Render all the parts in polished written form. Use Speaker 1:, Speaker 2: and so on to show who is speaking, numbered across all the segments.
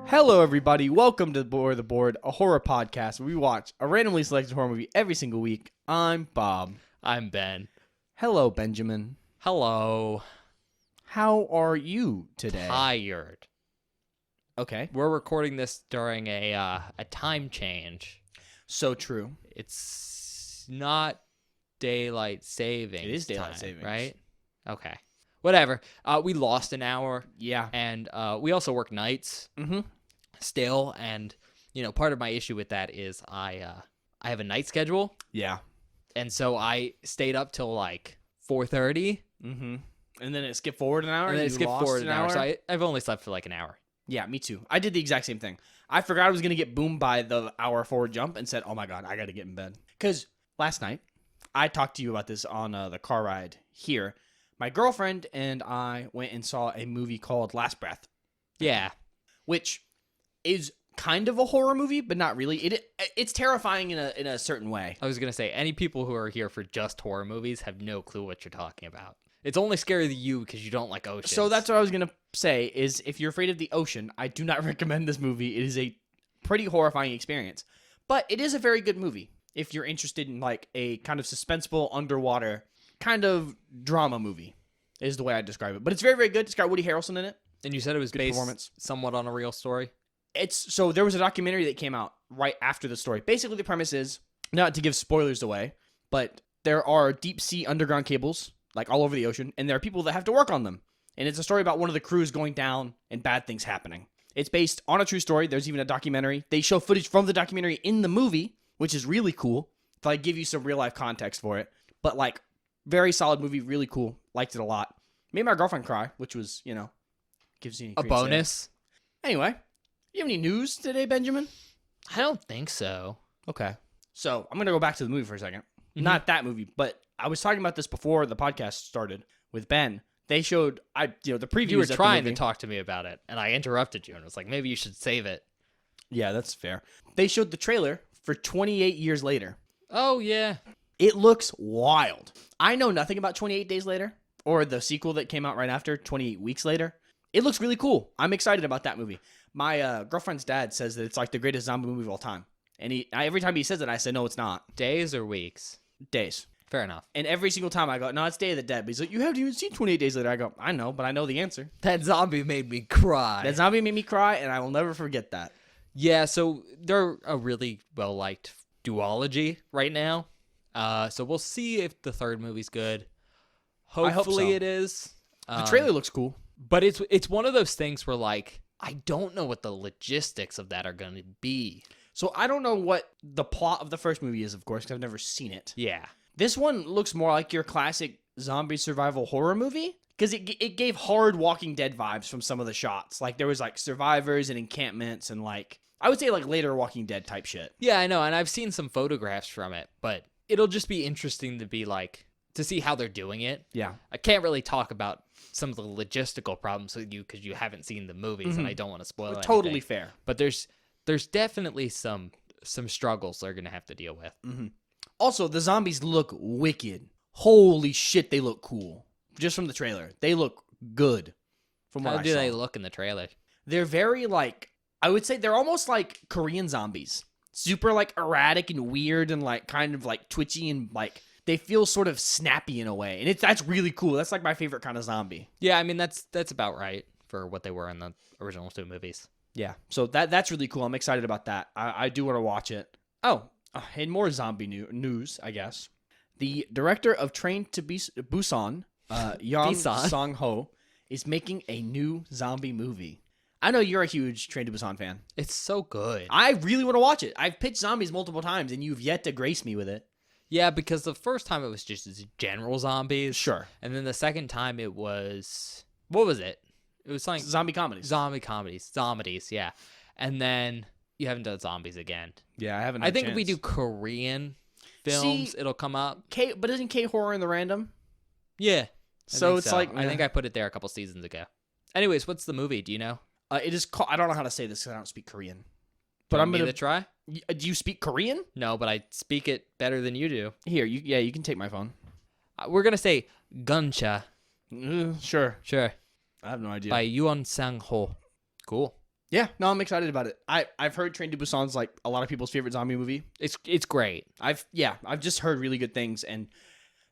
Speaker 1: Hello, everybody. Welcome to Board the Board, a horror podcast where we watch a randomly selected horror movie every single week. I'm Bob.
Speaker 2: I'm Ben.
Speaker 1: Hello, Benjamin.
Speaker 2: Hello.
Speaker 1: How are you today?
Speaker 2: Tired.
Speaker 1: Okay.
Speaker 2: We're recording this during a time change.
Speaker 1: So true.
Speaker 2: It's not daylight savings.
Speaker 1: It is daylight
Speaker 2: time,
Speaker 1: savings.
Speaker 2: right? Okay. Whatever. We lost an hour,
Speaker 1: Yeah.
Speaker 2: and we also work nights
Speaker 1: Mm-hmm.
Speaker 2: still. And part of my issue with that is I have a night schedule,
Speaker 1: Yeah.
Speaker 2: and so I stayed up till like 4:30.
Speaker 1: Mm-hmm. And then it skipped forward an hour?
Speaker 2: And then it
Speaker 1: You
Speaker 2: skipped
Speaker 1: lost
Speaker 2: forward an hour. So I've only slept for like an hour.
Speaker 1: Yeah, me too. I did the exact same thing. I forgot I was going to get boomed by the hour forward jump and said, oh my God, I got to get in bed. Because last night, I talked to you about this on the car ride here. My girlfriend and I went and saw a movie called Last Breath,
Speaker 2: Yeah.
Speaker 1: which is kind of a horror movie, but not really. It's terrifying in a certain way.
Speaker 2: I was going to say, any people who are here for just horror movies have no clue what you're talking about. It's only scary to you because you don't like oceans.
Speaker 1: So that's what I was going to say is if you're afraid of the ocean, I do not recommend this movie. It is a pretty horrifying experience, but it is a very good movie if you're interested in like a kind of suspenseful underwater kind of drama movie is the way I describe it. But it's very, very good. It's got Woody Harrelson in it.
Speaker 2: And you said it was
Speaker 1: Good
Speaker 2: based
Speaker 1: performance.
Speaker 2: somewhat on a real story?
Speaker 1: So there was a documentary that came out right after the story. Basically, the premise is, not to give spoilers away, but there are deep sea underground cables like all over the ocean, and there are people that have to work on them. And it's a story about one of the crews going down and bad things happening. It's based on a true story. There's even a documentary. They show footage from the documentary in the movie, which is really cool. To like give you some real life context for it. But like, very solid movie, really cool. Liked it a lot. Made my girlfriend cry, which was, gives you
Speaker 2: A bonus?
Speaker 1: Anyway, you have any news today, Benjamin?
Speaker 2: I don't think so.
Speaker 1: Okay. So I'm going to go back to the movie for a 2nd
Speaker 2: Mhm.
Speaker 1: Not that movie, but I was talking about this before the podcast started with Ben. They showed, the previews.
Speaker 2: You were
Speaker 1: at the
Speaker 2: trying to
Speaker 1: movie.
Speaker 2: talk to me about it, and I interrupted you and was like, maybe you should save it.
Speaker 1: Yeah, that's fair. They showed the trailer for 28 Years Later.
Speaker 2: Oh, yeah.
Speaker 1: It looks wild. I know nothing about 28 Days Later or the sequel that came out right after, 28 Weeks Later. It looks really cool. I'm excited about that movie. My girlfriend's dad says that it's like the greatest zombie movie of all time. And every time he says it, I say, no, it's not.
Speaker 2: Days or weeks?
Speaker 1: Days.
Speaker 2: Fair enough.
Speaker 1: And every single time I go, no, it's Day of the Dead. But he's like, you haven't even seen 28 Days Later. I go, I know, but I know the answer.
Speaker 2: That zombie made me cry.
Speaker 1: That zombie made me cry, and I will never forget that.
Speaker 2: Yeah, so they're a really well-liked duology right now. So we'll see if the third movie's good.
Speaker 1: I hope
Speaker 2: Hopefully
Speaker 1: so.
Speaker 2: it is.
Speaker 1: The trailer looks cool.
Speaker 2: But it's one of those things where, like, I don't know what the logistics of that are going to be.
Speaker 1: So I don't know what the plot of the first movie is, of course, because I've never seen it.
Speaker 2: Yeah.
Speaker 1: This one looks more like your classic zombie survival horror movie because it gave hard Walking Dead vibes from some of the shots. Like there was like survivors and encampments and like I would say like later Walking Dead type shit.
Speaker 2: Yeah, I know, and I've seen some photographs from it, but it'll just be interesting to see how they're doing it.
Speaker 1: Yeah.
Speaker 2: I can't really talk about some of the logistical problems with you because you haven't seen the movies, and I don't want to spoil anything.
Speaker 1: Totally fair.
Speaker 2: But there's definitely some struggles they're gonna have to deal with.
Speaker 1: Also, the zombies look wicked. Holy shit, they look cool. Just from the trailer. They look good. From what
Speaker 2: How
Speaker 1: I
Speaker 2: do
Speaker 1: saw.
Speaker 2: they look in the trailer?
Speaker 1: They're very like I would say they're almost like Korean zombies. Super like erratic and weird and like kind of like twitchy and like they feel sort of snappy in a way. And that's really cool. That's like my favorite kind of zombie.
Speaker 2: Yeah, I mean that's about right for what they were in the original two movies.
Speaker 1: Yeah. So that's really cool. I'm excited about that. I do want to watch it. Oh, and more zombie news, I guess. The director of Train to Busan, Yang
Speaker 2: Busan.
Speaker 1: Sang-ho, is making a new zombie movie. I know you're a huge Train to Busan fan.
Speaker 2: It's so good.
Speaker 1: I really want to watch it. I've pitched zombies multiple times, and you've yet to grace me with it.
Speaker 2: Yeah, because the first time it was just general zombies.
Speaker 1: Sure.
Speaker 2: And then the second time it was, what was it? It was something
Speaker 1: Zombie comedies.
Speaker 2: zombies, yeah. And then you haven't done zombies again.
Speaker 1: Yeah, I haven't.
Speaker 2: I think if we do Korean films, it'll come up.
Speaker 1: But isn't K-horror in the random?
Speaker 2: Yeah.
Speaker 1: So it's like
Speaker 2: I think I put it there a couple seasons ago. Anyways, what's the movie? Do you know?
Speaker 1: it is called. I don't know how to say this because I don't speak Korean. But
Speaker 2: Do
Speaker 1: I'm
Speaker 2: you want me
Speaker 1: gonna
Speaker 2: to try.
Speaker 1: Do you speak Korean?
Speaker 2: No, but I speak it better than you do.
Speaker 1: Here, you can take my phone.
Speaker 2: We're gonna say Guncha.
Speaker 1: Sure.
Speaker 2: Sure.
Speaker 1: I have no idea.
Speaker 2: By Yuan Sang-ho. Cool.
Speaker 1: Yeah, no, I'm excited about it. I've heard Train to Busan's like a lot of people's favorite zombie movie.
Speaker 2: It's great.
Speaker 1: I've just heard really good things, and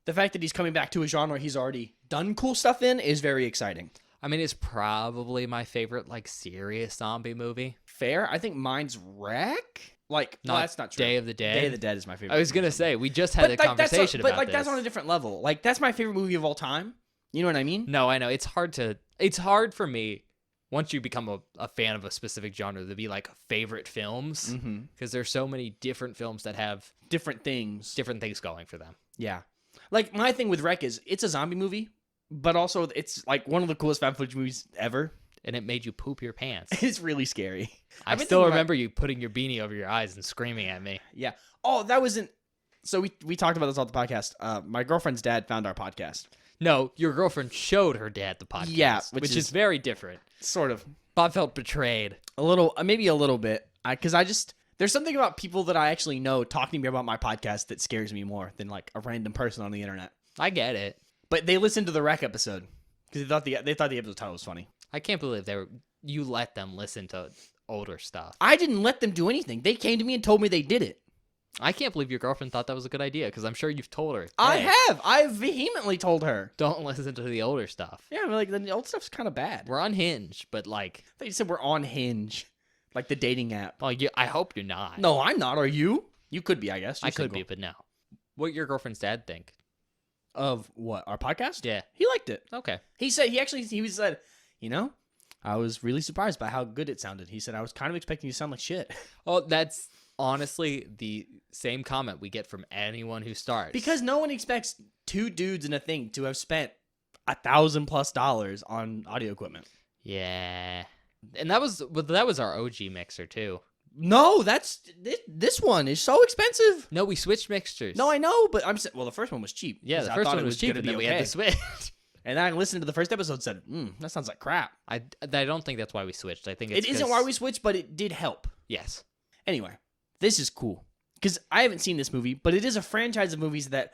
Speaker 1: the fact that he's coming back to a genre he's already done cool stuff in is very exciting.
Speaker 2: I mean, it's probably my favorite like serious zombie movie.
Speaker 1: Fair. I think mine's Wreck. Like, no, that's not true.
Speaker 2: Day of the Dead.
Speaker 1: Day of the Dead is my favorite.
Speaker 2: I was gonna say we just had a conversation about
Speaker 1: but
Speaker 2: this.
Speaker 1: that's on a different level. Like that's my favorite movie of all time. You know what I mean?
Speaker 2: No, I know it's hard for me once you become a fan of a specific genre to be like favorite films because there's so many different films that have
Speaker 1: different things
Speaker 2: going for them.
Speaker 1: Yeah, like my thing with Wreck is it's a zombie movie, but also it's like one of the coolest found footage movies ever.
Speaker 2: And it made you poop your pants.
Speaker 1: It's really scary.
Speaker 2: I still remember you putting your beanie over your eyes and screaming at me.
Speaker 1: Yeah. Oh, that wasn't. So we talked about this on the podcast. My girlfriend's dad found our podcast.
Speaker 2: No, your girlfriend showed her dad the podcast.
Speaker 1: Yeah,
Speaker 2: which is very different.
Speaker 1: Sort of.
Speaker 2: Bob felt betrayed.
Speaker 1: A little, maybe a little bit. Because there's something about people that I actually know talking to me about my podcast that scares me more than like a random person on the internet.
Speaker 2: I get it.
Speaker 1: But they listened to the Wreck episode because they thought the episode title was funny.
Speaker 2: I can't believe you let them listen to older stuff.
Speaker 1: I didn't let them do anything. They came to me and told me they did it.
Speaker 2: I can't believe your girlfriend thought that was a good idea because I'm sure you've told her. Hey,
Speaker 1: I have. I vehemently told her.
Speaker 2: Don't listen to the older stuff.
Speaker 1: Yeah, but like the old stuff's kind of bad.
Speaker 2: We're on Hinge, but like...
Speaker 1: They said we're on Hinge, like the dating app.
Speaker 2: Oh, I hope you're not.
Speaker 1: No, I'm not. Are you? You could be, I guess.
Speaker 2: I could be, but no. What your girlfriend's dad think?
Speaker 1: Of what? Our podcast?
Speaker 2: Yeah.
Speaker 1: He liked it.
Speaker 2: Okay.
Speaker 1: He said, you know, I was really surprised by how good it sounded. He said, I was kind of expecting you to sound like shit.
Speaker 2: Oh, that's honestly the same comment we get from anyone who starts.
Speaker 1: Because no one expects two dudes in a thing to have spent $1,000+ on audio equipment.
Speaker 2: Yeah. And that was our OG mixer too.
Speaker 1: No, this one is so expensive.
Speaker 2: No, we switched mixers.
Speaker 1: No, I know, but the first one was cheap.
Speaker 2: Yeah, the first one was cheap, and then we had to switch.
Speaker 1: And I listened to the first episode and said, that sounds like crap.
Speaker 2: I don't think that's why we switched. I think it
Speaker 1: isn't why we switched, but it did help.
Speaker 2: Yes.
Speaker 1: Anyway, this is cool. Because I haven't seen this movie, but it is a franchise of movies that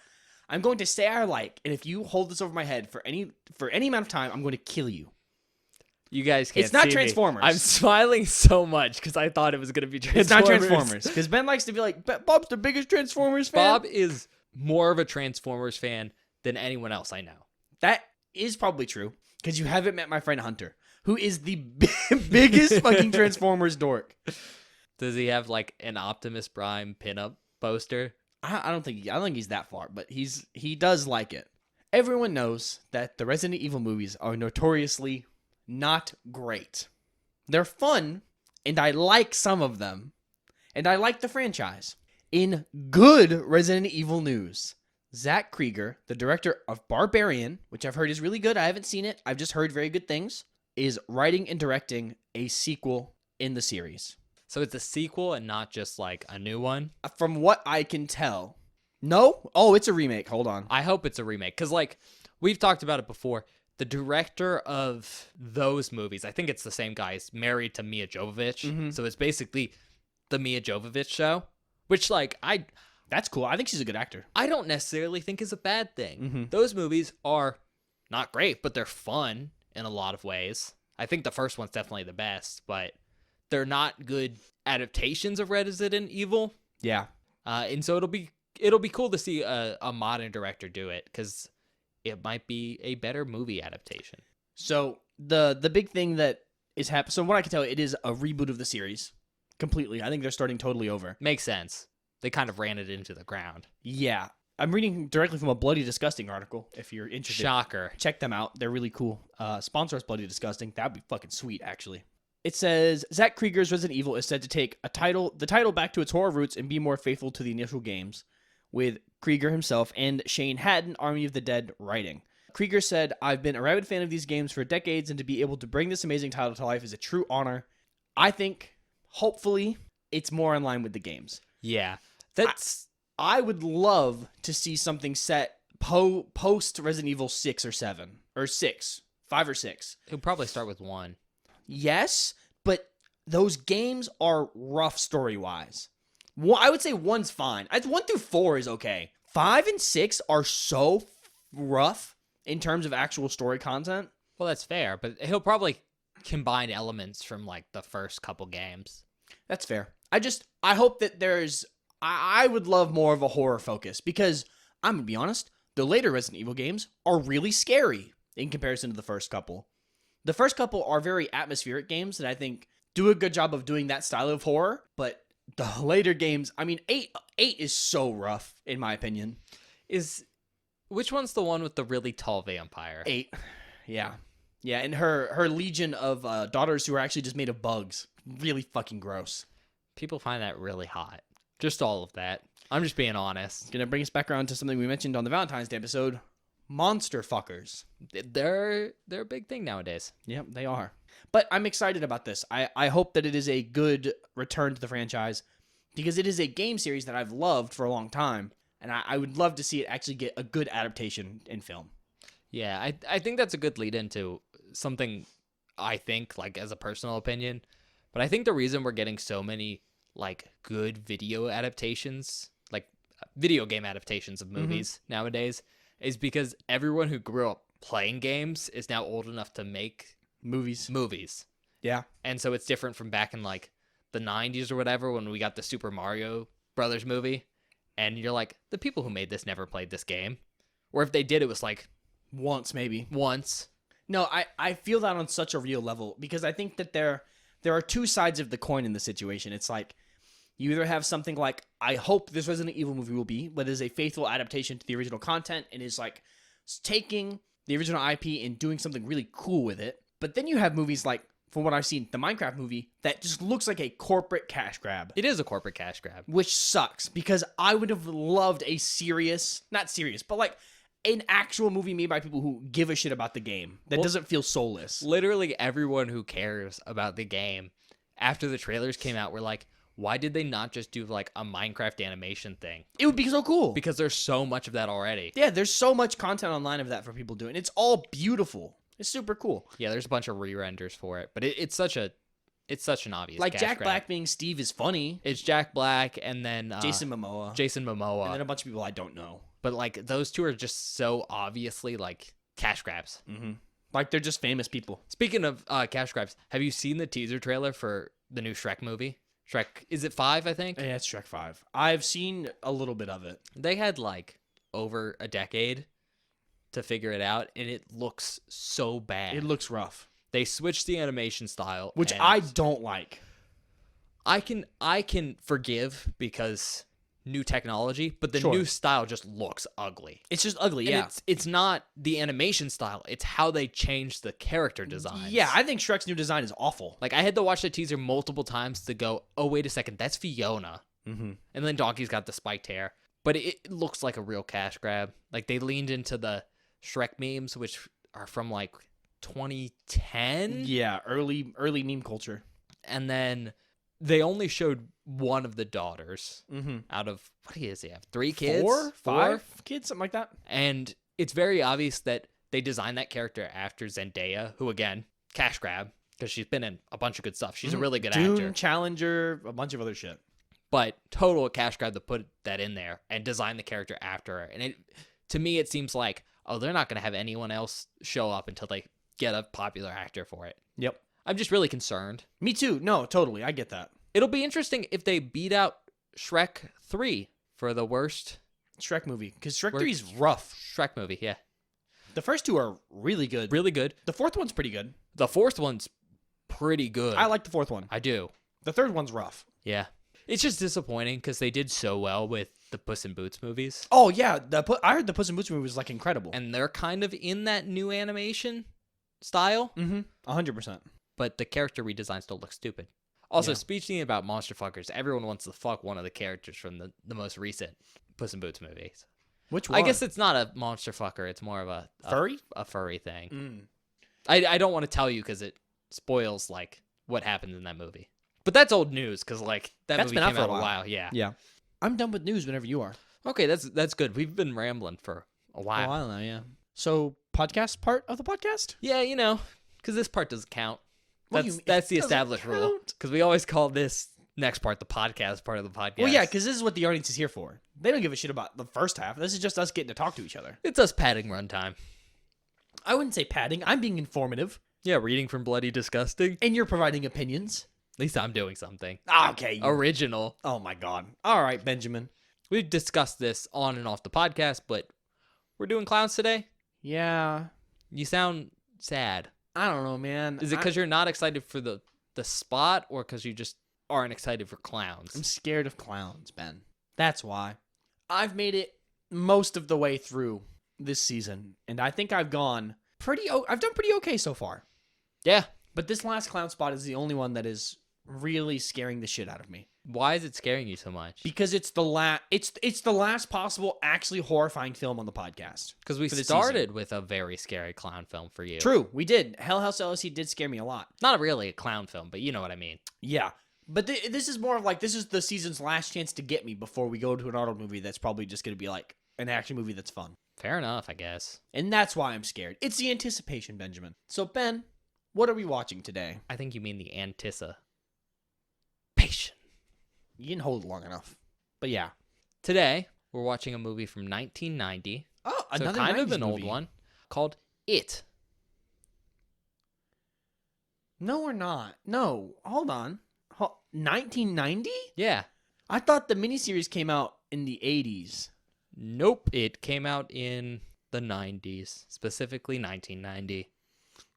Speaker 1: I'm going to say I like. And if you hold this over my head for any amount of time, I'm going to kill you.
Speaker 2: You guys can't see
Speaker 1: It's not
Speaker 2: me.
Speaker 1: Transformers.
Speaker 2: I'm smiling so much because I thought it was going to be Transformers.
Speaker 1: It's not Transformers. Because Ben likes to be like, Bob's the biggest Transformers fan.
Speaker 2: Bob is more of a Transformers fan than anyone else I know.
Speaker 1: That is probably true. Because you haven't met my friend Hunter, who is the biggest fucking Transformers dork.
Speaker 2: Does he have like an Optimus Prime pinup poster?
Speaker 1: I don't think he's that far, but he does like it. Everyone knows that the Resident Evil movies are notoriously not great. They're fun, and I like some of them, and I like the franchise. In good Resident Evil news, Zach Krieger, the director of Barbarian, which I've heard is really good, I haven't seen it, I've just heard very good things, is writing and directing a sequel in the series.
Speaker 2: So it's a sequel and not just like a new one?
Speaker 1: From what I can tell. No? Oh, it's a remake. Hold on.
Speaker 2: I hope it's a remake, because like we've talked about it before. The director of those movies, I think it's the same guy, is married to Mia Jovovich.
Speaker 1: Mm-hmm.
Speaker 2: So it's basically the Mia Jovovich show, which like
Speaker 1: that's cool. I think she's a good actor.
Speaker 2: I don't necessarily think is a bad thing.
Speaker 1: Mm-hmm.
Speaker 2: Those movies are not great, but they're fun in a lot of ways. I think the first one's definitely the best, but they're not good adaptations of Resident Evil.
Speaker 1: Yeah.
Speaker 2: And so it'll be cool to see a modern director do it, because it might be a better movie adaptation.
Speaker 1: So the big thing that is happening. So what I can tell, it is a reboot of the series completely. I think they're starting totally over.
Speaker 2: Makes sense. They kind of ran it into the ground.
Speaker 1: Yeah. I'm reading directly from a Bloody Disgusting article. If you're interested,
Speaker 2: Shocker.
Speaker 1: Check them out. They're really cool. Sponsor us, Bloody Disgusting. That'd be fucking sweet, actually. It says Zach Krieger's Resident Evil is said to take the title back to its horror roots and be more faithful to the initial games, with Krieger himself and Shane Haddon, Army of the Dead, writing. Krieger said, "I've been a rabid fan of these games for decades, and to be able to bring this amazing title to life is a true honor. I think, hopefully, it's more in line with the games."
Speaker 2: Yeah.
Speaker 1: I would love to see something set post Resident Evil 6 or 7, or 6, 5 or 6.
Speaker 2: He'll probably start with 1.
Speaker 1: Yes, but those games are rough story-wise. I would say 1's fine. 1 through 4 is okay. 5 and 6 are so rough in terms of actual story content.
Speaker 2: Well, that's fair, but he'll probably combined elements from like the first couple games.
Speaker 1: That's fair. I hope that I would love more of a horror focus because I'm gonna be honest, the later Resident Evil games are really scary in comparison to the first couple. The first couple are very atmospheric games that I think do a good job of doing that style of horror, but the later games, I mean, 8 is so rough in my opinion.
Speaker 2: Which one's the one with the really tall vampire?
Speaker 1: 8, yeah, and her legion of daughters who are actually just made of bugs, really fucking gross.
Speaker 2: People find that really hot. Just all of that. I'm just being honest.
Speaker 1: Gonna bring us back around to something we mentioned on the Valentine's Day episode: monster fuckers.
Speaker 2: They're a big thing nowadays.
Speaker 1: Yep, they are. But I'm excited about this. I hope that it is a good return to the franchise because it is a game series that I've loved for a long time, and I would love to see it actually get a good adaptation in film.
Speaker 2: Yeah, I think that's a good lead into something I think, like, as a personal opinion. But I think the reason we're getting so many, like, good video adaptations, like, video game adaptations of movies nowadays, is because everyone who grew up playing games is now old enough to make movies.
Speaker 1: Yeah.
Speaker 2: And so it's different from back in, like, the 90s or whatever when we got the Super Mario Brothers movie. And you're like, the people who made this never played this game. Or if they did, it was, like...
Speaker 1: Once, maybe.
Speaker 2: Once.
Speaker 1: No, I feel that on such a real level because I think that there are two sides of the coin in the situation. It's like you either have something like, I hope this Resident Evil movie will be, but is a faithful adaptation to the original content and is like taking the original IP and doing something really cool with it. But then you have movies like, from what I've seen, the Minecraft movie that just looks like a corporate cash grab.
Speaker 2: It is a corporate cash grab.
Speaker 1: Which sucks because I would have loved a not serious, but like an actual movie made by people who give a shit about the game that doesn't feel soulless.
Speaker 2: Literally everyone who cares about the game after the trailers came out were like, why did they not just do like a Minecraft animation thing?
Speaker 1: It would be so cool.
Speaker 2: Because there's so much of that already.
Speaker 1: Yeah, there's so much content online of that for people doing. It's all beautiful. It's super cool.
Speaker 2: Yeah, there's a bunch of re-renders for it, but it's such an obvious
Speaker 1: like
Speaker 2: cash
Speaker 1: Jack
Speaker 2: grab.
Speaker 1: Black being Steve is funny.
Speaker 2: It's Jack Black and then
Speaker 1: Jason Momoa.
Speaker 2: And
Speaker 1: then a bunch of people I don't know.
Speaker 2: But like those two are just so obviously like cash grabs.
Speaker 1: Mm-hmm. Like they're just famous people.
Speaker 2: Speaking of cash grabs, have you seen the teaser trailer for the new Shrek movie? Shrek, is it 5, I think?
Speaker 1: Yeah, it's Shrek 5. I've seen a little bit of it.
Speaker 2: They had like over a decade to figure it out, and it looks so bad.
Speaker 1: It looks rough.
Speaker 2: They switched the animation style,
Speaker 1: which I don't like.
Speaker 2: I can forgive because new technology, but the
Speaker 1: Sure.
Speaker 2: new style just looks ugly.
Speaker 1: It's just ugly,
Speaker 2: And
Speaker 1: yeah.
Speaker 2: it's not the animation style, it's how they changed the character designs.
Speaker 1: Yeah, I think Shrek's new design is awful.
Speaker 2: Like I had to watch the teaser multiple times to go, oh wait a second, that's Fiona.
Speaker 1: Mm-hmm.
Speaker 2: And then Donkey's got the spiked hair. But it looks like a real cash grab. Like they leaned into the Shrek memes, which are from like 2010.
Speaker 1: Yeah, early meme culture.
Speaker 2: And then they only showed one of the daughters
Speaker 1: Mm-hmm.
Speaker 2: out of, what does he have? 3 kids?
Speaker 1: 4, 5 kids, something like that.
Speaker 2: And it's very obvious that they designed that character after Zendaya, who again, cash grab, because she's been in a bunch of good stuff. She's a really good
Speaker 1: Dune,
Speaker 2: actor.
Speaker 1: Challenger, a bunch of other shit.
Speaker 2: But total cash grab to put that in there and design the character after her. And it, to me, it seems like, oh, they're not going to have anyone else show up until they get a popular actor for it.
Speaker 1: Yep.
Speaker 2: I'm just really concerned.
Speaker 1: Me too. No, totally. I get that.
Speaker 2: It'll be interesting if they beat out Shrek 3 for the worst
Speaker 1: Shrek movie. Because Shrek 3 is rough.
Speaker 2: Shrek movie. Yeah.
Speaker 1: The first 2 are really good.
Speaker 2: Really good.
Speaker 1: The 4th one's pretty good.
Speaker 2: The 4th one's pretty good.
Speaker 1: I like the 4th one.
Speaker 2: I do.
Speaker 1: The 3rd one's rough.
Speaker 2: Yeah. It's just disappointing because they did so well with the Puss in Boots movies.
Speaker 1: Oh, yeah. I heard the Puss in Boots movie was, like, incredible.
Speaker 2: And they're kind of in that new animation style.
Speaker 1: Mm-hmm. 100%.
Speaker 2: But the character redesign still looks stupid. Also,
Speaker 1: Yeah.
Speaker 2: speaking about monster fuckers, everyone wants to fuck one of the characters from the most recent Puss in Boots movies.
Speaker 1: Which one?
Speaker 2: I guess it's not a monster fucker. It's more of a
Speaker 1: Furry?
Speaker 2: a furry thing.
Speaker 1: Mm.
Speaker 2: I don't want to tell you because it spoils like what happens in that movie. But that's old news because like that
Speaker 1: That's
Speaker 2: movie
Speaker 1: been out
Speaker 2: came
Speaker 1: for a
Speaker 2: out a
Speaker 1: while.
Speaker 2: while. Yeah.
Speaker 1: Yeah. I'm done with news whenever you are.
Speaker 2: Okay, that's good. We've been rambling for a while.
Speaker 1: A while now, yeah. So, podcast part of the podcast?
Speaker 2: Yeah, you know, because this part doesn't count.
Speaker 1: What do you
Speaker 2: That's
Speaker 1: mean?
Speaker 2: the
Speaker 1: It doesn't
Speaker 2: established rule.
Speaker 1: count?
Speaker 2: Because we always call this next part the podcast part of the podcast.
Speaker 1: Well, yeah, because this is what the audience is here for. They don't give a shit about the first half. This is just us getting to talk to each other.
Speaker 2: it's us padding runtime.
Speaker 1: I wouldn't say padding. I'm being informative.
Speaker 2: Yeah, reading from Bloody Disgusting.
Speaker 1: And you're providing opinions.
Speaker 2: At least I'm doing something.
Speaker 1: Okay.
Speaker 2: Original.
Speaker 1: Oh my God. All right, Benjamin.
Speaker 2: We've discussed this on and off the podcast, but we're doing clowns today.
Speaker 1: Yeah.
Speaker 2: You sound sad.
Speaker 1: I don't know, man.
Speaker 2: Is it because you're not excited for the spot, or because you just aren't excited for clowns?
Speaker 1: I'm scared of clowns, Ben. That's why. I've made it most of the way through this season, and I think I've done pretty okay so far.
Speaker 2: Yeah.
Speaker 1: But this last clown spot is the only one that is really scaring the shit out of me.
Speaker 2: Why is it scaring you so much?
Speaker 1: Because it's the last possible actually horrifying film on the podcast.
Speaker 2: Because we
Speaker 1: for the
Speaker 2: started with a very scary clown film for you.
Speaker 1: True, we did. Hell House LLC did scare me a lot.
Speaker 2: Not really a clown film, but you know what I mean.
Speaker 1: Yeah. But this is more of like, this is the season's last chance to get me before we go to an auto movie that's probably just going to be like an action movie that's fun.
Speaker 2: Fair enough, I guess.
Speaker 1: And that's why I'm scared. It's the anticipation, Benjamin. So, Ben, what are we watching today?
Speaker 2: I think you mean the anticipation.
Speaker 1: You didn't hold it long enough. But yeah.
Speaker 2: Today, we're watching a movie from 1990.
Speaker 1: Oh,
Speaker 2: So
Speaker 1: another
Speaker 2: kind of
Speaker 1: 90s
Speaker 2: an old
Speaker 1: movie.
Speaker 2: one called It.
Speaker 1: No, we're not. No, hold on. 1990?
Speaker 2: Yeah.
Speaker 1: I thought the miniseries came out in the 80s.
Speaker 2: Nope. It came out in the 90s, specifically 1990.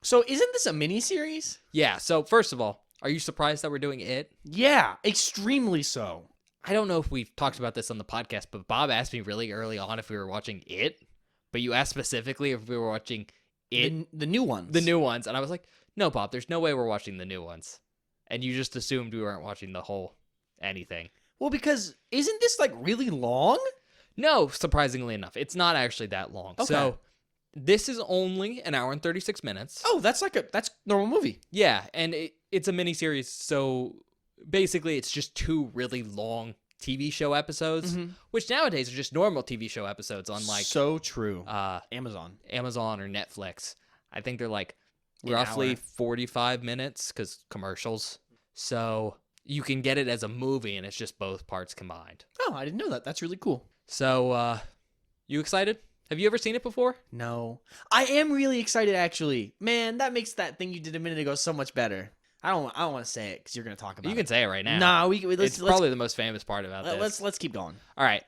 Speaker 1: So isn't this a miniseries?
Speaker 2: Yeah. So first of all, are you surprised that we're doing It?
Speaker 1: Yeah, extremely so.
Speaker 2: I don't know if we've talked about this on the podcast, but Bob asked me really early on if we were watching It. But you asked specifically if we were watching It,
Speaker 1: The new ones.
Speaker 2: the new ones. And I was like, no, Bob, there's no way we're watching the new ones. And you just assumed we weren't watching the whole anything.
Speaker 1: Well, because isn't this like really long?
Speaker 2: No, surprisingly enough, it's not actually that long.
Speaker 1: Okay.
Speaker 2: So this is only an hour and 36 minutes.
Speaker 1: Oh, that's normal movie.
Speaker 2: Yeah, and it's a miniseries, so basically it's just two really long TV show episodes, which nowadays are just normal TV show episodes on like
Speaker 1: so true.
Speaker 2: Amazon or Netflix. I think they're like
Speaker 1: An
Speaker 2: roughly
Speaker 1: hour.
Speaker 2: 45 minutes because commercials. So you can get it as a movie, and it's just both parts combined.
Speaker 1: Oh, I didn't know that. That's really cool.
Speaker 2: So, you excited? Have you ever seen it before?
Speaker 1: No, I am really excited. Actually, man, that makes that thing you did a minute ago so much better. I don't want to say it because you're gonna talk about
Speaker 2: You
Speaker 1: it.
Speaker 2: can say it right now.
Speaker 1: Nah,
Speaker 2: It's probably the most famous part about this.
Speaker 1: let's keep going.
Speaker 2: All right.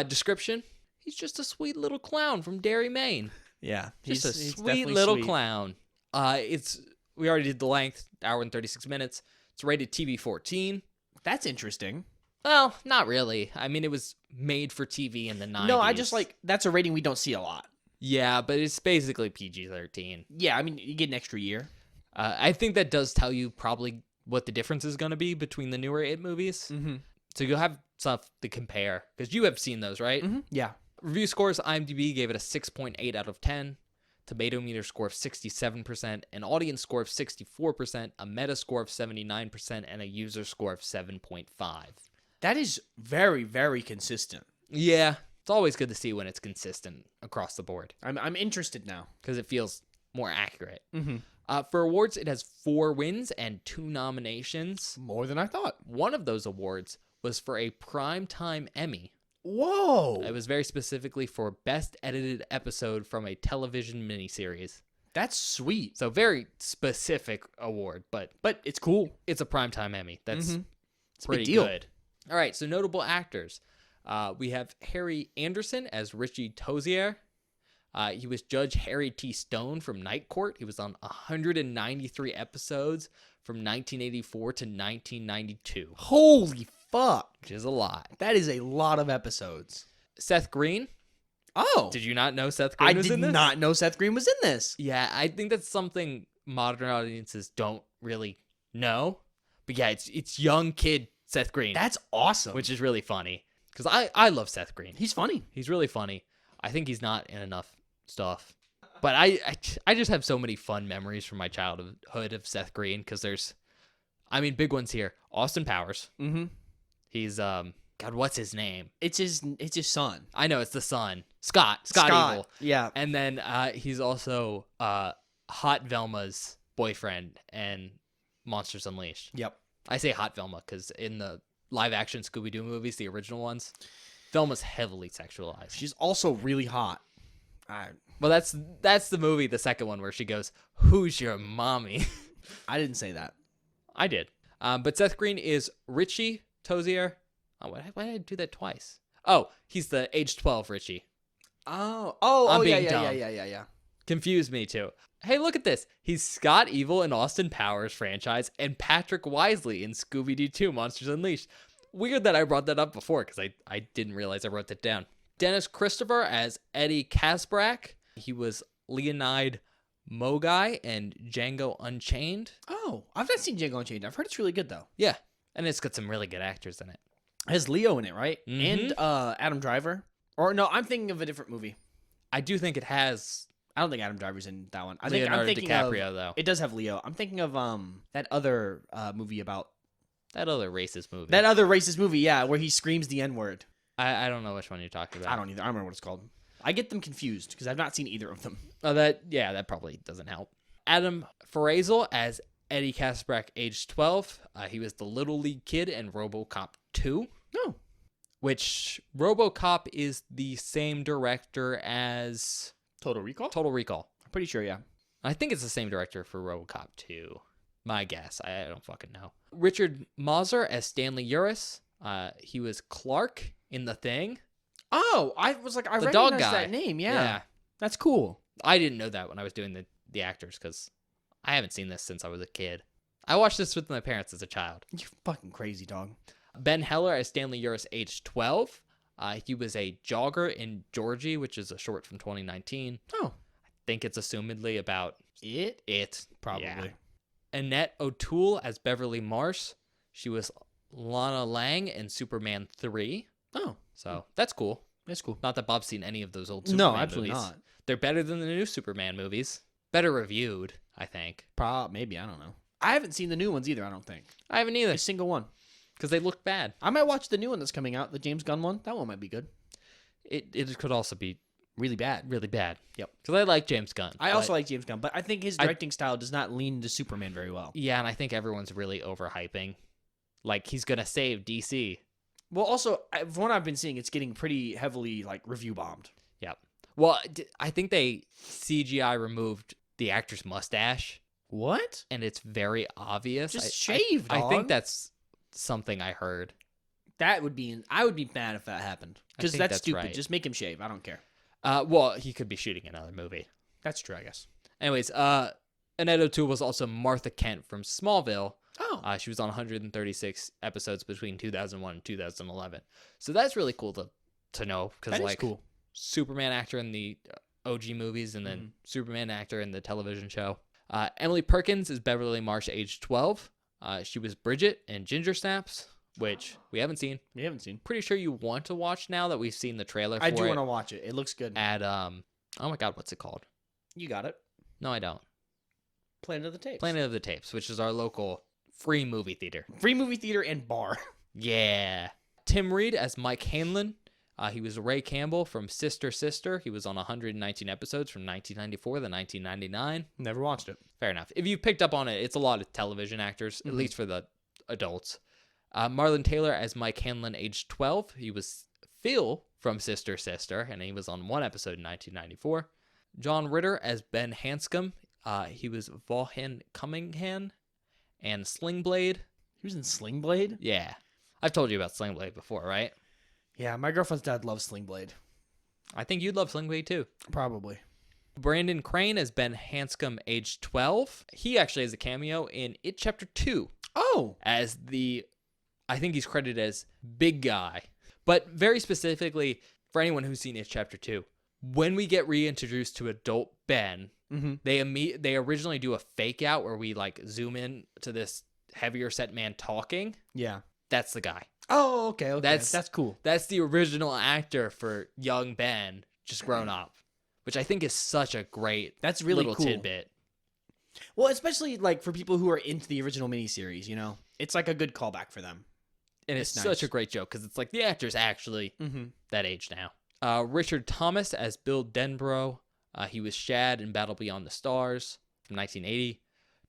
Speaker 2: Description: he's just a sweet little clown from Derry, Maine.
Speaker 1: Yeah,
Speaker 2: Just a
Speaker 1: he's
Speaker 2: sweet
Speaker 1: definitely
Speaker 2: little
Speaker 1: sweet.
Speaker 2: clown. We already did the length, hour and 36 minutes. It's rated TV 14.
Speaker 1: That's interesting.
Speaker 2: Well, not really. I mean, it was made for TV in the 90s.
Speaker 1: No, I just that's a rating we don't see a lot.
Speaker 2: Yeah, but it's basically PG-13.
Speaker 1: Yeah, I mean, you get an extra year.
Speaker 2: I think that does tell you probably what the difference is going to be between the newer It movies.
Speaker 1: Mm-hmm.
Speaker 2: So you'll have stuff to compare because you have seen those, right?
Speaker 1: Mm-hmm. Yeah.
Speaker 2: Review scores: IMDb gave it a 6.8 out of 10, Tomato Meter score of 67%, an audience score of 64%, a meta score of 79%, and a user score of 7.5.
Speaker 1: That is very, very consistent.
Speaker 2: Yeah, it's always good to see when it's consistent across the board
Speaker 1: I'm interested now.
Speaker 2: because it feels more accurate.
Speaker 1: Mm-hmm.
Speaker 2: For awards, it has 4 wins and 2 nominations.
Speaker 1: More than I thought.
Speaker 2: One of those awards was for a Primetime Emmy.
Speaker 1: Whoa.
Speaker 2: It was very specifically for Best Edited Episode from a Television Miniseries.
Speaker 1: That's sweet.
Speaker 2: So very specific award, but
Speaker 1: But it's cool.
Speaker 2: it's a Primetime Emmy. That's
Speaker 1: Mhm. It's a
Speaker 2: pretty
Speaker 1: big deal.
Speaker 2: good. All right, so notable actors. We have Harry Anderson as Richie Tozier. He was Judge Harry T. Stone from Night Court. He was on 193 episodes from 1984 to 1992,
Speaker 1: Holy fuck.
Speaker 2: which is a lot.
Speaker 1: That is a lot of episodes.
Speaker 2: Seth Green.
Speaker 1: Oh.
Speaker 2: Did you not know Seth Green
Speaker 1: I
Speaker 2: was
Speaker 1: did
Speaker 2: in this?
Speaker 1: not know Seth Green was in this.
Speaker 2: Yeah, I think that's something modern audiences don't really know. But yeah, it's young kid Seth Green,
Speaker 1: That's awesome.
Speaker 2: which is really funny because I love Seth Green.
Speaker 1: He's funny.
Speaker 2: He's really funny. I think he's not in enough stuff. But I just have so many fun memories from my childhood of Seth Green because big ones here. Austin Powers.
Speaker 1: Mm-hmm.
Speaker 2: He's God, what's his name?
Speaker 1: It's his son.
Speaker 2: I know it's the son, Scott Evil.
Speaker 1: Yeah.
Speaker 2: And then he's also Hot Velma's boyfriend and Monsters Unleashed.
Speaker 1: Yep.
Speaker 2: I say Hot Velma because in the live action Scooby-Doo movies, the original ones, Velma's heavily sexualized.
Speaker 1: She's also really hot.
Speaker 2: Well, that's the movie, the second one, where she goes, "Who's your mommy?"
Speaker 1: I didn't say that.
Speaker 2: I did. But Seth Green is Richie Tozier. Oh, why did I do that twice? Oh, he's the age 12 Richie. I'm
Speaker 1: yeah,
Speaker 2: being
Speaker 1: yeah,
Speaker 2: dumb.
Speaker 1: yeah.
Speaker 2: Confused me too. Hey, look at this. He's Scott Evil in Austin Powers franchise and Patrick Wisely in Scooby-Doo 2 Monsters Unleashed. Weird that I brought that up before because I didn't realize I wrote that down. Dennis Christopher as Eddie Kasbrak. He was Leonide Mogai and Django Unchained.
Speaker 1: Oh, I've not seen Django Unchained. I've heard it's really good though.
Speaker 2: Yeah, and it's got some really good actors in it.
Speaker 1: It has Leo in it, right?
Speaker 2: Mhm.
Speaker 1: And Adam Driver. Or no, I'm thinking of a different movie.
Speaker 2: I do think it has
Speaker 1: I don't think Adam Driver's in that one. I'm
Speaker 2: Leonardo
Speaker 1: thinking
Speaker 2: DiCaprio,
Speaker 1: of,
Speaker 2: though.
Speaker 1: It does have Leo. I'm thinking of that other movie about
Speaker 2: That other racist movie.
Speaker 1: that other racist movie, yeah, where he screams the N-word.
Speaker 2: I don't know which one you're talking about.
Speaker 1: I don't either. I don't remember what it's called. I get them confused because I've not seen either of them.
Speaker 2: Oh, that probably doesn't help. Adam Friesel as Eddie Kasbrak, age 12. He was the Little League Kid in RoboCop 2.
Speaker 1: No.
Speaker 2: Which RoboCop is the same director as
Speaker 1: Total Recall?
Speaker 2: Total Recall.
Speaker 1: I'm pretty sure, yeah.
Speaker 2: I think it's the same director for RoboCop 2. My guess. I don't fucking know. Richard Mazur as Stanley Uris. He was Clark in The Thing.
Speaker 1: Oh, I was like, I
Speaker 2: The
Speaker 1: recognize
Speaker 2: dog guy.
Speaker 1: that name. Yeah. That's cool.
Speaker 2: I didn't know that when I was doing the actors because I haven't seen this since I was a kid. I watched this with my parents as a child.
Speaker 1: You're fucking crazy, dog.
Speaker 2: Ben Heller as Stanley Uris, age 12. He was a jogger in Georgie, which is a short from 2019.
Speaker 1: Oh.
Speaker 2: I think it's assumedly about it.
Speaker 1: Probably.
Speaker 2: Yeah. Annette O'Toole as Beverly Marsh. She was Lana Lang in Superman 3.
Speaker 1: Oh.
Speaker 2: So that's cool.
Speaker 1: That's cool.
Speaker 2: Not that Bob's seen any of those old Superman
Speaker 1: No, absolutely
Speaker 2: movies.
Speaker 1: not.
Speaker 2: They're better than the new Superman movies. Better reviewed, I think.
Speaker 1: Maybe, I don't know. I haven't seen the new ones either, I don't think.
Speaker 2: I haven't either
Speaker 1: A single one.
Speaker 2: because they look bad.
Speaker 1: I might watch the new one that's coming out, the James Gunn one. That one might be good.
Speaker 2: It could also be
Speaker 1: Really bad.
Speaker 2: really bad.
Speaker 1: Yep.
Speaker 2: Because I like James Gunn.
Speaker 1: I
Speaker 2: but-
Speaker 1: also like James Gunn, but I think his directing style does not lean to Superman very well.
Speaker 2: Yeah, and I think everyone's really overhyping. Like, he's going to save DC.
Speaker 1: Well, also, from what I've been seeing, it's getting pretty heavily, like, review bombed.
Speaker 2: Yep. Well, I think they CGI removed the actor's mustache,
Speaker 1: What?
Speaker 2: and it's very obvious.
Speaker 1: Just
Speaker 2: I
Speaker 1: shave,
Speaker 2: I
Speaker 1: dog.
Speaker 2: think that's something I heard.
Speaker 1: That would be... I would be mad if that happened. Because
Speaker 2: think
Speaker 1: that's
Speaker 2: that's
Speaker 1: stupid.
Speaker 2: right.
Speaker 1: Just make him shave. I don't care.
Speaker 2: Well, he could be shooting another movie.
Speaker 1: That's true, I guess.
Speaker 2: Anyways, Annette O'Toole was also Martha Kent from Smallville.
Speaker 1: Oh.
Speaker 2: She was on 136 episodes between 2001 and 2011. So that's really cool to know because
Speaker 1: That is
Speaker 2: like
Speaker 1: cool.
Speaker 2: Superman actor in the OG movies and then
Speaker 1: Mhm.
Speaker 2: Superman actor in the television show. Emily Perkins is Beverly Marsh, age 12. She was Bridget in Ginger Snaps, which we haven't seen.
Speaker 1: We haven't seen.
Speaker 2: Pretty sure you want to watch now that we've seen the trailer for
Speaker 1: I do
Speaker 2: it
Speaker 1: want to watch it. It looks good.
Speaker 2: at oh my god, what's it called?
Speaker 1: You got it.
Speaker 2: No, I don't.
Speaker 1: Planet of the Tapes.
Speaker 2: Planet of the Tapes, which is our local free movie theater.
Speaker 1: Free movie theater and bar.
Speaker 2: Yeah. Tim Reed as Mike Hanlon. He was Ray Campbell from Sister Sister. He was on 119 episodes from 1994 to 1999.
Speaker 1: Never watched it.
Speaker 2: Fair enough. If you picked up on it, it's a lot of television actors, at least for the adults. Marlon Taylor as Mike Hanlon, age 12. He was Phil from Sister Sister, and he was on one episode in 1994. John Ritter as Ben Hanscom. He was Vaughan Cunningham and Sling Blade.
Speaker 1: He was in Sling Blade?
Speaker 2: Yeah. I've told you about Sling Blade before, right?
Speaker 1: Yeah, my girlfriend's dad loves Sling Blade.
Speaker 2: I think you'd love Sling Blade too.
Speaker 1: Probably.
Speaker 2: Brandon Crane as Ben Hanscom, age 12. He actually has a cameo in It Chapter 2
Speaker 1: Oh!
Speaker 2: as I think he's credited as Big Guy. But very specifically, for anyone who's seen It Chapter 2, when we get reintroduced to adult Ben,
Speaker 1: Mm-hmm.
Speaker 2: they originally do a fake out where we like zoom in to this heavier set man talking.
Speaker 1: Yeah.
Speaker 2: That's the guy.
Speaker 1: Oh, okay.
Speaker 2: That's
Speaker 1: cool.
Speaker 2: That's the original actor for young Ben, just grown up, which I think is such a great
Speaker 1: That's really
Speaker 2: little
Speaker 1: cool.
Speaker 2: tidbit.
Speaker 1: Well, especially like for people who are into the original miniseries, you know, it's like a good callback for them.
Speaker 2: And it's
Speaker 1: It's
Speaker 2: such
Speaker 1: nice.
Speaker 2: a great joke because it's like the actor's actually
Speaker 1: Mm-hmm.
Speaker 2: that age now. Richard Thomas as Bill Denbrough. He was Shad in Battle Beyond the Stars from 1980.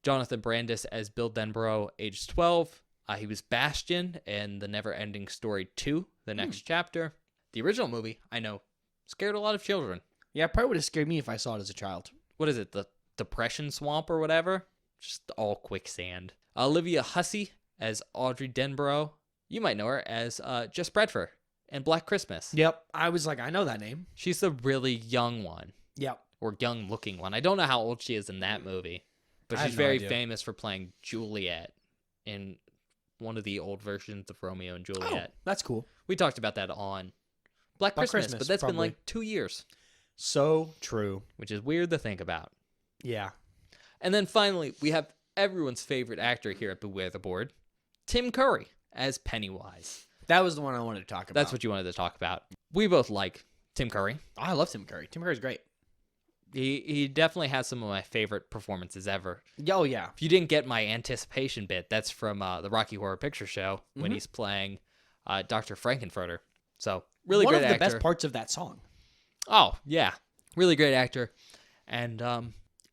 Speaker 2: Jonathan Brandis as Bill Denbrough, age 12. He was Bastion in The Never Ending Story 2, the next chapter. The original movie, I know, scared a lot of children.
Speaker 1: Yeah, it probably would have scared me if I saw it as a child.
Speaker 2: What is it? The Depression Swamp or whatever? Just all quicksand. Olivia Hussey as Audrey Denborough. You might know her as Jess Bradford in Black Christmas.
Speaker 1: Yep. I was like, I know that name.
Speaker 2: She's the really young one,
Speaker 1: Yep.
Speaker 2: or young-looking one. I don't know how old she is in that movie, but
Speaker 1: I have
Speaker 2: she's
Speaker 1: no
Speaker 2: very
Speaker 1: idea.
Speaker 2: famous for playing Juliet in one of the old versions of Romeo and Juliet.
Speaker 1: Oh, that's cool.
Speaker 2: We talked about that on Black
Speaker 1: Black
Speaker 2: Christmas,
Speaker 1: Christmas,
Speaker 2: but that's been
Speaker 1: probably.
Speaker 2: like 2 years,
Speaker 1: So true.
Speaker 2: which is weird to think about.
Speaker 1: Yeah.
Speaker 2: And then finally, we have everyone's favorite actor here at Beware the Board, Tim Curry as Pennywise.
Speaker 1: That was the one I wanted to talk about.
Speaker 2: That's what you wanted to talk about. We both like Tim Curry.
Speaker 1: I love Tim Curry. Tim Curry's great.
Speaker 2: He definitely has some of my favorite performances ever.
Speaker 1: Oh, yeah.
Speaker 2: If you didn't get my anticipation bit, that's from the Rocky Horror Picture Show when
Speaker 1: Mhm.
Speaker 2: he's playing Dr. Frankenfurter. So really
Speaker 1: One
Speaker 2: great
Speaker 1: of the
Speaker 2: actor.
Speaker 1: best parts of that song.
Speaker 2: Oh yeah, really great actor. And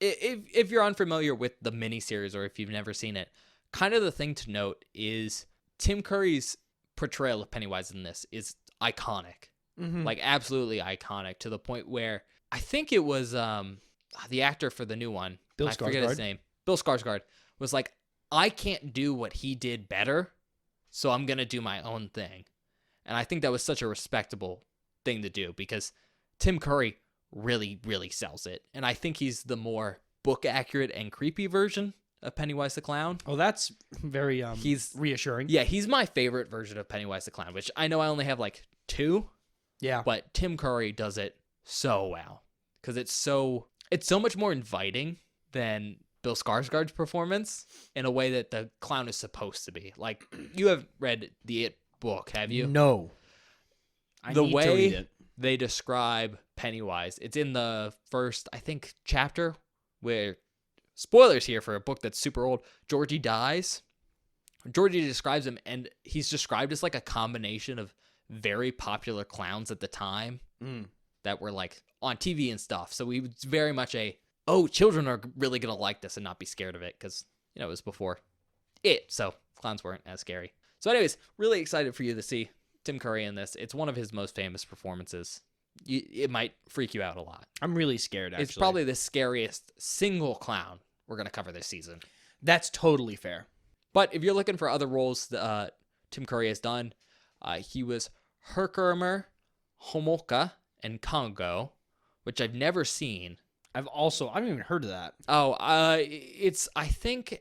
Speaker 2: if you're unfamiliar with the miniseries or if you've never seen it, kind of the thing to note is Tim Curry's portrayal of Pennywise in this is iconic,
Speaker 1: Mm-hmm.
Speaker 2: like absolutely iconic, to the point where I think it was the actor for the new one,
Speaker 1: Bill
Speaker 2: I forget his
Speaker 1: Skarsgård?
Speaker 2: name, Bill Skarsgård, was like, I can't do what he did better, so I'm gonna do my own thing. And I think that was such a respectable thing to do because Tim Curry really, really sells it. And I think he's the more book accurate and creepy version of Pennywise the Clown.
Speaker 1: Oh, that's very
Speaker 2: He's
Speaker 1: reassuring.
Speaker 2: Yeah, he's my favorite version of Pennywise the Clown, which I know I only have like 2,
Speaker 1: Yeah.
Speaker 2: but Tim Curry does it so well because it's so much more inviting than Bill Skarsgård's performance in a way that the clown is supposed to be. Like, you have read the It book, have you?
Speaker 1: No. I
Speaker 2: The
Speaker 1: need to
Speaker 2: way
Speaker 1: read it.
Speaker 2: they describe Pennywise, it's in the first, I think, chapter where, spoilers here for a book that's super old, Georgie dies. Georgie describes him, and he's described as like a combination of very popular clowns at the time
Speaker 1: Mm.
Speaker 2: that were like on TV and stuff. So he was very much oh, children are really going to like this and not be scared of it because, it was before It. So clowns weren't as scary. So anyways, really excited for you to see Tim Curry in this. It's one of his most famous performances. It might freak you out a lot.
Speaker 1: I'm really scared, actually.
Speaker 2: It's probably the scariest single clown we're going to cover this season.
Speaker 1: That's totally fair.
Speaker 2: But if you're looking for other roles that Tim Curry has done, he was Herkimer, Homolka, and Congo, which I've never seen.
Speaker 1: I haven't even heard of that.
Speaker 2: Oh, it's, I think,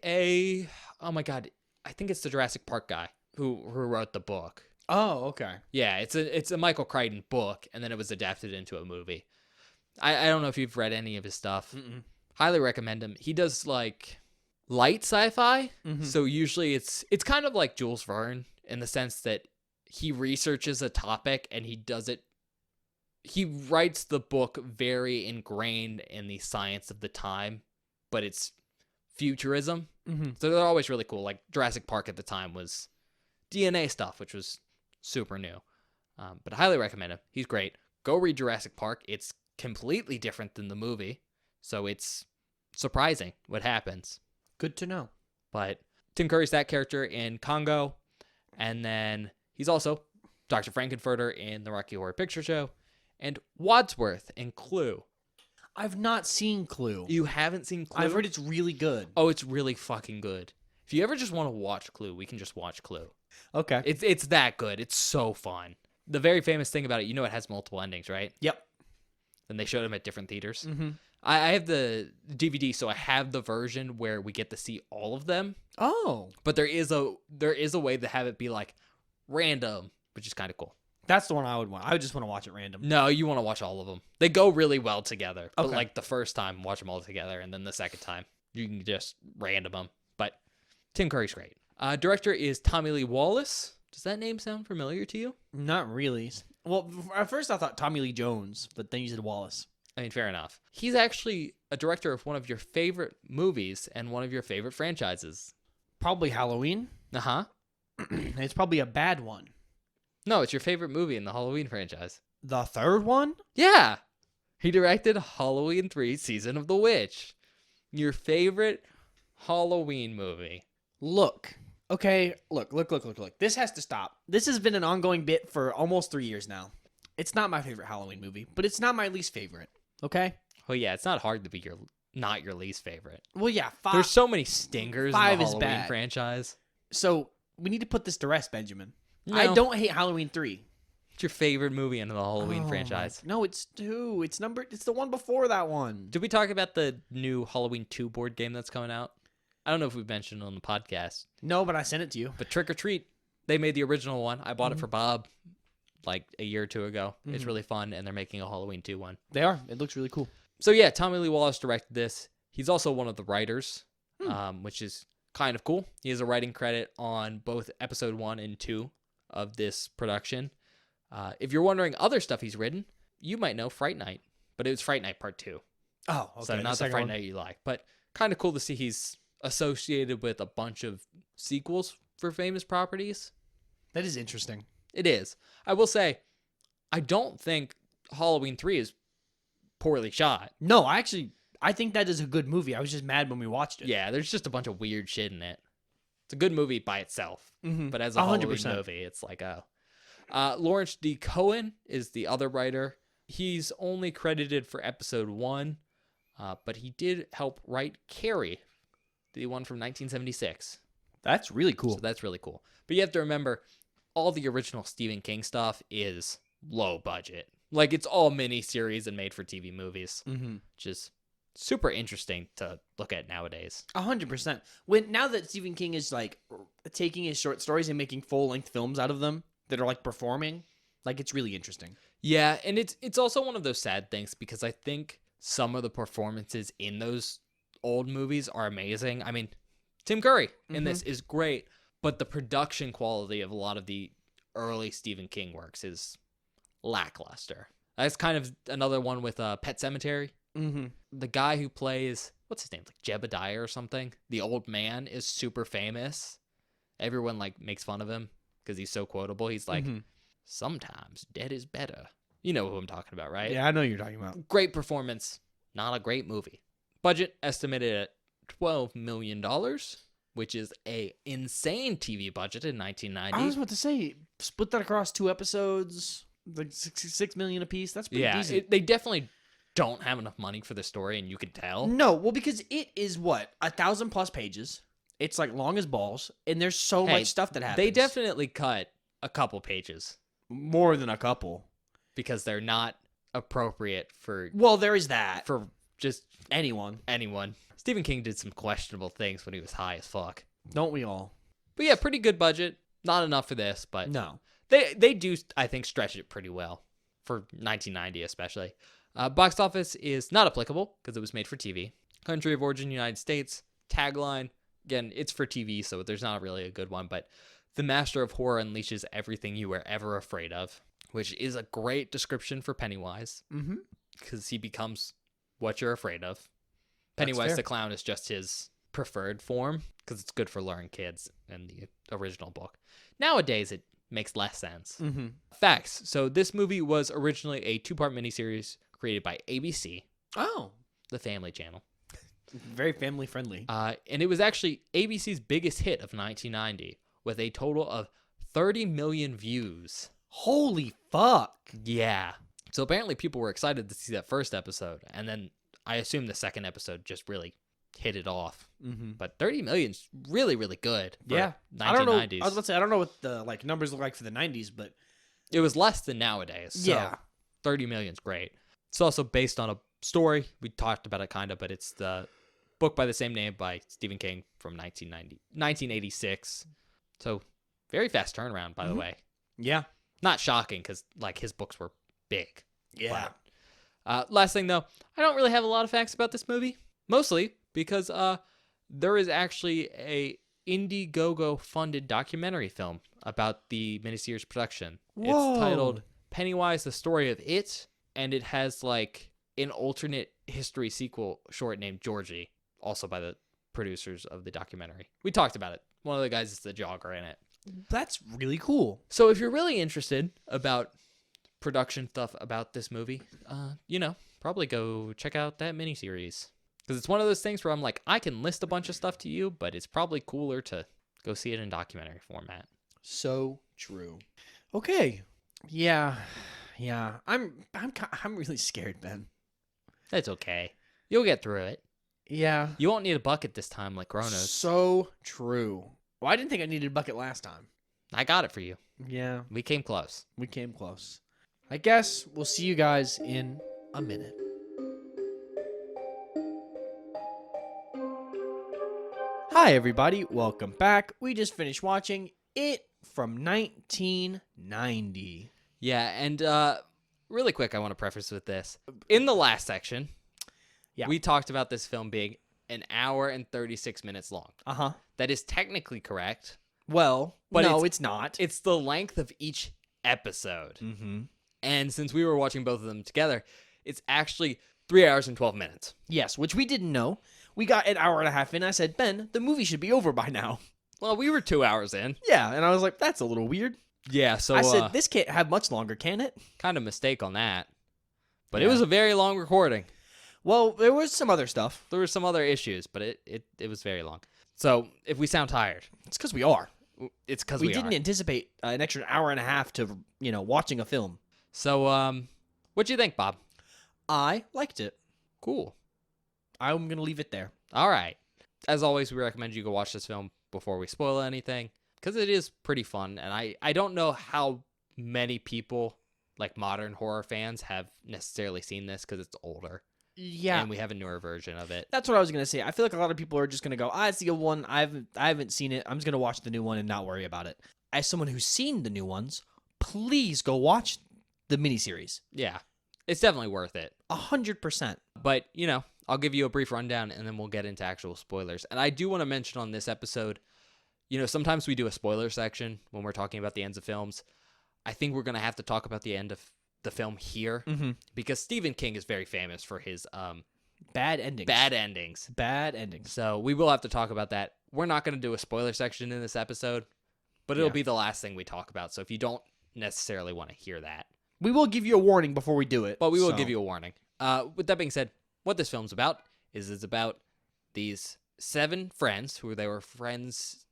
Speaker 2: oh my God, I think it's the Jurassic Park guy who wrote the book.
Speaker 1: Oh, okay.
Speaker 2: Yeah, it's a Michael Crichton book, and then it was adapted into a movie. I don't know if you've read any of his stuff.
Speaker 1: Mm-mm.
Speaker 2: Highly recommend him. He does like light sci-fi,
Speaker 1: Mhm.
Speaker 2: so usually it's kind of like Jules Verne in the sense that he researches a topic and he writes the book very ingrained in the science of the time, but it's futurism.
Speaker 1: Mm-hmm.
Speaker 2: So they're always really cool. Like Jurassic Park at the time was DNA stuff, which was super new. But I highly recommend him. He's great. Go read Jurassic Park. It's completely different than the movie. So it's surprising what happens.
Speaker 1: Good to know.
Speaker 2: But Tim Curry's that character in Congo. And then he's also Dr. Frankenfurter in the Rocky Horror Picture Show. And Wadsworth in Clue.
Speaker 1: I've not seen Clue.
Speaker 2: You haven't seen Clue?
Speaker 1: I've heard it's really good.
Speaker 2: Oh, it's really fucking good. If you ever just want to watch Clue, we can just watch Clue.
Speaker 1: Okay.
Speaker 2: It's that good. It's so fun. The very famous thing about it, it has multiple endings, right?
Speaker 1: Yep.
Speaker 2: And they showed them at different theaters.
Speaker 1: Mm-hmm.
Speaker 2: I have the DVD, so I have the version where we get to see all of them.
Speaker 1: Oh,
Speaker 2: But there is a way to have it be like random, which is kind of cool.
Speaker 1: that's the one I would want. I would just want to watch it random.
Speaker 2: No, you want to watch all of them. They go really well together. But
Speaker 1: Okay.
Speaker 2: like the first time, watch them all together, and then the second time, you can just random them. But Tim Curry's great. Director is Tommy Lee Wallace. Does that name sound familiar to you?
Speaker 1: Not really. Well, at first I thought Tommy Lee Jones, but then you said Wallace.
Speaker 2: I mean, fair enough. He's actually a director of one of your favorite movies and one of your favorite franchises.
Speaker 1: Probably Halloween.
Speaker 2: Uh-huh.
Speaker 1: It's probably a bad one.
Speaker 2: No, it's your favorite movie in the Halloween franchise.
Speaker 1: The third one?
Speaker 2: Yeah. He directed Halloween 3 Season of the Witch. Your favorite Halloween movie.
Speaker 1: Look. Okay, look. This has to stop. This has been an ongoing bit for almost 3 years now. It's not my favorite Halloween movie, but it's not my least favorite. Okay.
Speaker 2: Well, yeah, it's not hard to be not your least favorite.
Speaker 1: Well, yeah.
Speaker 2: There's so many stingers in
Speaker 1: five
Speaker 2: the
Speaker 1: is
Speaker 2: Halloween
Speaker 1: bad.
Speaker 2: franchise.
Speaker 1: So we need to put this to rest, Benjamin.
Speaker 2: No.
Speaker 1: I don't hate Halloween 3.
Speaker 2: It's your favorite movie in the Halloween
Speaker 1: Oh,
Speaker 2: franchise.
Speaker 1: No, it's 2. It's the one before that one.
Speaker 2: Did we talk about the new Halloween 2 board game that's coming out? I don't know if we've mentioned it on the podcast,
Speaker 1: No, but I sent it to you.
Speaker 2: but Trick or Treat, they made the original one. I bought it for Bob like a year or two ago. It's really fun, and they're making a Halloween 2 one.
Speaker 1: They are. It looks really cool.
Speaker 2: So yeah, Tommy Lee Wallace directed this. He's also one of the writers, which is kind of cool. He has a writing credit on both episode 1 and 2 of this production. If you're wondering other stuff he's written, you might know Fright Night, but it was Fright Night Part 2.
Speaker 1: Oh, okay.
Speaker 2: So not the Fright Night you like, but kind of cool to see he's associated with a bunch of sequels for famous properties.
Speaker 1: That is interesting.
Speaker 2: It is. I will say, I don't think Halloween 3 is poorly shot.
Speaker 1: No, I think that is a good movie. I was just mad when we watched it.
Speaker 2: Yeah, there's just a bunch of weird shit in it. It's a good movie by itself, but as a
Speaker 1: 100%.
Speaker 2: Halloween movie, it's like, oh. Lawrence D. Cohen is the other writer. He's only credited for episode 1, but he did help write Carrie, the one from 1976.
Speaker 1: That's really cool.
Speaker 2: So that's really cool. But you have to remember, all the original Stephen King stuff is low budget. Like, it's all miniseries and made for TV movies, which is super interesting to look at nowadays.
Speaker 1: 100%. Now that Stephen King is like taking his short stories and making full-length films out of them that are like performing, like, it's really interesting.
Speaker 2: Yeah, and it's also one of those sad things because I think some of the performances in those old movies are amazing. I mean, Tim Curry in this is great, but the production quality of a lot of the early Stephen King works is lackluster. That's kind of another one with Pet Sematary. The guy who plays, what's his name, like Jebediah or something, the old man, is super famous. Everyone like makes fun of him because he's so quotable. He's like, sometimes dead is better. You know who I'm talking about, right?
Speaker 1: Yeah, I know who you're talking about.
Speaker 2: Great performance, not a great movie. Budget estimated at $12 million, which is a insane TV budget in 1990.
Speaker 1: I was about to say, split that across 2 episodes, like $6 million a piece. That's pretty decent.
Speaker 2: They definitely don't have enough money for the story, and you can tell.
Speaker 1: No, well, because it is 1,000+ pages. It's like long as balls, and there's so much stuff that happens.
Speaker 2: They definitely cut a couple pages
Speaker 1: more than a couple
Speaker 2: because they're not appropriate for.
Speaker 1: Well, there is that
Speaker 2: for just
Speaker 1: anyone.
Speaker 2: Stephen King did some questionable things when he was high as fuck.
Speaker 1: Don't we all?
Speaker 2: But yeah, pretty good budget. Not enough for this, but
Speaker 1: no,
Speaker 2: they do, I think, stretch it pretty well for 1990 especially. Box office is not applicable because it was made for TV. Country of origin, United States. Tagline, again, it's for TV, so there's not really a good one, but the master of horror unleashes everything you were ever afraid of, which is a great description for Pennywise because he becomes what you're afraid of. Pennywise the clown is just his preferred form because it's good for luring kids in the original book. Nowadays, it makes less sense. Facts. So this movie was originally a 2-part miniseries created by ABC.
Speaker 1: Oh,
Speaker 2: the Family Channel.
Speaker 1: Very family friendly.
Speaker 2: And it was actually ABC's biggest hit of 1990 with a total of 30 million views.
Speaker 1: Holy fuck.
Speaker 2: Yeah. So apparently people were excited to see that first episode. And then I assume the second episode just really hit it off. But 30 million's really, really good. For 1990s.
Speaker 1: I don't know. I was about to say, I don't know what the numbers look like for the 90s, but
Speaker 2: it was less than nowadays. So
Speaker 1: yeah.
Speaker 2: 30 million's great. It's also based on a story. We talked about it kind of, but it's the book by the same name by Stephen King from 1986. So very fast turnaround, by the way.
Speaker 1: Yeah.
Speaker 2: Not shocking because like his books were big.
Speaker 1: Yeah.
Speaker 2: But, last thing though, I don't really have a lot of facts about this movie. Mostly because there is actually a Indiegogo funded documentary film about the miniseries production.
Speaker 1: Whoa.
Speaker 2: It's titled Pennywise: The Story of It, and it has like an alternate history sequel short named Georgie, also by the producers of the documentary. We talked about it. One of the guys is the jogger in it.
Speaker 1: That's really cool.
Speaker 2: So if you're really interested about production stuff about this movie, probably go check out that miniseries. Because it's one of those things where I'm like, I can list a bunch of stuff to you, but it's probably cooler to go see it in documentary format.
Speaker 1: So true. Okay. Yeah. I'm really scared, Ben.
Speaker 2: That's okay. You'll get through it.
Speaker 1: Yeah.
Speaker 2: You won't need a bucket this time like Kronos.
Speaker 1: So true. Well, I didn't think I needed a bucket last time.
Speaker 2: I got it for you.
Speaker 1: Yeah,
Speaker 2: We came close.
Speaker 1: we came close. I guess we'll see you guys in a minute. Hi, everybody. Welcome back. We just finished watching It from 1990.
Speaker 2: Yeah, and really quick, I want to preface with this. In the last section,
Speaker 1: Yeah.
Speaker 2: we talked about this film being an hour and 36 minutes long.
Speaker 1: Uh-huh.
Speaker 2: That is technically correct.
Speaker 1: Well,
Speaker 2: But
Speaker 1: no, it's not.
Speaker 2: It's the length of each episode.
Speaker 1: Mm-hmm.
Speaker 2: And since we were watching both of them together, it's actually 3 hours and 12 minutes.
Speaker 1: Yes, which we didn't know. We got an hour and a half in. I said, Ben, the movie should be over by now.
Speaker 2: Well, we were 2 hours in.
Speaker 1: Yeah, and I was like, that's a little weird.
Speaker 2: Yeah, so
Speaker 1: I said, this can't have much longer, can it?
Speaker 2: kind of mistake on that. But
Speaker 1: Yeah.
Speaker 2: it was a very long recording.
Speaker 1: Well, there was some other stuff.
Speaker 2: There were some other issues, but it was very long. So if we sound tired,
Speaker 1: It's because we are.
Speaker 2: it's because
Speaker 1: We
Speaker 2: we
Speaker 1: didn't
Speaker 2: are.
Speaker 1: anticipate an extra hour and a half to, watching a film.
Speaker 2: So, what'd you think, Bob?
Speaker 1: I liked it.
Speaker 2: Cool.
Speaker 1: I'm going to leave it there.
Speaker 2: All right. As always, we recommend you go watch this film before we spoil anything, because it is pretty fun. And I don't know how many people, like modern horror fans, have necessarily seen this because it's older.
Speaker 1: Yeah.
Speaker 2: And we have a newer version of it.
Speaker 1: That's what I was going to say. I feel like a lot of people are just going to go, it's the old one. I haven't seen it. I'm just going to watch the new one and not worry about it. As someone who's seen the new ones, please go watch the miniseries.
Speaker 2: Yeah. It's definitely worth it.
Speaker 1: 100%.
Speaker 2: But, I'll give you a brief rundown and then we'll get into actual spoilers. And I do want to mention on this episode, sometimes we do a spoiler section when we're talking about the ends of films. I think we're going to have to talk about the end of the film here
Speaker 1: Mm-hmm.
Speaker 2: because Stephen King is very famous for his
Speaker 1: Bad endings.
Speaker 2: bad endings.
Speaker 1: Bad endings.
Speaker 2: So we will have to talk about that. We're not going to do a spoiler section in this episode, but it'll
Speaker 1: Yeah.
Speaker 2: be the last thing we talk about. So if you don't necessarily want to hear that,
Speaker 1: We will give you a warning before we do it.
Speaker 2: but we will
Speaker 1: so-
Speaker 2: give you a warning. With that being said, what this film's about is it's about these 7 friends who they were friends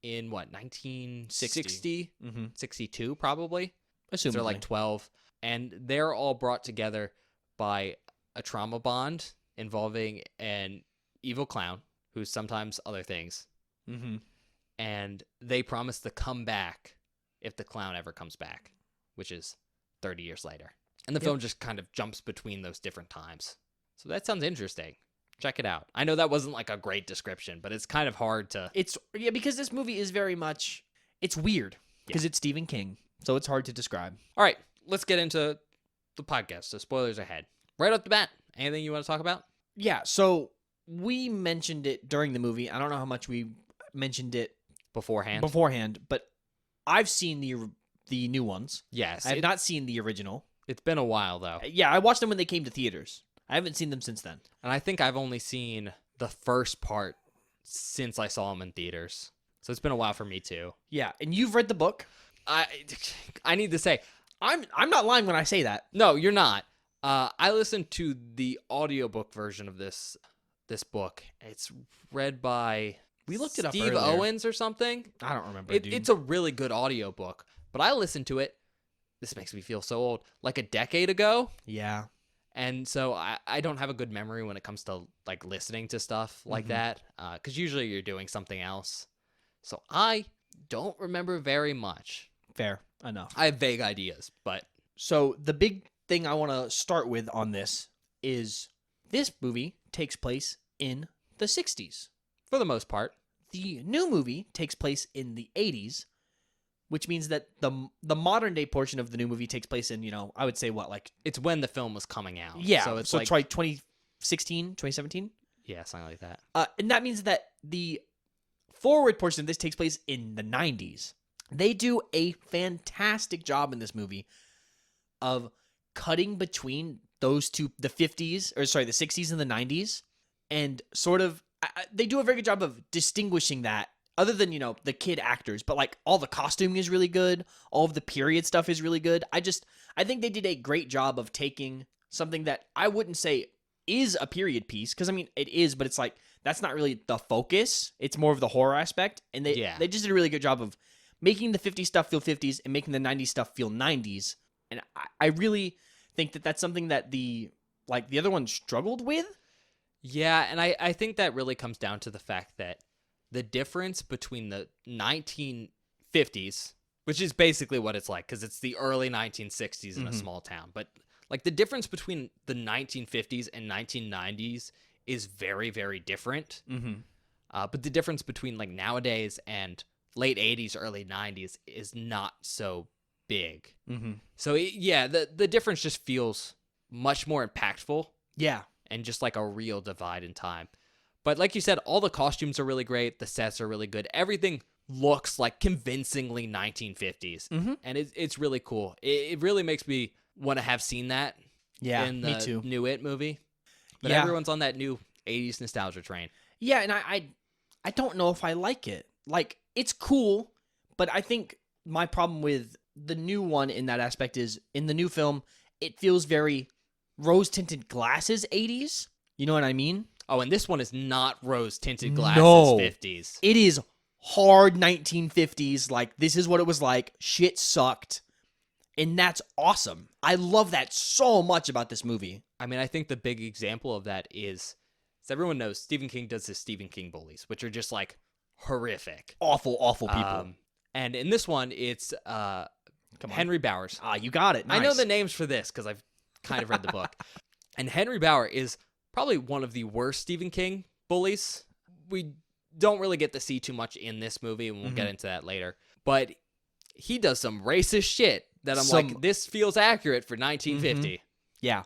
Speaker 2: in 1960,
Speaker 1: Mhm.
Speaker 2: 62 probably. So
Speaker 1: Assumedly.
Speaker 2: they're like 12, and they're all brought together by a trauma bond involving an evil clown who's sometimes other things,
Speaker 1: Mm-hmm.
Speaker 2: and they promise to come back if the clown ever comes back, which is 30 years later. And the
Speaker 1: Yep.
Speaker 2: film just kind of jumps between those different times. So that sounds interesting. Check it out. I know that wasn't like a great description, but it's kind of hard to...
Speaker 1: Because this movie is very much, it's weird because it's Stephen King, so it's hard to describe.
Speaker 2: All right, let's get into the podcast. So spoilers ahead. Right off the bat, anything you want to talk about?
Speaker 1: Yeah, so we mentioned it during the movie. I don't know how much we mentioned it
Speaker 2: Beforehand?
Speaker 1: beforehand, but I've seen the new ones.
Speaker 2: Yes.
Speaker 1: I have not seen the original.
Speaker 2: It's been a while, though.
Speaker 1: Yeah, I watched them when they came to theaters. I haven't seen them since then.
Speaker 2: And I think I've only seen the first part since I saw them in theaters. So it's been a while for me, too.
Speaker 1: Yeah, and you've read the book.
Speaker 2: I need to say,
Speaker 1: I'm not lying when I say that.
Speaker 2: no, you're not. I listened to the audiobook version of this book. It's read by
Speaker 1: We looked it up
Speaker 2: Steve
Speaker 1: earlier.
Speaker 2: Owens or something.
Speaker 1: I don't remember, dude.
Speaker 2: It's a really good audiobook. But I listened to it, this makes me feel so old, like a decade ago.
Speaker 1: Yeah.
Speaker 2: And so I don't have a good memory when it comes to like listening to stuff like that, because usually you're doing something else. So I don't remember very much.
Speaker 1: Fair enough.
Speaker 2: I have vague ideas, but
Speaker 1: So the big thing I want to start with on this is this movie takes place in the 60s.
Speaker 2: for the most part,
Speaker 1: The new movie takes place in the 80s, which means that the modern day portion of the new movie takes place in, I would say
Speaker 2: it's when the film was coming out.
Speaker 1: yeah,
Speaker 2: so it's
Speaker 1: so
Speaker 2: like
Speaker 1: it's like 2016, 2017.
Speaker 2: yeah, something like that.
Speaker 1: And that means that the forward portion of this takes place in the 90s. They do a fantastic job in this movie of cutting between those two, the 60s and the 90s, and sort of, they do a very good job of distinguishing that, other than, the kid actors, but like all the costuming is really good, all of the period stuff is really good. I think they did a great job of taking something that I wouldn't say is a period piece, because I mean it is, but it's like that's not really the focus. It's more of the horror aspect, and they just did a really good job of making the 50s stuff feel 50s and making the 90s stuff feel 90s. And I really think that that's something that the like the other one struggled with.
Speaker 2: Yeah, and I think that really comes down to the fact that the difference between the 1950s, which is basically what it's like, because it's the early 1960s in a small town, but like the difference between the 1950s and 1990s is very, very different.
Speaker 1: Mm-hmm.
Speaker 2: But the difference between like nowadays and late 80s, early 90s is not so big.
Speaker 1: Mm-hmm.
Speaker 2: So yeah, the difference just feels much more impactful
Speaker 1: Yeah.
Speaker 2: and just like a real divide in time. But like you said, all the costumes are really great. The sets are really good. Everything looks like convincingly 1950s.
Speaker 1: Mm-hmm.
Speaker 2: And it's really cool. It really makes me want to have seen that
Speaker 1: Yeah,
Speaker 2: in
Speaker 1: me
Speaker 2: the
Speaker 1: too.
Speaker 2: new It movie. But
Speaker 1: Yeah.
Speaker 2: everyone's on that new 80s nostalgia train.
Speaker 1: Yeah, and I don't know if I like it. Like, it's cool, but I think my problem with the new one in that aspect is in the new film, it feels very rose-tinted glasses 80s. You know what I mean?
Speaker 2: Oh, and this one is not rose-tinted glasses
Speaker 1: No.
Speaker 2: 50s.
Speaker 1: It is hard 1950s. Like, this is what it was like. Shit sucked. And that's awesome. I love that so much about this movie.
Speaker 2: I mean, I think the big example of that is, as everyone knows, Stephen King does his Stephen King bullies, which are just like horrific.
Speaker 1: Awful, awful people.
Speaker 2: And in this one, it's
Speaker 1: Come on.
Speaker 2: Henry Bowers.
Speaker 1: You got it.
Speaker 2: I know
Speaker 1: Nice.
Speaker 2: the names for this because I've kind of read the book. And Henry Bauer is probably one of the worst Stephen King bullies. We don't really get to see too much in this movie, and we'll get into that later. But he does some racist shit that I'm like, this feels accurate for 1950.
Speaker 1: Yeah.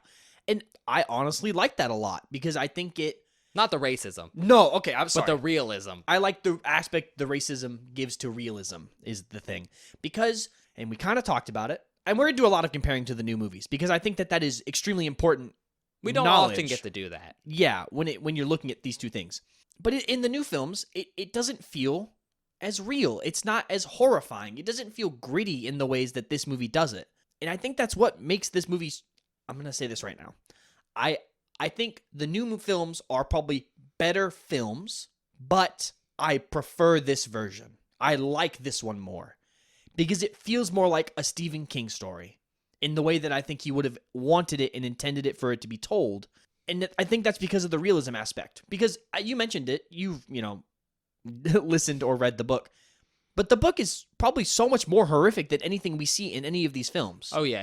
Speaker 1: And I honestly like that a lot because I think it...
Speaker 2: Not the racism,
Speaker 1: No, okay, I'm sorry.
Speaker 2: but the realism.
Speaker 1: I like the aspect the racism gives to realism is the thing. Because, and we kind of talked about it, and we're going to do a lot of comparing to the new movies because I think that is extremely important.
Speaker 2: We don't
Speaker 1: knowledge.
Speaker 2: often get to do that.
Speaker 1: Yeah, when you're looking at these two things. But in the new films, it doesn't feel as real. It's not as horrifying. It doesn't feel gritty in the ways that this movie does it. And I think that's what makes this movie... I'm going to say this right now. I think the new films are probably better films, but I prefer this version. I like this one more because it feels more like a Stephen King story in the way that I think he would have wanted it and intended it for it to be told. And I think that's because of the realism aspect. Because you mentioned it, you've, listened or read the book. But the book is probably so much more horrific than anything we see in any of these films.
Speaker 2: Oh yeah,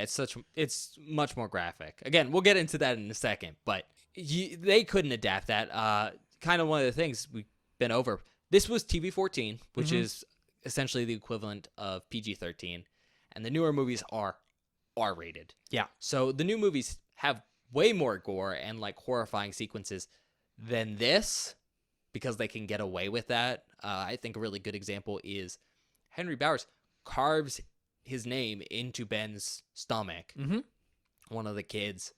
Speaker 2: it's much more graphic. Again, we'll get into that in a second, but they couldn't adapt that. Kind of one of the things we've been over. This was TV-14, which is essentially the equivalent of PG-13, and the newer movies are R-rated.
Speaker 1: Yeah.
Speaker 2: So the new movies have way more gore and like horrifying sequences than this because they can get away with that. I think a really good example is Henry Bowers carves his name into Ben's stomach, one of the kids.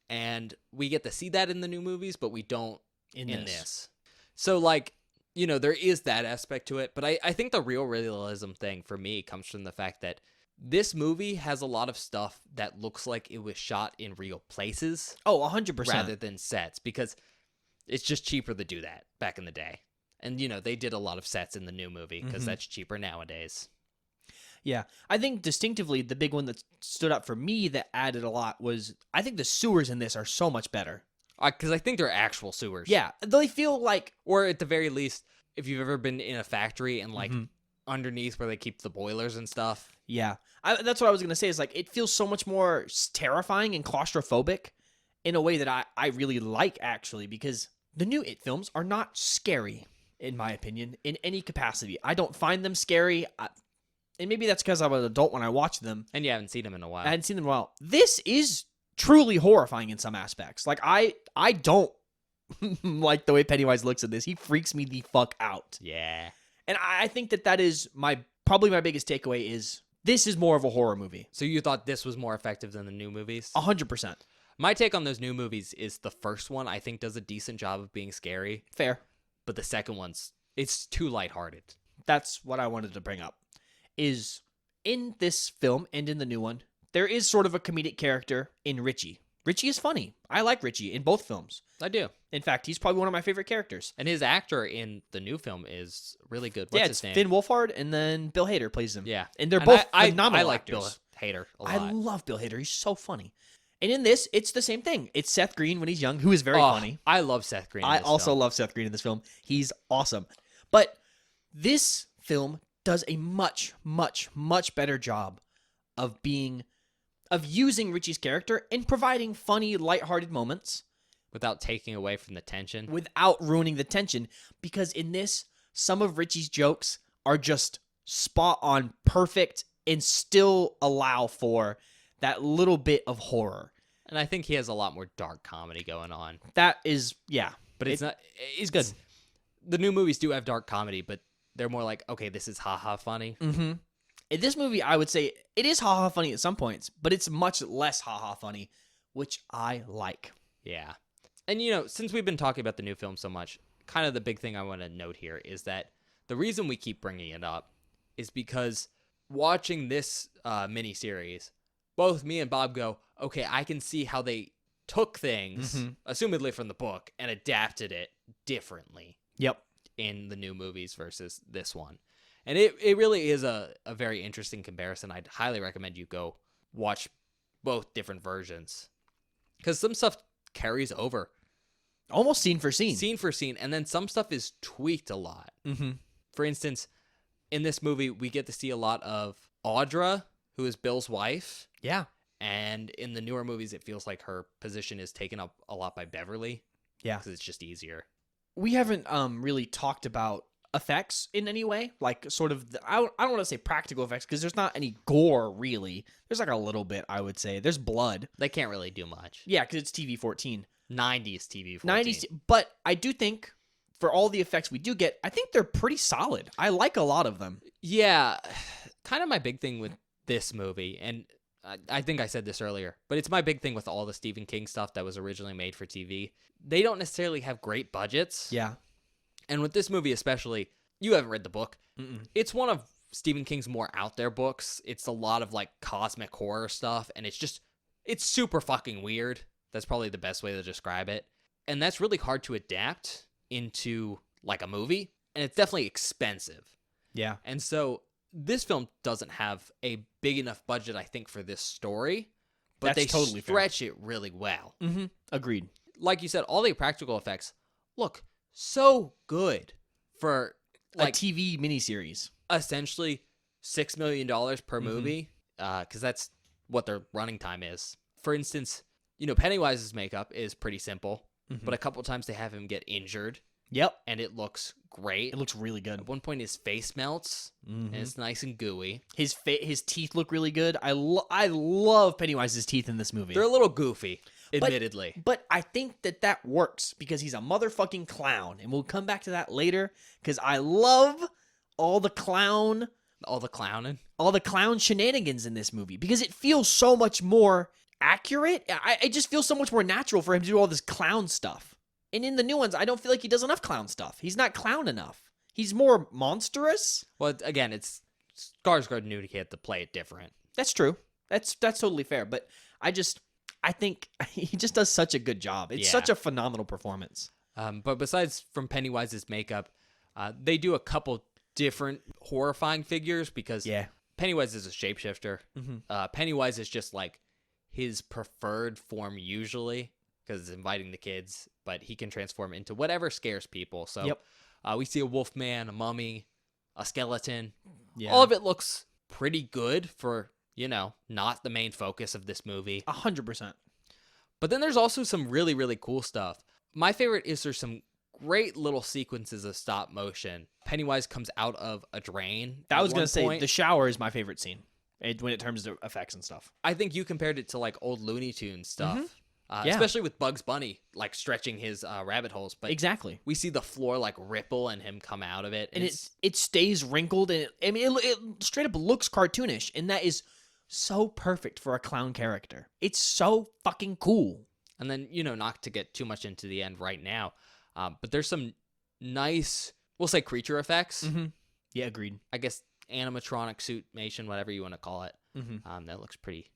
Speaker 2: And we get to see that in the new movies, but we don't in this. So, like, there is that aspect to it. But I think the real realism thing for me comes from the fact that this movie has a lot of stuff that looks like it was shot in real places.
Speaker 1: Oh, 100%.
Speaker 2: Rather than sets, because it's just cheaper to do that back in the day. And, they did a lot of sets in the new movie because that's cheaper nowadays.
Speaker 1: Yeah. I think distinctively the big one that stood out for me that added a lot was I think the sewers in this are so much better.
Speaker 2: Because I think they're actual sewers.
Speaker 1: Yeah. They feel like...
Speaker 2: Or at the very least, if you've ever been in a factory and like underneath where they keep the boilers and stuff.
Speaker 1: Yeah. That's what I was going to say is like it feels so much more terrifying and claustrophobic in a way that I really like actually because the new It films are not scary. In my opinion, in any capacity. I don't find them scary. And maybe that's because I'm an adult when I watch them.
Speaker 2: And you haven't seen them in a while.
Speaker 1: I hadn't seen them in a while. This is truly horrifying in some aspects. Like, I don't like the way Pennywise looks at this. He freaks me the fuck out.
Speaker 2: Yeah.
Speaker 1: And I think that is probably my biggest takeaway is this is more of a horror movie.
Speaker 2: So you thought this was more effective than the new movies?
Speaker 1: 100%.
Speaker 2: My take on those new movies is the first one I think does a decent job of being scary.
Speaker 1: Fair.
Speaker 2: But the second one's, it's too lighthearted.
Speaker 1: That's what I wanted to bring up. Is in this film and in the new one, there is sort of a comedic character in Richie. Richie is funny. I like Richie in both films.
Speaker 2: I do.
Speaker 1: In fact, he's probably one of my favorite characters.
Speaker 2: And his actor in the new film is really good. What's his name?
Speaker 1: Finn Wolfhard, and then Bill Hader plays him.
Speaker 2: Yeah.
Speaker 1: And they're both
Speaker 2: I
Speaker 1: phenomenal
Speaker 2: like
Speaker 1: actors.
Speaker 2: Bill Hader a lot.
Speaker 1: I love Bill Hader. He's so funny. And in this, it's the same thing. It's Seth Green when he's young, who is very
Speaker 2: Oh,
Speaker 1: funny.
Speaker 2: I love Seth Green. In
Speaker 1: I
Speaker 2: this
Speaker 1: also
Speaker 2: film.
Speaker 1: love Seth Green in this film. He's awesome. But this film does a much, much, much better job of using Richie's character and providing funny, lighthearted moments
Speaker 2: without taking away from the tension.
Speaker 1: without ruining the tension. Because in this, some of Richie's jokes are just spot on, perfect, and still allow for that little bit of horror.
Speaker 2: And I think he has a lot more dark comedy going on.
Speaker 1: That is, yeah.
Speaker 2: But it's not. It's good. The new movies do have dark comedy, but they're more like, okay, this is haha funny.
Speaker 1: Mm-hmm. In this movie, I would say it is haha funny at some points, but it's much less haha funny, which I like.
Speaker 2: Yeah. And, you know, since we've been talking about the new film so much, kind of the big thing I want to note here is that the reason we keep bringing it up is because watching this miniseries, both me and Bob go, okay, I can see how they took things, assumedly from the book, and adapted it differently
Speaker 1: Yep.
Speaker 2: in the new movies versus this one. And it really is a very interesting comparison. I'd highly recommend you go watch both different versions. Because some stuff carries over.
Speaker 1: Almost scene for scene.
Speaker 2: Scene for scene. And then some stuff is tweaked a lot.
Speaker 1: Mm-hmm.
Speaker 2: For instance, in this movie, we get to see a lot of Audra, who is Bill's wife.
Speaker 1: Yeah.
Speaker 2: And in the newer movies, it feels like her position is taken up a lot by Beverly.
Speaker 1: Yeah.
Speaker 2: Because it's just easier.
Speaker 1: We haven't really talked about effects in any way, like sort of I don't want to say practical effects because there's not any gore really. There's like a little bit, I would say. There's blood.
Speaker 2: They can't really do much.
Speaker 1: Yeah, because it's TV 14.
Speaker 2: 90s TV 14.
Speaker 1: 90s, but I do think for all the effects we do get, I think they're pretty solid. I like a lot of them.
Speaker 2: Yeah, kind of my big thing with this movie, and I think I said this earlier, but it's my big thing with all the Stephen King stuff that was originally made for TV. They don't necessarily have great budgets.
Speaker 1: Yeah.
Speaker 2: And with this movie especially, you haven't read the book.
Speaker 1: Mm-mm.
Speaker 2: It's one of Stephen King's more out there books. It's a lot of like cosmic horror stuff, and it's super fucking weird. That's probably the best way to describe it. And that's really hard to adapt into like a movie, and it's definitely expensive.
Speaker 1: Yeah.
Speaker 2: And so this film doesn't have a big enough budget, I think, for this story, but
Speaker 1: That's
Speaker 2: they
Speaker 1: totally fair.
Speaker 2: stretch it really well.
Speaker 1: Mm-hmm. Agreed.
Speaker 2: Like you said, all the practical effects look so good for like
Speaker 1: a TV miniseries.
Speaker 2: essentially $6 million per
Speaker 1: Mm-hmm.
Speaker 2: movie, because that's what their running time is. For instance, you know, Pennywise's makeup is pretty simple,
Speaker 1: Mm-hmm.
Speaker 2: but a couple times they have him get injured,
Speaker 1: Yep.
Speaker 2: and it looks great.
Speaker 1: It looks really good.
Speaker 2: At one point, his face melts,
Speaker 1: Mm-hmm.
Speaker 2: and it's nice and gooey.
Speaker 1: His teeth look really good. I love Pennywise's teeth in this movie.
Speaker 2: They're a little goofy, admittedly.
Speaker 1: But I think that works because he's a motherfucking clown. And we'll come back to that later because I love all the clown shenanigans in this movie because it feels so much more accurate. I just feel so much more natural for him to do all this clown stuff. And in the new ones, I don't feel like he does enough clown stuff. He's not clown enough. He's more monstrous.
Speaker 2: Well, again, it's Skarsgård knew he had to play it different.
Speaker 1: That's true. That's totally fair. But I think he just does such a good job. It's
Speaker 2: Yeah.
Speaker 1: such a phenomenal performance.
Speaker 2: But besides from Pennywise's makeup, they do a couple different horrifying figures because
Speaker 1: Yeah.
Speaker 2: Pennywise is a shapeshifter.
Speaker 1: Mhm.
Speaker 2: Pennywise is just like his preferred form usually because it's inviting the kids, but he can transform into whatever scares people. So
Speaker 1: Yep.
Speaker 2: we see a wolf man, a mummy, a skeleton.
Speaker 1: Yeah.
Speaker 2: All of it looks pretty good for, you know, not the main focus of this movie.
Speaker 1: 100%.
Speaker 2: But then there's also some really, really cool stuff. My favorite is there's some great little sequences of stop motion. Pennywise comes out of a drain.
Speaker 1: I
Speaker 2: at
Speaker 1: was going
Speaker 2: one
Speaker 1: to say
Speaker 2: point.
Speaker 1: the shower is my favorite scene when it comes to effects and stuff.
Speaker 2: I think you compared it to like old Looney Tunes stuff.
Speaker 1: Yeah.
Speaker 2: Especially with Bugs Bunny, like stretching his rabbit holes. But
Speaker 1: Exactly.
Speaker 2: we see the floor like ripple and him come out of it.
Speaker 1: And it stays wrinkled and it straight up looks cartoonish and that is so perfect for a clown character. It's so fucking cool.
Speaker 2: And then, you know, not to get too much into the end right now, but there's some nice, we'll say creature effects.
Speaker 1: Mm-hmm. Yeah, agreed.
Speaker 2: I guess animatronic suitmation, whatever you want to call it.
Speaker 1: Mm-hmm.
Speaker 2: That looks pretty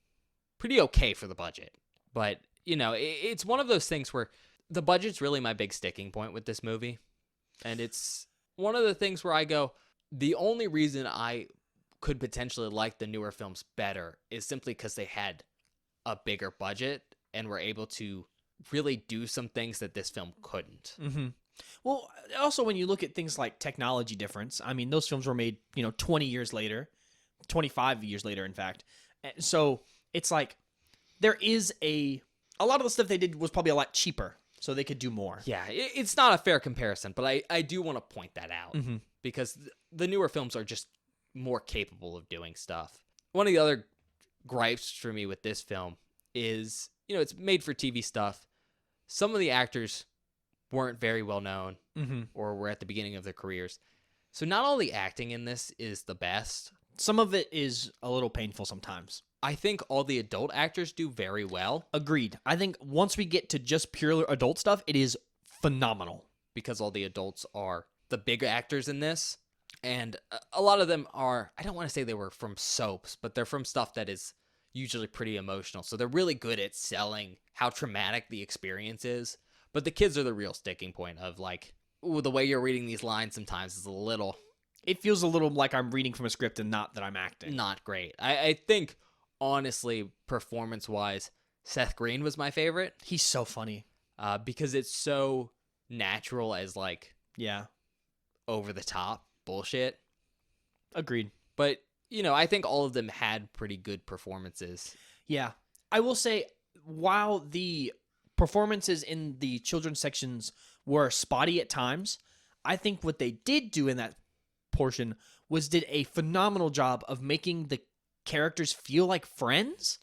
Speaker 2: okay for the budget. But, you know, it's one of those things where the budget's really my big sticking point with this movie. And it's one of the things where I go, the only reason I could potentially like the newer films better is simply because they had a bigger budget and were able to really do some things that this film couldn't.
Speaker 1: Mm-hmm. Well, also when you look at things like technology difference, I mean, those films were made, 20 years later, 25 years later, in fact. And so it's like there is a lot of the stuff they did was probably a lot cheaper, so they could do more.
Speaker 2: Yeah, it's not a fair comparison, but I do want to point that out
Speaker 1: Mm-hmm.
Speaker 2: because the newer films are just more capable of doing stuff. One of the other gripes for me with this film is, it's made for TV stuff. Some of the actors weren't very well known
Speaker 1: Mm-hmm.
Speaker 2: or were at the beginning of their careers. So not all the acting in this is the best.
Speaker 1: Some of it is a little painful sometimes.
Speaker 2: I think all the adult actors do very well
Speaker 1: Agreed. I think once we get to just pure adult stuff, it is phenomenal.
Speaker 2: because all the adults are the big actors in this. And a lot of them are, I don't want to say they were from soaps, but they're from stuff that is usually pretty emotional. So they're really good at selling how traumatic the experience is. But the kids are the real sticking point of like, ooh, the way you're reading these lines sometimes is a little
Speaker 1: It feels a little like I'm reading from a script and not that I'm acting.
Speaker 2: not great. I think, honestly, performance-wise, Seth Green was my favorite
Speaker 1: He's so funny.
Speaker 2: because it's so natural as like
Speaker 1: Yeah.
Speaker 2: over-the-top bullshit.
Speaker 1: Agreed.
Speaker 2: But, I think all of them had pretty good performances.
Speaker 1: Yeah. I will say, while the performances in the children's sections were spotty at times, I think what they did do in that portion was did a phenomenal job of making the characters feel like friends,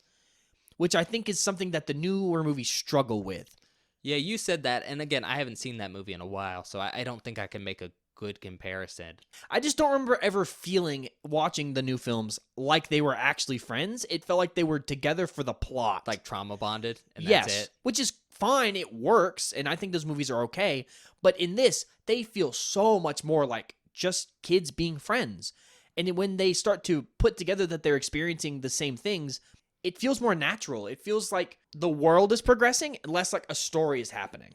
Speaker 1: which I think is something that the newer movies struggle with.
Speaker 2: Yeah, you said that, and again, I haven't seen that movie in a while, so I don't think I can make a good comparison.
Speaker 1: I just don't remember ever feeling, watching the new films, like they were actually friends. It felt like they were together for the plot.
Speaker 2: Like trauma bonded, and
Speaker 1: yes,
Speaker 2: that's it.
Speaker 1: which is fine. It works, and I think those movies are okay. But in this, they feel so much more like just kids being friends. And when they start to put together that they're experiencing the same things, it feels more natural. It feels like the world is progressing, less like a story is happening.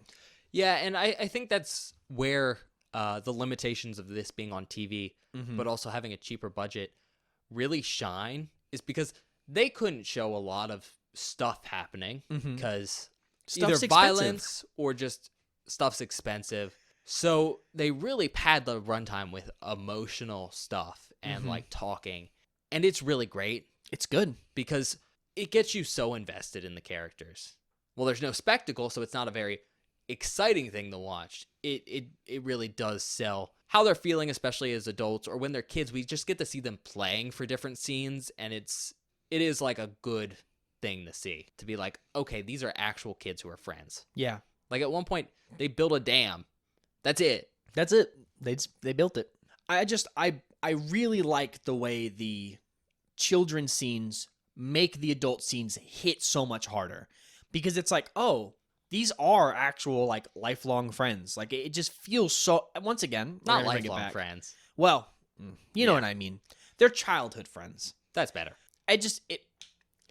Speaker 2: Yeah, and I think that's where the limitations of this being on TV,
Speaker 1: Mm-hmm.
Speaker 2: but also having a cheaper budget, really shine, is because they couldn't show a lot of stuff happening
Speaker 1: Mhm.
Speaker 2: because
Speaker 1: Stuff's
Speaker 2: either
Speaker 1: expensive.
Speaker 2: violence or just stuff's expensive. So they really pad the runtime with emotional stuff and
Speaker 1: Mhm.
Speaker 2: like talking. And it's really great
Speaker 1: It's good.
Speaker 2: because it gets you so invested in the characters. Well, there's no spectacle, so it's not a very exciting thing to watch. It really does sell how they're feeling, especially as adults or when they're kids. We just get to see them playing for different scenes, and it is like a good thing to see, to be like, okay, these are actual kids who are friends.
Speaker 1: Yeah.
Speaker 2: Like at one point, they built a dam. That's it.
Speaker 1: That's it. They built it. I really like the way the children's scenes make the adult scenes hit so much harder, because it's like, oh, these are actual like lifelong friends. Like it just feels so. Once again, we're
Speaker 2: Not
Speaker 1: gonna bring it
Speaker 2: lifelong
Speaker 1: back.
Speaker 2: friends.
Speaker 1: Well, you know
Speaker 2: Yeah.
Speaker 1: what I mean. They're childhood friends.
Speaker 2: That's better.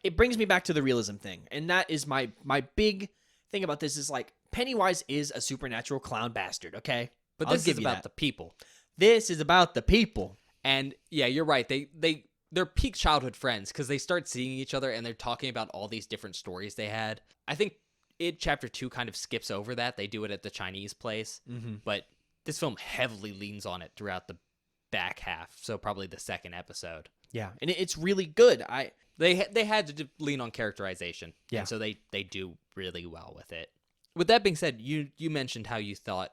Speaker 1: It brings me back to the realism thing, and that is my big thing about this is like Pennywise is a supernatural clown bastard. Okay,
Speaker 2: But
Speaker 1: I'll
Speaker 2: this
Speaker 1: give
Speaker 2: is
Speaker 1: you
Speaker 2: about
Speaker 1: that.
Speaker 2: the people.
Speaker 1: This is about the people.
Speaker 2: And yeah, you're right. They're peak childhood friends because they start seeing each other and they're talking about all these different stories they had. I think chapter 2 kind of skips over that. They do it at the Chinese place,
Speaker 1: Mm-hmm.
Speaker 2: but this film heavily leans on it throughout the back half. So probably the second episode.
Speaker 1: Yeah, and it's really good.
Speaker 2: They had to lean on characterization.
Speaker 1: Yeah.
Speaker 2: And so they do really well with it. With that being said, you mentioned how you thought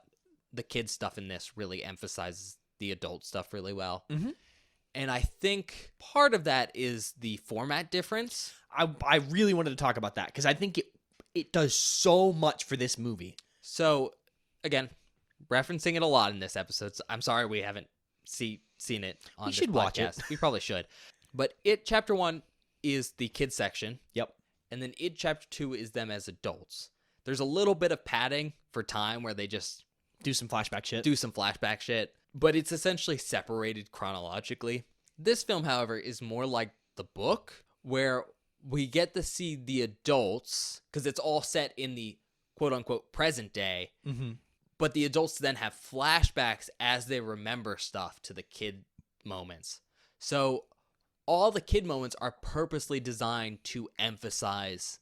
Speaker 2: the kids stuff in this really emphasizes the adult stuff really well.
Speaker 1: Mhm.
Speaker 2: And I think part of that is the format difference.
Speaker 1: I really wanted to talk about that because I think it does so much for this movie.
Speaker 2: So, again, referencing it a lot in this episode. So I'm sorry we haven't seen it on
Speaker 1: We
Speaker 2: this
Speaker 1: should watch it.
Speaker 2: podcast. We probably should. But chapter 1 is the kids section.
Speaker 1: Yep.
Speaker 2: And then chapter 2 is them as adults. There's a little bit of padding for time where they just
Speaker 1: Do some flashback shit.
Speaker 2: do some flashback shit, but it's essentially separated chronologically. This film, however, is more like the book, where we get to see the adults, because it's all set in the quote-unquote present day,
Speaker 1: Mm-hmm.
Speaker 2: but the adults then have flashbacks as they remember stuff to the kid moments. So all the kid moments are purposely designed to emphasize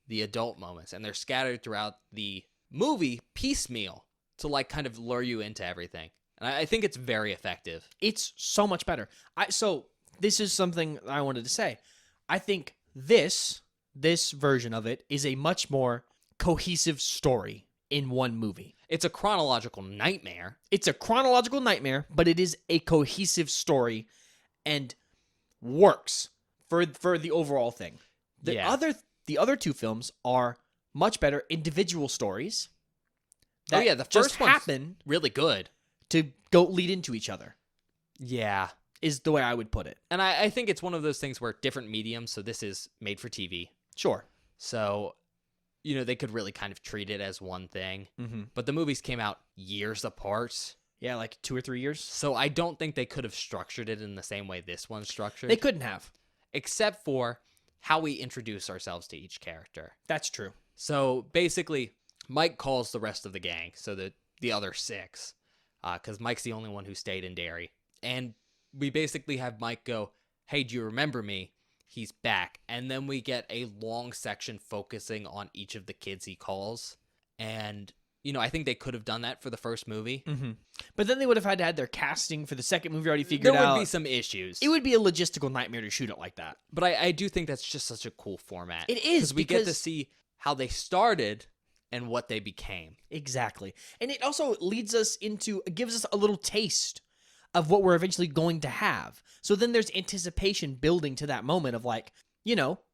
Speaker 2: the adult moments, and they're scattered throughout the movie piecemeal to like kind of lure you into everything. And I think it's very effective.
Speaker 1: It's so much better. So this is something I wanted to say. I think this version of it is a much more cohesive story in one movie.
Speaker 2: It's a chronological nightmare.
Speaker 1: It's a chronological nightmare, but it is a cohesive story and works for the overall thing. The other two films are much better individual stories.
Speaker 2: The first one's
Speaker 1: happen
Speaker 2: really good
Speaker 1: to go lead into each other.
Speaker 2: Yeah.
Speaker 1: Is the way I would put it.
Speaker 2: And I think it's one of those things where different mediums, so this is made for TV.
Speaker 1: Sure.
Speaker 2: So, they could really kind of treat it as one thing.
Speaker 1: Mm-hmm.
Speaker 2: But the movies came out years apart.
Speaker 1: Yeah, like 2 or 3 years.
Speaker 2: So I don't think they could have structured it in the same way this one's structured.
Speaker 1: They couldn't have.
Speaker 2: Except for how we introduce ourselves to each character.
Speaker 1: That's true.
Speaker 2: So basically, Mike calls the rest of the gang, so the other 6, because Mike's the only one who stayed in Derry. And we basically have Mike go, "Hey, do you remember me?" He's back. And then we get a long section focusing on each of the kids he calls. And, I think they could have done that for the first movie.
Speaker 1: Mm-hmm. But then they would have had to have their casting for the second movie already figured out.
Speaker 2: There would be some issues.
Speaker 1: It would be a logistical nightmare to shoot it like that.
Speaker 2: But I do think that's just such a cool format.
Speaker 1: It is,
Speaker 2: we get to see how they started and what they became.
Speaker 1: Exactly. And it also gives us a little taste of what we're eventually going to have. So then there's anticipation building to that moment of like,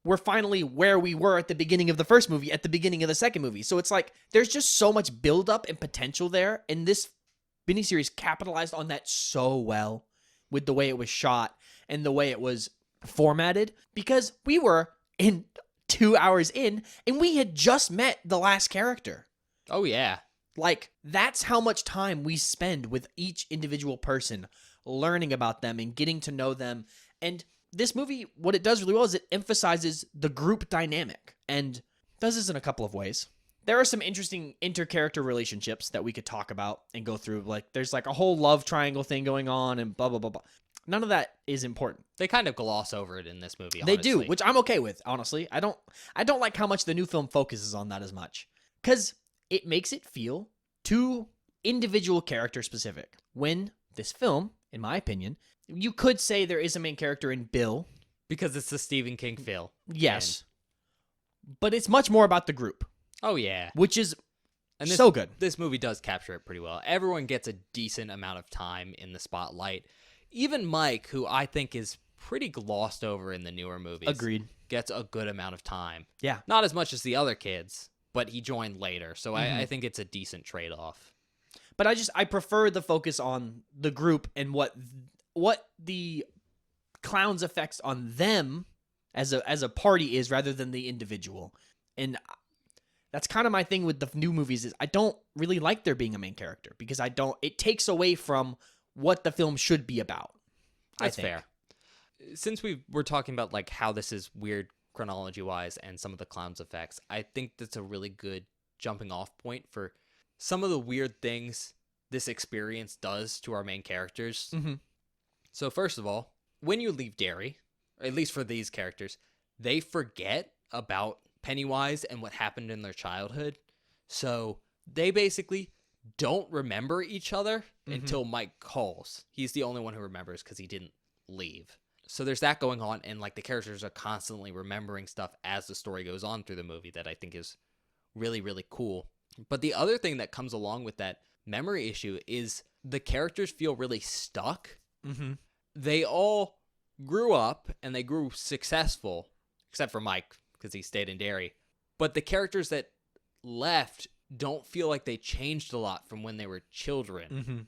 Speaker 1: we're finally where we were at the beginning of the first movie, at the beginning of the second movie. So it's like, there's just so much buildup and potential there. And this miniseries capitalized on that so well with the way it was shot and the way it was formatted, because we were in 2 hours in and we had just met the last character.
Speaker 2: Oh, yeah.
Speaker 1: Like, that's how much time we spend with each individual person, learning about them and getting to know them. And this movie, what it does really well is it emphasizes the group dynamic and does this in a couple of ways. There are some interesting inter-character relationships that we could talk about and go through. Like, there's like a whole love triangle thing going on and blah, blah, blah, blah. None of that is important.
Speaker 2: They kind of gloss over it in this movie, honestly.
Speaker 1: They do, which I'm okay with, honestly. I don't like how much the new film focuses on that as much, because it makes it feel too individual character specific. When this film, in my opinion, you could say there is a main character in Bill.
Speaker 2: Because it's the Stephen King film.
Speaker 1: Yes. But it's much more about the group.
Speaker 2: Oh, yeah.
Speaker 1: Which is
Speaker 2: and
Speaker 1: so good.
Speaker 2: This movie does capture it pretty well. Everyone gets a decent amount of time in the spotlight. Even Mike, who I think is pretty glossed over in the newer movies.
Speaker 1: Agreed.
Speaker 2: Gets a good amount of time.
Speaker 1: Yeah.
Speaker 2: Not as much as the other kids, but he joined later. So I think it's a decent trade-off.
Speaker 1: But I prefer the focus on the group and what the clown's effects on them as a party is, rather than the individual. And that's kind of my thing with the new movies is I don't really like there being a main character, because it takes away from what the film should be about.
Speaker 2: That's fair. Since we're talking about like how this is weird chronology-wise and some of the clown's effects, I think that's a really good jumping off point for some of the weird things this experience does to our main characters.
Speaker 1: Mm-hmm.
Speaker 2: So first of all, when you leave Derry, or at least for these characters, they forget about Pennywise and what happened in their childhood. So they basically don't remember each other until Mike calls. He's the only one who remembers because he didn't leave. So there's that going on, and like the characters are constantly remembering stuff as the story goes on through the movie that I think is really, really cool. But the other thing that comes along with that memory issue is the characters feel really stuck.
Speaker 1: Mm-hmm.
Speaker 2: They all grew up and they grew successful, except for Mike, because he stayed in Derry. But the characters that left don't feel like they changed a lot from when they were children.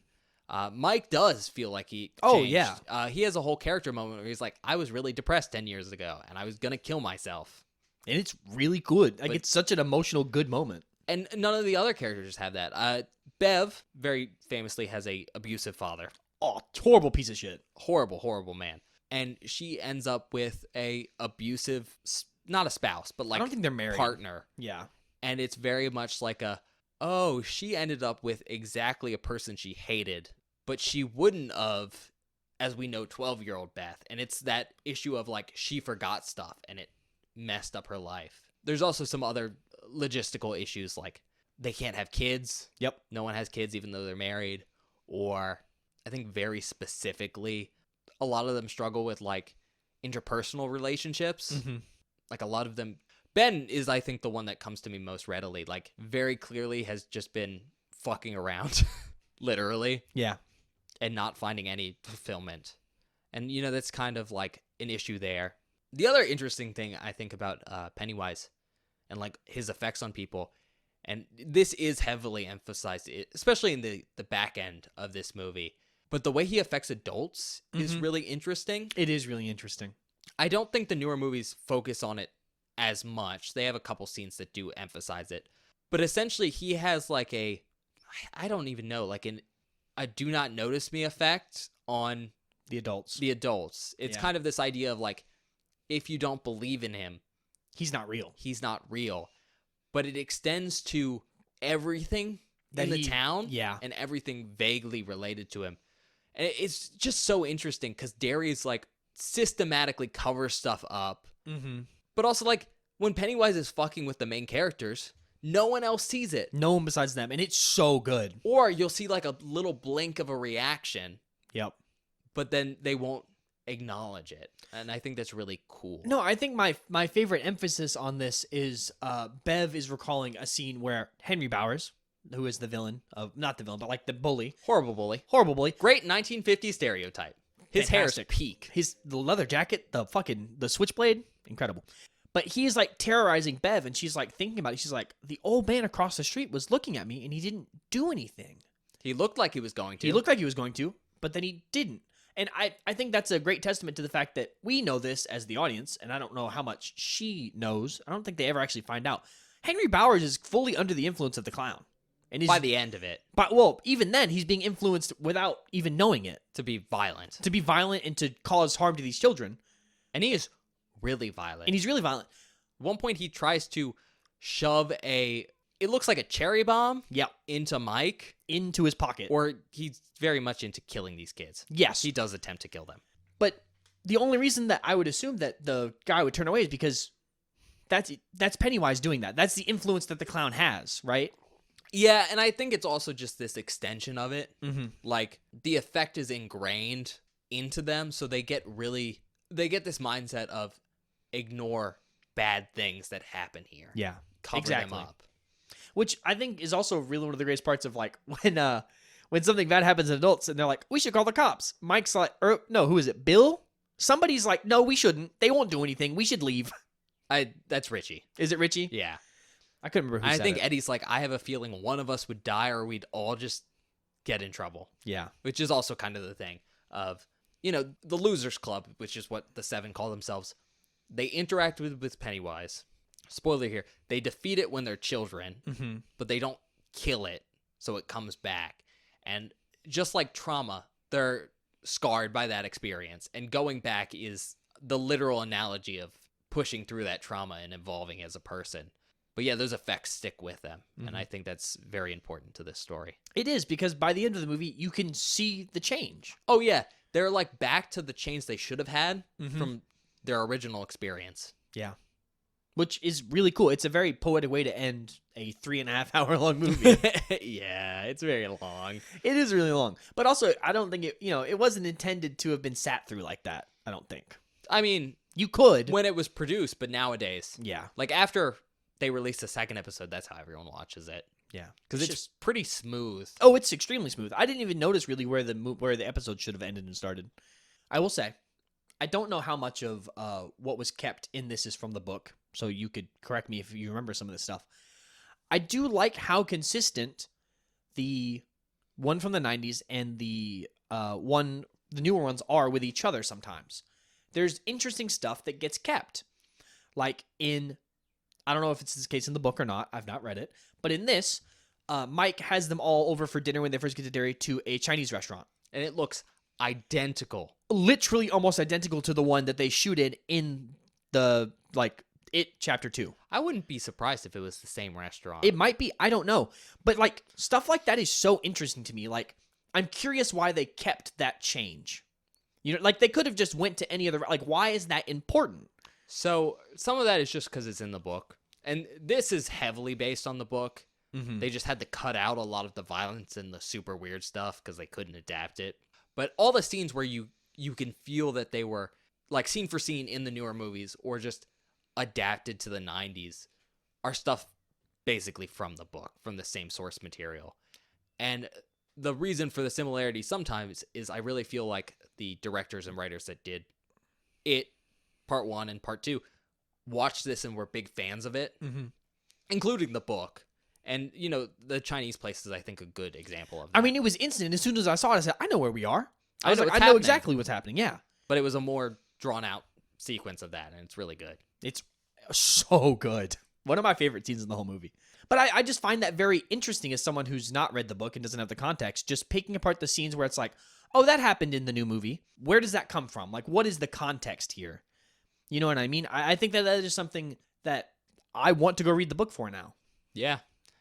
Speaker 1: Mm-hmm.
Speaker 2: Mike does feel like he changed.
Speaker 1: Oh, yeah.
Speaker 2: He has a whole character moment where he's like, I was really depressed 10 years ago, and I was going to kill myself.
Speaker 1: And it's really good. Like, it's such an emotional, good moment.
Speaker 2: And none of the other characters have that. Bev, very famously, has a abusive father.
Speaker 1: Oh, horrible piece of shit.
Speaker 2: Horrible, horrible man. And she ends up with a abusive, not a spouse, but like
Speaker 1: I don't think they're married.
Speaker 2: Partner.
Speaker 1: Yeah.
Speaker 2: And it's very much like she ended up with exactly a person she hated, but she wouldn't have, as we know, 12-year-old Beth. And it's that issue of like she forgot stuff and it messed up her life. there's also some other logistical issues, like they can't have kids.
Speaker 1: Yep.
Speaker 2: No one has kids even though they're married. Or I think very specifically, a lot of them struggle with like interpersonal relationships.
Speaker 1: Mm-hmm.
Speaker 2: Like a lot of them, Ben is, I think, the one that comes to me most readily. Like very clearly has just been fucking around, literally,
Speaker 1: Yeah.
Speaker 2: and not finding any fulfillment. And, you know, that's kind of like an issue there. The other interesting thing I think about Pennywise and like his effects on people, and this is heavily emphasized, especially in the back end of this movie, but the way he affects adults is
Speaker 1: Mhm.
Speaker 2: really interesting.
Speaker 1: It is really interesting.
Speaker 2: I don't think the newer movies focus on it as much. They have a couple scenes that do emphasize it. But essentially, he has like I don't even know, like a do not notice me effect on
Speaker 1: The adults.
Speaker 2: the adults. It's
Speaker 1: Yeah.
Speaker 2: kind of this idea of like, if you don't believe in him,
Speaker 1: He's not real.
Speaker 2: he's not real. But it extends to everything
Speaker 1: That
Speaker 2: in the
Speaker 1: he-
Speaker 2: town
Speaker 1: Yeah.
Speaker 2: and everything vaguely related to him. And it's just so interesting because Darius like systematically covers stuff up.
Speaker 1: Mm-hmm.
Speaker 2: But also, like, when Pennywise is fucking with the main characters, no one else sees it.
Speaker 1: No one besides them, and it's so good.
Speaker 2: Or you'll see, like, a little blink of a reaction,
Speaker 1: Yep.
Speaker 2: but then they won't acknowledge it. And I think that's really cool.
Speaker 1: No, I think my favorite emphasis on this is Bev is recalling a scene where Henry Bowers, who is the villain of, not the villain, but like the bully,
Speaker 2: Horrible bully.
Speaker 1: horrible bully,
Speaker 2: Great 1950s stereotype. His hair's
Speaker 1: Fantastic.
Speaker 2: peak.
Speaker 1: the leather jacket, the switchblade, incredible. But he's like terrorizing Bev, and she's like thinking about it. She's like, the old man across the street was looking at me, and he didn't do anything.
Speaker 2: He looked like he was going to.
Speaker 1: He looked like he was going to, but then he didn't. And I think that's a great testament to the fact that we know this as the audience, and I don't know how much she knows. I don't think they ever actually find out. Henry Bowers is fully under the influence of the clown. And he's,
Speaker 2: by the end of it,
Speaker 1: but well, even then, he's being influenced without even knowing it
Speaker 2: to be violent.
Speaker 1: to be violent and to cause harm to these children.
Speaker 2: And he is really violent.
Speaker 1: And he's really violent.
Speaker 2: At one point, he tries to shove it looks like a cherry bomb
Speaker 1: Yep.
Speaker 2: into Mike.
Speaker 1: Into his pocket.
Speaker 2: Or he's very much into killing these kids.
Speaker 1: Yes.
Speaker 2: He does attempt to kill them.
Speaker 1: But the only reason that I would assume that the guy would turn away is because that's Pennywise doing that. That's the influence that the clown has, right?
Speaker 2: Yeah, and I think it's also just this extension of it.
Speaker 1: Mm-hmm.
Speaker 2: Like, the effect is ingrained into them, so they get this mindset of ignore bad things that happen here.
Speaker 1: Yeah.
Speaker 2: Cover
Speaker 1: exactly.
Speaker 2: them up.
Speaker 1: Which I think is also really one of the greatest parts of like when something bad happens to adults and they're like, we should call the cops. Mike's like, no, who is it? Bill? Somebody's like, no, we shouldn't. They won't do anything. We should leave.
Speaker 2: That's Richie.
Speaker 1: Is it Richie?
Speaker 2: Yeah.
Speaker 1: I couldn't remember who
Speaker 2: I
Speaker 1: said
Speaker 2: think
Speaker 1: it.
Speaker 2: Eddie's like, I have a feeling one of us would die or we'd all just get in trouble.
Speaker 1: Yeah.
Speaker 2: Which is also kind of the thing of, the Losers Club, which is what the Seven call themselves. They interact with Pennywise. Spoiler here. They defeat it when they're children,
Speaker 1: Mm-hmm.
Speaker 2: but they don't kill it, so it comes back. And just like trauma, they're scarred by that experience. And going back is the literal analogy of pushing through that trauma and evolving as a person. But yeah, those effects stick with them. And
Speaker 1: Mhm.
Speaker 2: I think that's very important to this story.
Speaker 1: It is, because by the end of the movie, you can see the change.
Speaker 2: Oh, yeah. They're like back to the change they should have had
Speaker 1: Mhm.
Speaker 2: from their original experience.
Speaker 1: Yeah. Which is really cool. It's a very poetic way to end a 3.5 hour long movie.
Speaker 2: Yeah, it's very long.
Speaker 1: It is really long. But also, I don't think it wasn't intended to have been sat through like that. I don't think.
Speaker 2: I mean,
Speaker 1: You could.
Speaker 2: when it was produced, but nowadays,
Speaker 1: Yeah.
Speaker 2: like after they released the second episode, that's how everyone watches it.
Speaker 1: Yeah.
Speaker 2: Because it's just pretty smooth.
Speaker 1: Oh, it's extremely smooth. I didn't even notice really where the episode should have ended and started. I will say, I don't know how much of what was kept in this is from the book, so you could correct me if you remember some of this stuff. I do like how consistent the one from the 90s and the newer ones are with each other sometimes. There's interesting stuff that gets kept. Like I don't know if it's the case in the book or not. I've not read it. But in this, Mike has them all over for dinner when they first get to Derry to a Chinese restaurant.
Speaker 2: And it looks identical.
Speaker 1: Literally almost identical to the one that they shoot in the, It Chapter 2.
Speaker 2: I wouldn't be surprised if it was the same restaurant.
Speaker 1: It might be. I don't know. But, stuff like that is so interesting to me. I'm curious why they kept that change. They could have just went to any other... why is that important?
Speaker 2: So some of that is just because it's in the book. And this is heavily based on the book.
Speaker 1: Mm-hmm.
Speaker 2: They just had to cut out a lot of the violence and the super weird stuff because they couldn't adapt it. But all the scenes where you can feel that they were like scene for scene in the newer movies or just adapted to the 90s are stuff basically from the book, from the same source material. And the reason for the similarity sometimes is I really feel like the directors and writers that did it, part 1 and part 2, watched this and were big fans of it, including the book. And, you know, the Chinese place is, I think, a good example of that.
Speaker 1: I mean, it was instant. As soon as I saw it, I said, I know where we are.
Speaker 2: I know
Speaker 1: I
Speaker 2: what's
Speaker 1: know
Speaker 2: happening.
Speaker 1: exactly what's happening. Yeah.
Speaker 2: But it was a more drawn-out sequence of that, and it's really good.
Speaker 1: It's so good. One of my favorite scenes in the whole movie. But I just find that very interesting as someone who's not read the book and doesn't have the context, just picking apart the scenes where it's like, oh, that happened in the new movie. Where does that come from? Like, what is the context here? You know what I mean? I think that is something that I want to go read the book for now.
Speaker 2: Yeah.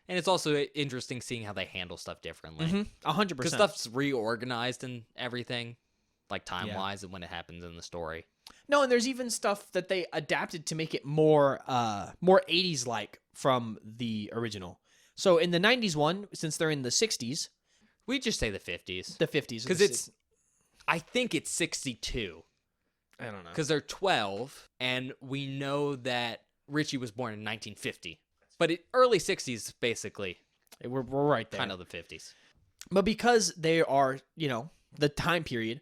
Speaker 2: And it's also interesting seeing how they handle stuff differently.
Speaker 1: 100%.
Speaker 2: Because stuff's reorganized and everything, like time-wise, and when it happens in the story.
Speaker 1: No, and there's even stuff that they adapted to make it more 80s like from the original. So in the 90s one, since they're in the 60s,
Speaker 2: We just say the 50s.
Speaker 1: the 50s,
Speaker 2: Because I think it's 62.
Speaker 1: I don't know.
Speaker 2: Because they're 12, and we know that Richie was born in 1950. But early 60s, basically,
Speaker 1: We're right there.
Speaker 2: kind of the 50s.
Speaker 1: But because they are, you know, the time period,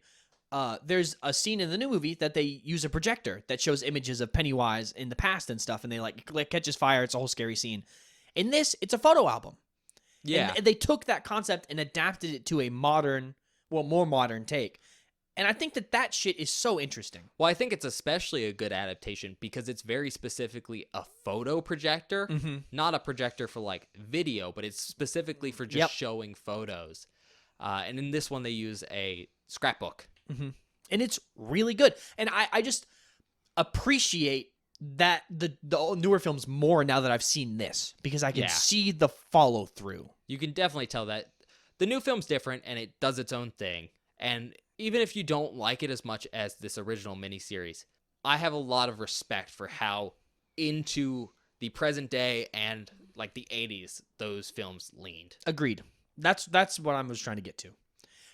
Speaker 1: there's a scene in the new movie that they use a projector that shows images of Pennywise in the past and stuff, and they like catches fire. It's a whole scary scene. In this, it's a photo album.
Speaker 2: Yeah.
Speaker 1: And they took that concept and adapted it to a modern, well, more modern take. And I think that shit is so interesting.
Speaker 2: Well, I think it's especially a good adaptation because it's very specifically a photo projector, not a projector for like video, but it's specifically for just
Speaker 1: Yep.
Speaker 2: showing photos. And in this one, they use a scrapbook.
Speaker 1: And it's really good. And I just appreciate that the newer films more now that I've seen this because I can
Speaker 2: Yeah.
Speaker 1: see the follow through.
Speaker 2: You can definitely tell that the new film's different and it does its own thing. And even if you don't like it as much as this original miniseries, I have a lot of respect for how into the present day and like the 80s those films leaned.
Speaker 1: Agreed. That's what I was trying to get to.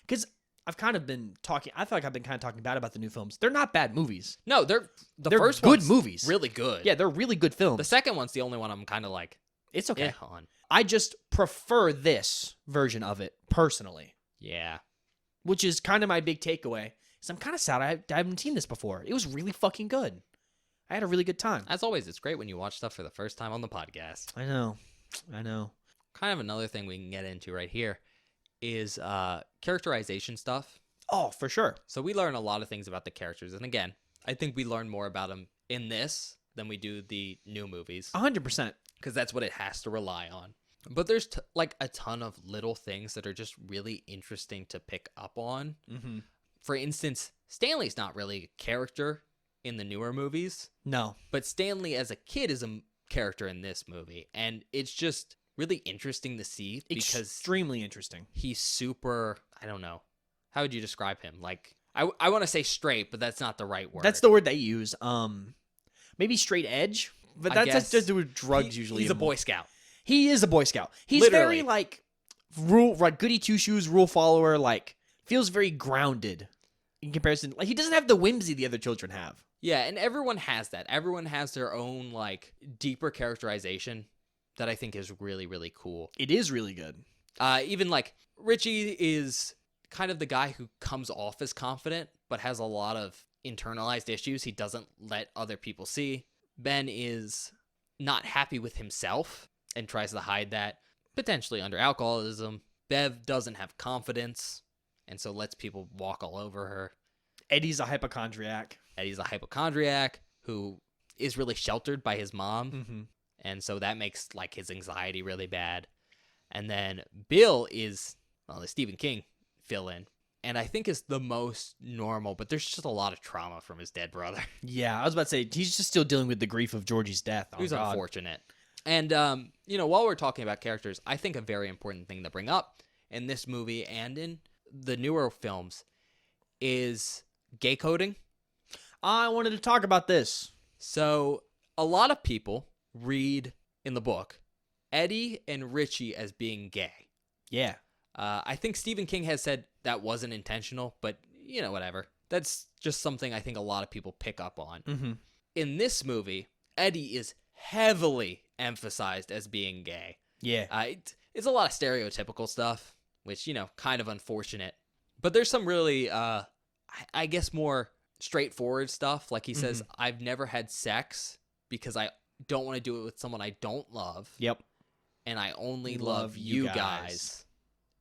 Speaker 1: Because I've kind of been talking. I feel like I've been kind of talking bad about the new films. They're not bad movies.
Speaker 2: No, they're
Speaker 1: They're
Speaker 2: first
Speaker 1: good
Speaker 2: one's
Speaker 1: movies.
Speaker 2: really good.
Speaker 1: Yeah, they're really good films.
Speaker 2: The second one's the only one I'm kind of like
Speaker 1: It's okay.
Speaker 2: on.
Speaker 1: I just prefer this version of it personally,
Speaker 2: Yeah.
Speaker 1: which is kind of my big takeaway. Because I'm kind of sad I haven't seen this before. It was really fucking good. I had a really good time.
Speaker 2: As always, it's great when you watch stuff for the first time on the podcast.
Speaker 1: I know.
Speaker 2: Kind of another thing we can get into right here is characterization stuff.
Speaker 1: Oh, for sure.
Speaker 2: So we learn a lot of things about the characters. And again, I think we learn more about them in this than we do the new movies
Speaker 1: 100%.
Speaker 2: because that's what it has to rely on. But there's like a ton of little things that are just really interesting to pick up on.
Speaker 1: Mm-hmm.
Speaker 2: For instance, Stanley's not really a character in the newer movies,
Speaker 1: No.
Speaker 2: but Stanley as a kid is a character in this movie. And it's just really interesting to see because
Speaker 1: Extremely interesting.
Speaker 2: he's super, I don't know. How would you describe him? Like, I want to say straight, but that's not the right word.
Speaker 1: That's the word they use. Maybe straight edge, but
Speaker 2: I
Speaker 1: that's
Speaker 2: guess
Speaker 1: to do with drugs usually.
Speaker 2: He's a Boy Scout.
Speaker 1: He is a Boy Scout. He's
Speaker 2: Literally.
Speaker 1: very like goody two shoes, rule follower. Like feels very grounded in comparison. Like he doesn't have the whimsy the other children have.
Speaker 2: Yeah, and everyone has that. Everyone has their own, like, deeper characterization that I think is really, really cool.
Speaker 1: It is really good.
Speaker 2: Even, like, Richie is kind of the guy who comes off as confident, but has a lot of internalized issues he doesn't let other people see. Ben is not happy with himself and tries to hide that, potentially under alcoholism. Bev doesn't have confidence, and so lets people walk all over her.
Speaker 1: Eddie's a hypochondriac.
Speaker 2: Eddie's a hypochondriac who is really sheltered by his mom,
Speaker 1: Mm-hmm.
Speaker 2: and so that makes, like, his anxiety really bad. And then Bill is, well, the Stephen King fill-in, and I think is the most normal, but there's just a lot of trauma from his dead brother.
Speaker 1: Yeah, I was about to say he's just still dealing with the grief of Georgie's death. Oh,
Speaker 2: It was
Speaker 1: God.
Speaker 2: unfortunate. And, while we're talking about characters, I think a very important thing to bring up in this movie and in the newer films is gay coding.
Speaker 1: I wanted to talk about this.
Speaker 2: So a lot of people read in the book Eddie and Richie as being gay.
Speaker 1: Yeah.
Speaker 2: I think Stephen King has said that wasn't intentional, but whatever. That's just something I think a lot of people pick up on.
Speaker 1: Mm-hmm.
Speaker 2: In this movie, Eddie is heavily emphasized as being gay.
Speaker 1: Yeah.
Speaker 2: It's a lot of stereotypical stuff, which, kind of unfortunate. But there's some really, I guess, more straightforward stuff. Like he says, I've never had sex because I don't want to do it with someone I don't love.
Speaker 1: Yep.
Speaker 2: And I only love you guys.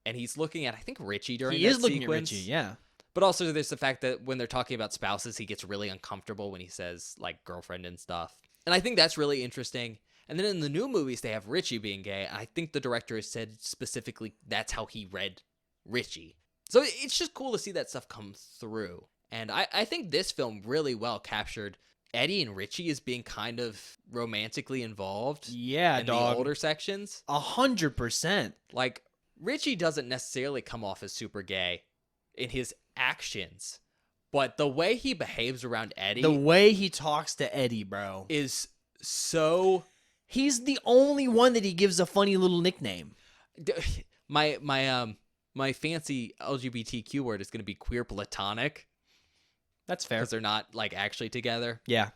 Speaker 2: And he's looking at, I think, Richie during
Speaker 1: He
Speaker 2: that
Speaker 1: is looking
Speaker 2: sequence.
Speaker 1: at Richie, yeah.
Speaker 2: But also there's the fact that when they're talking about spouses, he gets really uncomfortable when he says, like, girlfriend and stuff. And I think that's really interesting. And then in the new movies, they have Richie being gay. And I think the director has said specifically that's how he read Richie. So it's just cool to see that stuff come through. And I think this film really well captured Eddie and Richie as being kind of romantically involved
Speaker 1: Yeah,
Speaker 2: in
Speaker 1: dog.
Speaker 2: the older sections.
Speaker 1: 100%.
Speaker 2: Like, Richie doesn't necessarily come off as super gay in his actions, but the way he behaves around Eddie
Speaker 1: The way he talks to Eddie, bro.
Speaker 2: is so...
Speaker 1: He's the only one that he gives a funny little nickname.
Speaker 2: My fancy LGBTQ word is going to be queer platonic
Speaker 1: That's fair.
Speaker 2: because they're not, like, actually together.
Speaker 1: Yeah.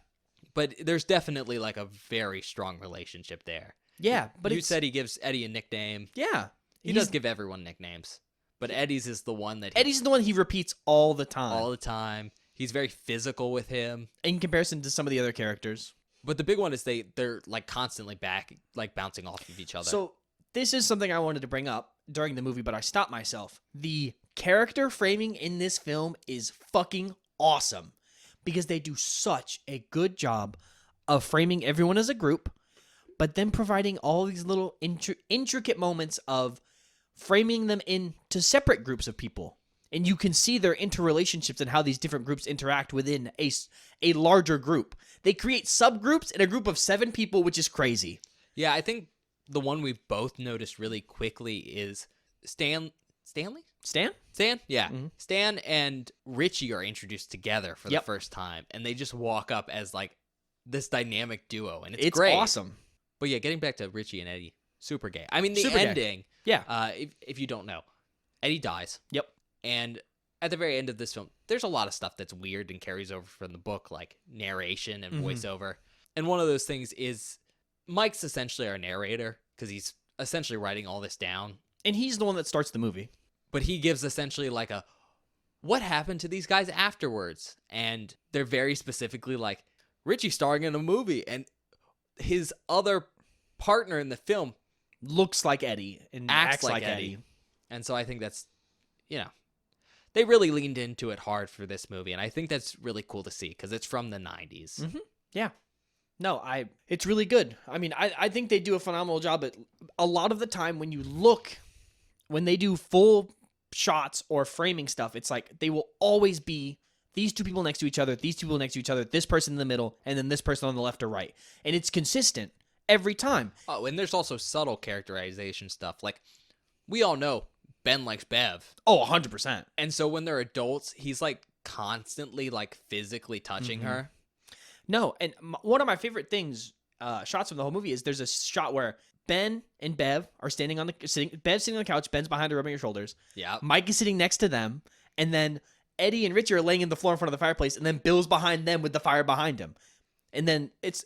Speaker 2: But there's definitely, like, a very strong relationship there.
Speaker 1: Yeah, but
Speaker 2: you
Speaker 1: it's...
Speaker 2: said he gives Eddie a nickname.
Speaker 1: Yeah.
Speaker 2: He does give everyone nicknames. But Eddie's is the one that
Speaker 1: Eddie's the one he repeats all the time.
Speaker 2: all the time. He's very physical with him.
Speaker 1: In comparison to some of the other characters.
Speaker 2: But the big one is they're like constantly back, like bouncing off of each other.
Speaker 1: So this is something I wanted to bring up during the movie, but I stopped myself. The character framing in this film is fucking awesome because they do such a good job of framing everyone as a group, but then providing all these little intricate moments of framing them into separate groups of people. And you can see their interrelationships and how these different groups interact within a larger group. They create subgroups in a group of 7 people, which is crazy.
Speaker 2: yeah, I think the one we've both noticed really quickly is Stanley?
Speaker 1: Stan?
Speaker 2: Stan? Yeah.
Speaker 1: Mhm.
Speaker 2: Stan and Richie are introduced together for
Speaker 1: Yep.
Speaker 2: the first time, and they just walk up as like this dynamic duo, and it's
Speaker 1: It's
Speaker 2: great.
Speaker 1: awesome.
Speaker 2: But yeah, getting back to Richie and Eddie, super gay. I mean, the
Speaker 1: Super gay.
Speaker 2: ending,
Speaker 1: Yeah.
Speaker 2: if you don't know, Eddie dies.
Speaker 1: Yep.
Speaker 2: And at the very end of this film, there's a lot of stuff that's weird and carries over from the book, like narration and
Speaker 1: Mhm.
Speaker 2: voiceover. And one of those things is Mike's essentially our narrator because he's essentially writing all this down.
Speaker 1: And he's the one that starts the movie.
Speaker 2: But he gives essentially like a, what happened to these guys afterwards? And they're very specifically like, Richie starring in a movie. And his other partner in the film
Speaker 1: Looks like Eddie and
Speaker 2: acts like Eddie. And so I think that's, they really leaned into it hard for this movie. And I think that's really cool to see because it's from the 90s.
Speaker 1: Mhm. Yeah. No, it's really good. I mean, I think they do a phenomenal job. But a lot of the time when they do full shots or framing stuff, it's like they will always be these 2 people next to each other, these 2 people next to each other, this person in the middle, and then this person on the left or right. And it's consistent every time.
Speaker 2: Oh, and there's also subtle characterization stuff. Like, we all know Ben likes Bev.
Speaker 1: Oh, 100%.
Speaker 2: And so when they're adults, he's like constantly like physically touching
Speaker 1: Mhm.
Speaker 2: her.
Speaker 1: No, and one of my favorite shots from the whole movie is there's a shot where Ben and Bev are Bev's sitting on the couch, Ben's behind her rubbing her shoulders.
Speaker 2: Yeah.
Speaker 1: Mike is sitting next to them, and then Eddie and Richie are laying in the floor in front of the fireplace, and then Bill's behind them with the fire behind him. And then it's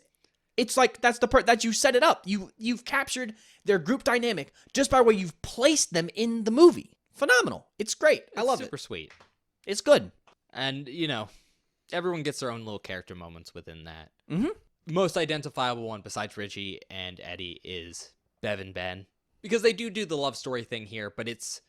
Speaker 1: like that's the part that you set it up. You've captured their group dynamic just by where you've placed them in the movie. Phenomenal. It's great. I love
Speaker 2: super
Speaker 1: it.
Speaker 2: sweet.
Speaker 1: It's good.
Speaker 2: And, everyone gets their own little character moments within that.
Speaker 1: Mhm.
Speaker 2: Most identifiable one besides Richie and Eddie is Bev and Ben. Because they do the love story thing here, but it's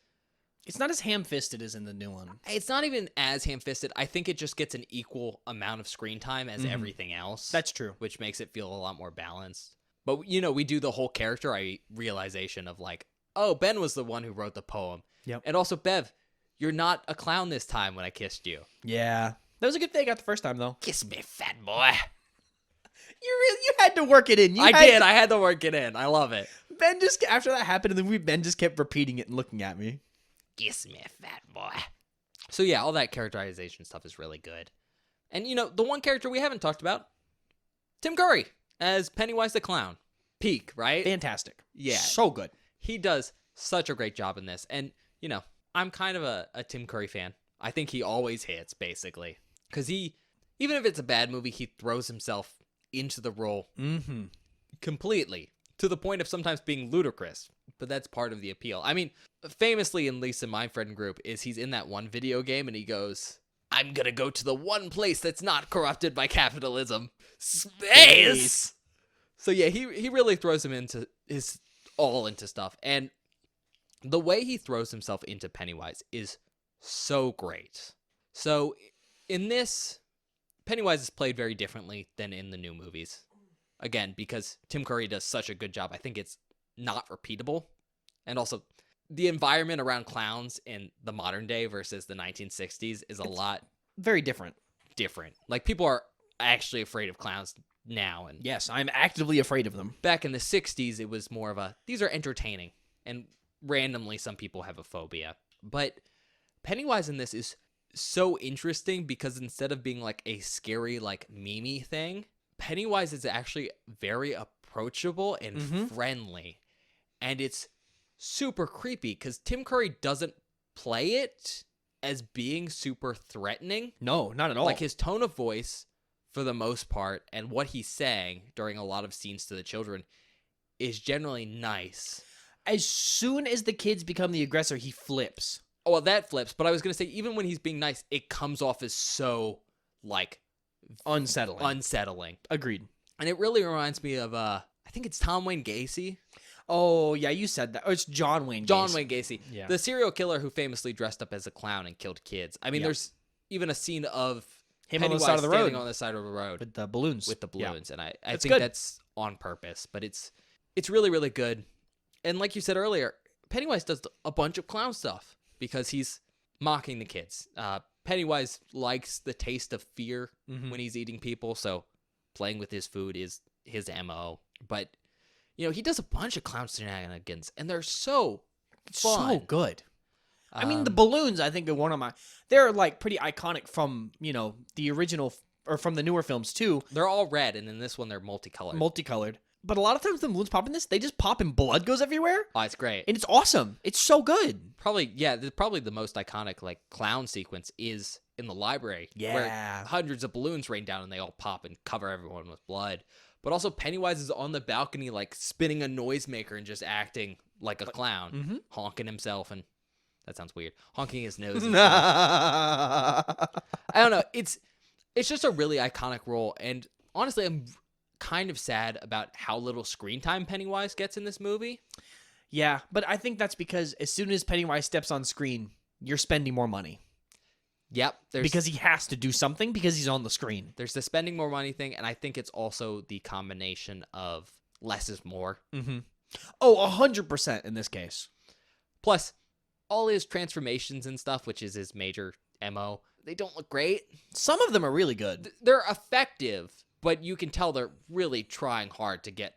Speaker 1: It's not as ham-fisted as in the new one.
Speaker 2: not even as ham-fisted. I think it just gets an equal amount of screen time as
Speaker 1: Mhm.
Speaker 2: everything else.
Speaker 1: That's true.
Speaker 2: Which makes it feel a lot more balanced. But, we do the whole character realization of like, oh, Ben was the one who wrote the poem.
Speaker 1: Yep.
Speaker 2: And also, Bev, you're not a clown this time when I kissed you.
Speaker 1: Yeah. That was a good thing I got the first time, though.
Speaker 2: Kiss me, fat boy.
Speaker 1: You had to work it in.
Speaker 2: I did. I had to work it in. I love it.
Speaker 1: Ben just, after that happened, and then Ben just kept repeating it and looking at me.
Speaker 2: Kiss me, fat boy. So yeah, all that characterization stuff is really good. And the one character we haven't talked about, Tim Curry as Pennywise the Clown. peak, right?
Speaker 1: Fantastic.
Speaker 2: Yeah.
Speaker 1: So good.
Speaker 2: He does such a great job in this. And, you know, I'm kind of a Tim Curry fan. I think he always hits, basically. Because even if it's a bad movie, he throws himself into the role
Speaker 1: Mm-hmm.
Speaker 2: completely, to the point of sometimes being ludicrous. But that's part of the appeal. I mean, famously, at least in my friend group, is he's in that one video game and he goes, I'm gonna go to the one place that's not corrupted by capitalism. Space! So yeah, he really throws him into his all into stuff. And the way he throws himself into Pennywise is so great. So in this, Pennywise is played very differently than in the new movies. Again, because Tim Curry does such a good job. I think it's not repeatable. And also, the environment around clowns in the modern day versus the 1960s is a lot
Speaker 1: Very different.
Speaker 2: different. Like, people are actually afraid of clowns now. And
Speaker 1: Yes, I'm actively afraid of them.
Speaker 2: back in the 60s, it was more of these are entertaining. And randomly, some people have a phobia. But Pennywise in this is so interesting because instead of being like a scary, like, meme-y thing, Pennywise is actually very approachable and friendly. And it's super creepy because Tim Curry doesn't play it as being super threatening.
Speaker 1: No, not at all.
Speaker 2: Like, his tone of voice, for the most part, and what he's saying during a lot of scenes to the children is generally nice.
Speaker 1: As soon as the kids become the aggressor, he flips.
Speaker 2: Oh, well, that flips. But I was going to say, even when he's being nice, it comes off as so, like,
Speaker 1: Unsettling. Agreed.
Speaker 2: And it really reminds me of, I think it's Tom Wayne Gacy.
Speaker 1: Oh, yeah, you said that. Oh, it's John Wayne Gacy.
Speaker 2: John Wayne Gacy.
Speaker 1: Yeah.
Speaker 2: The serial killer who famously dressed up as a clown and killed kids. I mean,
Speaker 1: Yeah.
Speaker 2: there's even a scene of
Speaker 1: Him on the
Speaker 2: Pennywise
Speaker 1: side of the road.
Speaker 2: standing on the side of the road
Speaker 1: With the balloons.
Speaker 2: with the
Speaker 1: Yeah.
Speaker 2: balloons. And I
Speaker 1: That's
Speaker 2: think
Speaker 1: good.
Speaker 2: that's on purpose. But it's really, really good. And like you said earlier, Pennywise does a bunch of clown stuff because he's mocking the kids. Pennywise likes the taste of fear when he's eating people, so playing with his food is his MO. But, you know, he does a bunch of clown shenanigans, and they're so fun.
Speaker 1: So good. I mean, the balloons, I think, are one of my... They're, like, pretty iconic from, you know, the original... Or from the newer films, too.
Speaker 2: They're all red, and in this one, they're multicolored.
Speaker 1: Multicolored. But a lot of times the balloons pop in this, they just pop and blood goes everywhere.
Speaker 2: Oh, it's great.
Speaker 1: And it's awesome. It's so good.
Speaker 2: Probably the most iconic, like, clown sequence is in the library.
Speaker 1: Yeah.
Speaker 2: Where hundreds of balloons rain down and they all pop and cover everyone with blood. But also Pennywise is on the balcony, like, spinning a noisemaker and just acting like a clown. Honking himself and... That sounds weird. Honking his nose. And stuff. I don't know. It's just a really iconic role. And honestly, I'm kind of sad about how little screen time Pennywise gets in this movie.
Speaker 1: Yeah, but I think that's because as soon as Pennywise steps on screen, you're spending more money.
Speaker 2: Yep.
Speaker 1: Because he has to do something because he's on the screen.
Speaker 2: There's the spending more money thing, and I think it's also the combination of less is more.
Speaker 1: Oh, 100% in this case.
Speaker 2: Plus, all his transformations and stuff, which is his major MO, they don't look great.
Speaker 1: Some of them are really good.
Speaker 2: They're effective, but you can tell they're really trying hard to get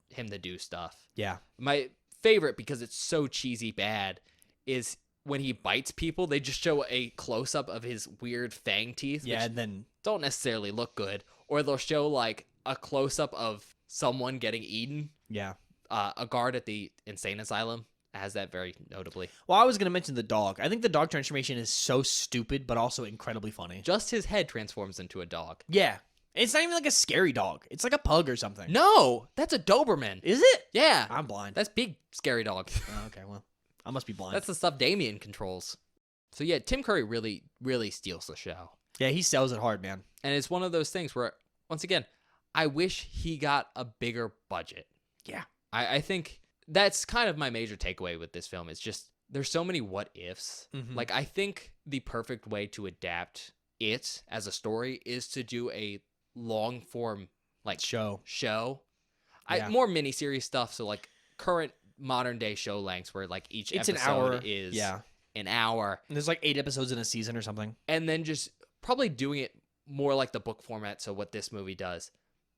Speaker 2: him to do stuff.
Speaker 1: Yeah.
Speaker 2: My favorite, because it's so cheesy bad, is when he bites people, they just show a close-up of his weird fang teeth,
Speaker 1: Yeah,
Speaker 2: which
Speaker 1: and then...
Speaker 2: don't necessarily look good. Or they'll show, like, a close-up of someone getting eaten.
Speaker 1: Yeah.
Speaker 2: A guard at the insane asylum has that very notably.
Speaker 1: Well, I was going to mention the dog. I think the dog transformation is so stupid, but also incredibly funny.
Speaker 2: Just his head transforms into a dog.
Speaker 1: Yeah. It's not even like a scary dog. It's like a pug or something.
Speaker 2: No, that's a Doberman.
Speaker 1: Is it?
Speaker 2: Yeah.
Speaker 1: I'm blind.
Speaker 2: That's big, scary dog.
Speaker 1: Oh, okay, well, I must be blind.
Speaker 2: That's the stuff Damien controls. So yeah, Tim Curry really, really steals the show.
Speaker 1: Yeah, he sells it hard, man.
Speaker 2: And it's one of those things where, once again, I wish he got a bigger budget.
Speaker 1: Yeah.
Speaker 2: I think that's kind of my major takeaway with this film is just there's so many what ifs. Like, I think the perfect way to adapt it as a story is to do a long form like
Speaker 1: Show.
Speaker 2: Yeah. More miniseries stuff. So like current modern day show lengths where like each
Speaker 1: It's
Speaker 2: episode
Speaker 1: an hour.
Speaker 2: is
Speaker 1: Yeah.
Speaker 2: an hour.
Speaker 1: And there's like 8 episodes in a season or something.
Speaker 2: And then just probably doing it more like the book format. So what this movie does,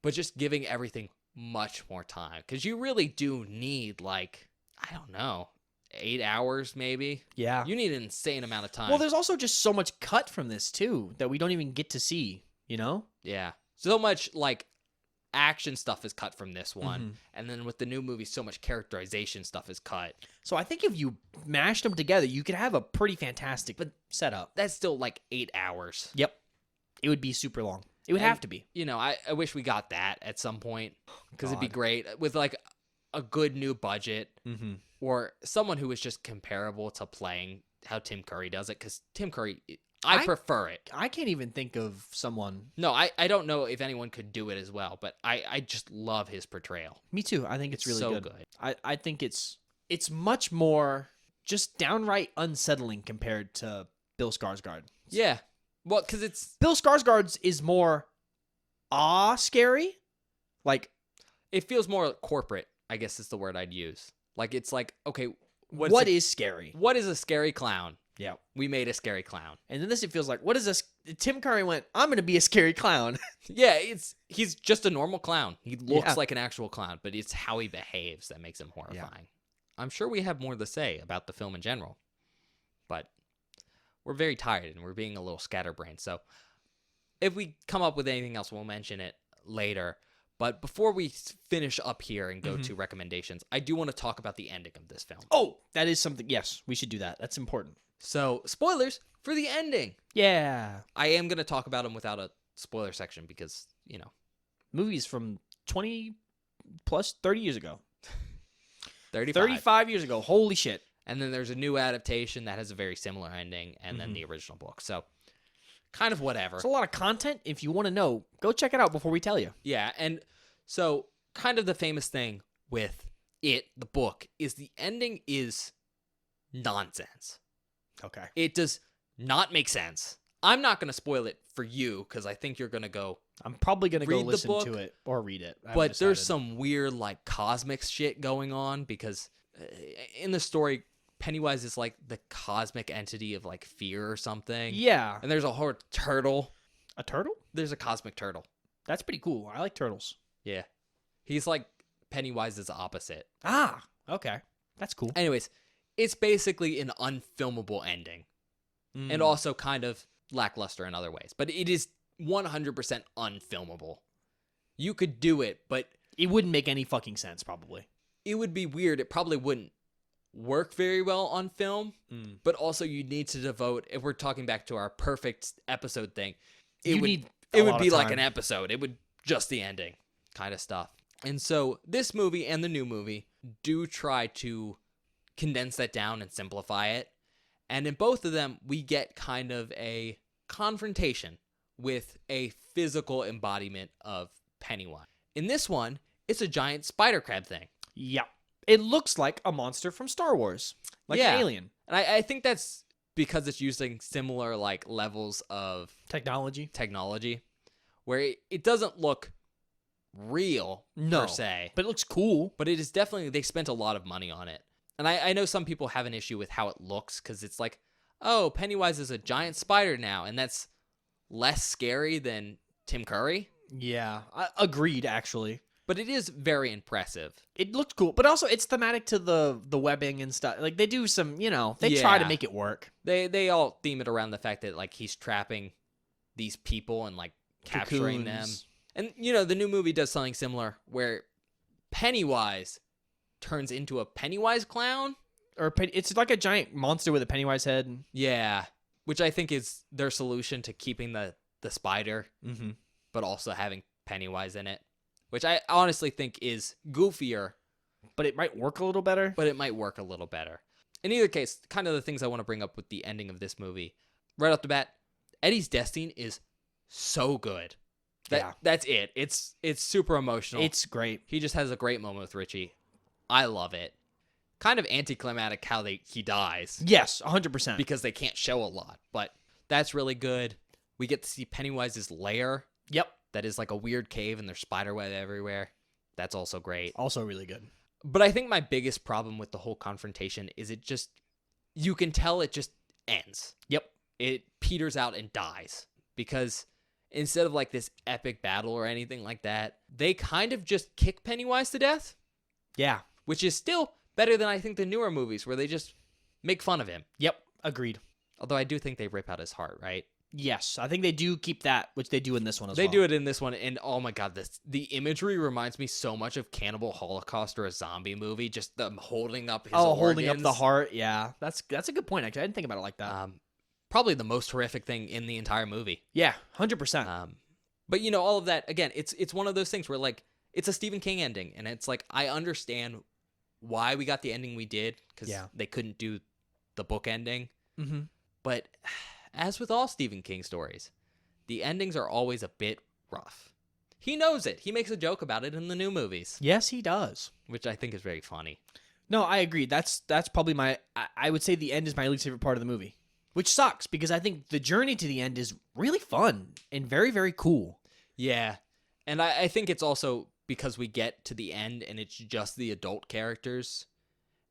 Speaker 2: but just giving everything much more time. Cause you really do need like, I don't know, 8 hours maybe.
Speaker 1: Yeah.
Speaker 2: You need an insane amount of time.
Speaker 1: Well, there's also just so much cut from this too that we don't even get to see, you know?
Speaker 2: Yeah. So much like action stuff is cut from this one.
Speaker 1: Mhm.
Speaker 2: And then with the new movie, so much characterization stuff is cut.
Speaker 1: So I think if you mashed them together, you could have a pretty fantastic setup.
Speaker 2: That's still like 8 hours.
Speaker 1: Yep. It would be super long. It would
Speaker 2: And,
Speaker 1: have to be.
Speaker 2: You know, I wish we got that at some point because it'd be
Speaker 1: God.
Speaker 2: great with like a good new budget
Speaker 1: Mm-hmm.
Speaker 2: or someone who is just comparable to playing how Tim Curry does it. Because Tim Curry, I
Speaker 1: I-
Speaker 2: prefer it.
Speaker 1: I can't even think of someone.
Speaker 2: No, I don't know if anyone could do it as well, but I just love his portrayal.
Speaker 1: Me too. I think it's really
Speaker 2: so
Speaker 1: good. I think it's much more just downright unsettling compared to Bill Skarsgård.
Speaker 2: Yeah. Well, because it's
Speaker 1: Bill Skarsgård's is more scary. Like
Speaker 2: it feels more corporate, I guess is the word I'd use. Like it's like, okay,
Speaker 1: what is scary?
Speaker 2: what is a scary clown?
Speaker 1: Yeah.
Speaker 2: We made a scary clown.
Speaker 1: And then this it feels like what is this? Tim Curry went, I'm gonna be a scary clown.
Speaker 2: Yeah, he's just a normal clown. He looks
Speaker 1: Yeah.
Speaker 2: like an actual clown, but it's how he behaves that makes him horrifying. I'm sure we have more to say about the film in general, but we're very tired and we're being a little scatterbrained. So if we come up with anything else, we'll mention it later. But before we finish up here and go to recommendations, I do want to talk about the ending of this film.
Speaker 1: Oh, that is something. Yes, we should do that. That's important.
Speaker 2: So spoilers for the ending.
Speaker 1: Yeah.
Speaker 2: I am going to talk about them without a spoiler section because, you know,
Speaker 1: Movies from 20 plus 30 years ago.
Speaker 2: 35.
Speaker 1: 35 years ago. Holy shit.
Speaker 2: And then there's a new adaptation that has a very similar ending, and then the original book. So, kind of whatever.
Speaker 1: It's a lot of content. If you want to know, go check it out before we tell you.
Speaker 2: Yeah, and so kind of the famous thing with it, the book, is the ending is nonsense.
Speaker 1: Okay.
Speaker 2: It does not make sense. I'm not going to spoil it for you because I think you're going to go,
Speaker 1: I'm probably going to go
Speaker 2: Read the
Speaker 1: listen
Speaker 2: book,
Speaker 1: to it or read it. I haven't
Speaker 2: but there's
Speaker 1: decided.
Speaker 2: some weird like cosmic shit going on because in the story, Pennywise is like the cosmic entity of like fear or something.
Speaker 1: Yeah.
Speaker 2: And there's a whole turtle.
Speaker 1: A turtle?
Speaker 2: There's a cosmic turtle.
Speaker 1: That's pretty cool. I like turtles.
Speaker 2: Yeah. He's like Pennywise's opposite.
Speaker 1: Ah, okay. That's cool.
Speaker 2: Anyways, it's basically an unfilmable ending and also kind of lackluster in other ways, but it is 100% unfilmable. You could do it, but
Speaker 1: it wouldn't make any fucking sense, probably.
Speaker 2: it would be weird. It probably wouldn't work very well on film, but also you need to devote, if we're talking back to our perfect episode thing, it
Speaker 1: You
Speaker 2: would,
Speaker 1: need
Speaker 2: it
Speaker 1: a
Speaker 2: would
Speaker 1: lot
Speaker 2: be
Speaker 1: of
Speaker 2: like
Speaker 1: time.
Speaker 2: an episode. It would just the ending kind of stuff. And so this movie and the new movie do try to condense that down and simplify it. And in both of them, we get kind of a confrontation with a physical embodiment of Pennywise. In this one, it's a giant spider crab thing.
Speaker 1: Yeah. It looks like a monster from Star Wars. Like
Speaker 2: Yeah.
Speaker 1: an alien.
Speaker 2: And I think that's because it's using similar like levels of
Speaker 1: Technology.
Speaker 2: technology where it doesn't look real
Speaker 1: No.
Speaker 2: per se,
Speaker 1: But it looks cool.
Speaker 2: but it is definitely, they spent a lot of money on it. And I know some people have an issue with how it looks because it's like, oh, Pennywise is a giant spider now, and that's less scary than Tim Curry.
Speaker 1: Yeah. Agreed, actually.
Speaker 2: But it is very impressive.
Speaker 1: It looked cool. But also, it's thematic to the webbing and stuff. Like, they do some, they try to
Speaker 2: Yeah.
Speaker 1: make it work.
Speaker 2: They all theme it around the fact that like he's trapping these people and like capturing them.
Speaker 1: Cocoons.
Speaker 2: And the new movie does something similar where Pennywise turns into a Pennywise clown.
Speaker 1: Or it's like a giant monster with a Pennywise head.
Speaker 2: Yeah, which I think is their solution to keeping the spider,
Speaker 1: Mm-hmm.
Speaker 2: but also having Pennywise in it, which I honestly think is goofier,
Speaker 1: But it might work a little better.
Speaker 2: but it might work a little better. In either case, kind of the things I want to bring up with the ending of this movie, right off the bat, Eddie's death scene is so good.
Speaker 1: Yeah.
Speaker 2: That's it. It's super emotional.
Speaker 1: It's great.
Speaker 2: He just has a great moment with Richie. I love it. Kind of anticlimactic how he dies
Speaker 1: Yes, 100%.
Speaker 2: because they can't show a lot, but that's really good. We get to see Pennywise's lair
Speaker 1: Yep.
Speaker 2: that is like a weird cave and there's spider web everywhere. That's also great.
Speaker 1: Also really good.
Speaker 2: But I think my biggest problem with the whole confrontation is you can tell it just ends.
Speaker 1: Yep.
Speaker 2: It peters out and dies because instead of like this epic battle or anything like that, they kind of just kick Pennywise to death,
Speaker 1: Yeah.
Speaker 2: which is still better than I think the newer movies where they just make fun of him.
Speaker 1: Yep. Agreed.
Speaker 2: Although I do think they rip out his heart, right?
Speaker 1: Yes, I think they do keep that, which they do in this one as
Speaker 2: They
Speaker 1: well.
Speaker 2: do it in this one, and oh my god, the imagery reminds me so much of Cannibal Holocaust or a zombie movie. Just them holding up his
Speaker 1: holding up the
Speaker 2: organs.
Speaker 1: heart. Yeah, that's a good point. Actually, I didn't think about it like that.
Speaker 2: Probably the most horrific thing in the entire movie.
Speaker 1: Yeah, 100%.
Speaker 2: But you know, all of that again, it's one of those things where like it's a Stephen King ending, and it's like I understand why we got the ending we did because
Speaker 1: Yeah.
Speaker 2: they couldn't do the book ending.
Speaker 1: Mm-hmm.
Speaker 2: But as with all Stephen King stories, the endings are always a bit rough. He knows it. He makes a joke about it in the new movies,
Speaker 1: Yes, he does.
Speaker 2: which I think is very funny.
Speaker 1: No, I agree. That's probably I would say the end is my least favorite part of the movie, which sucks because I think the journey to the end is really fun and very, very cool.
Speaker 2: Yeah. And I think it's also because we get to the end and it's just the adult characters.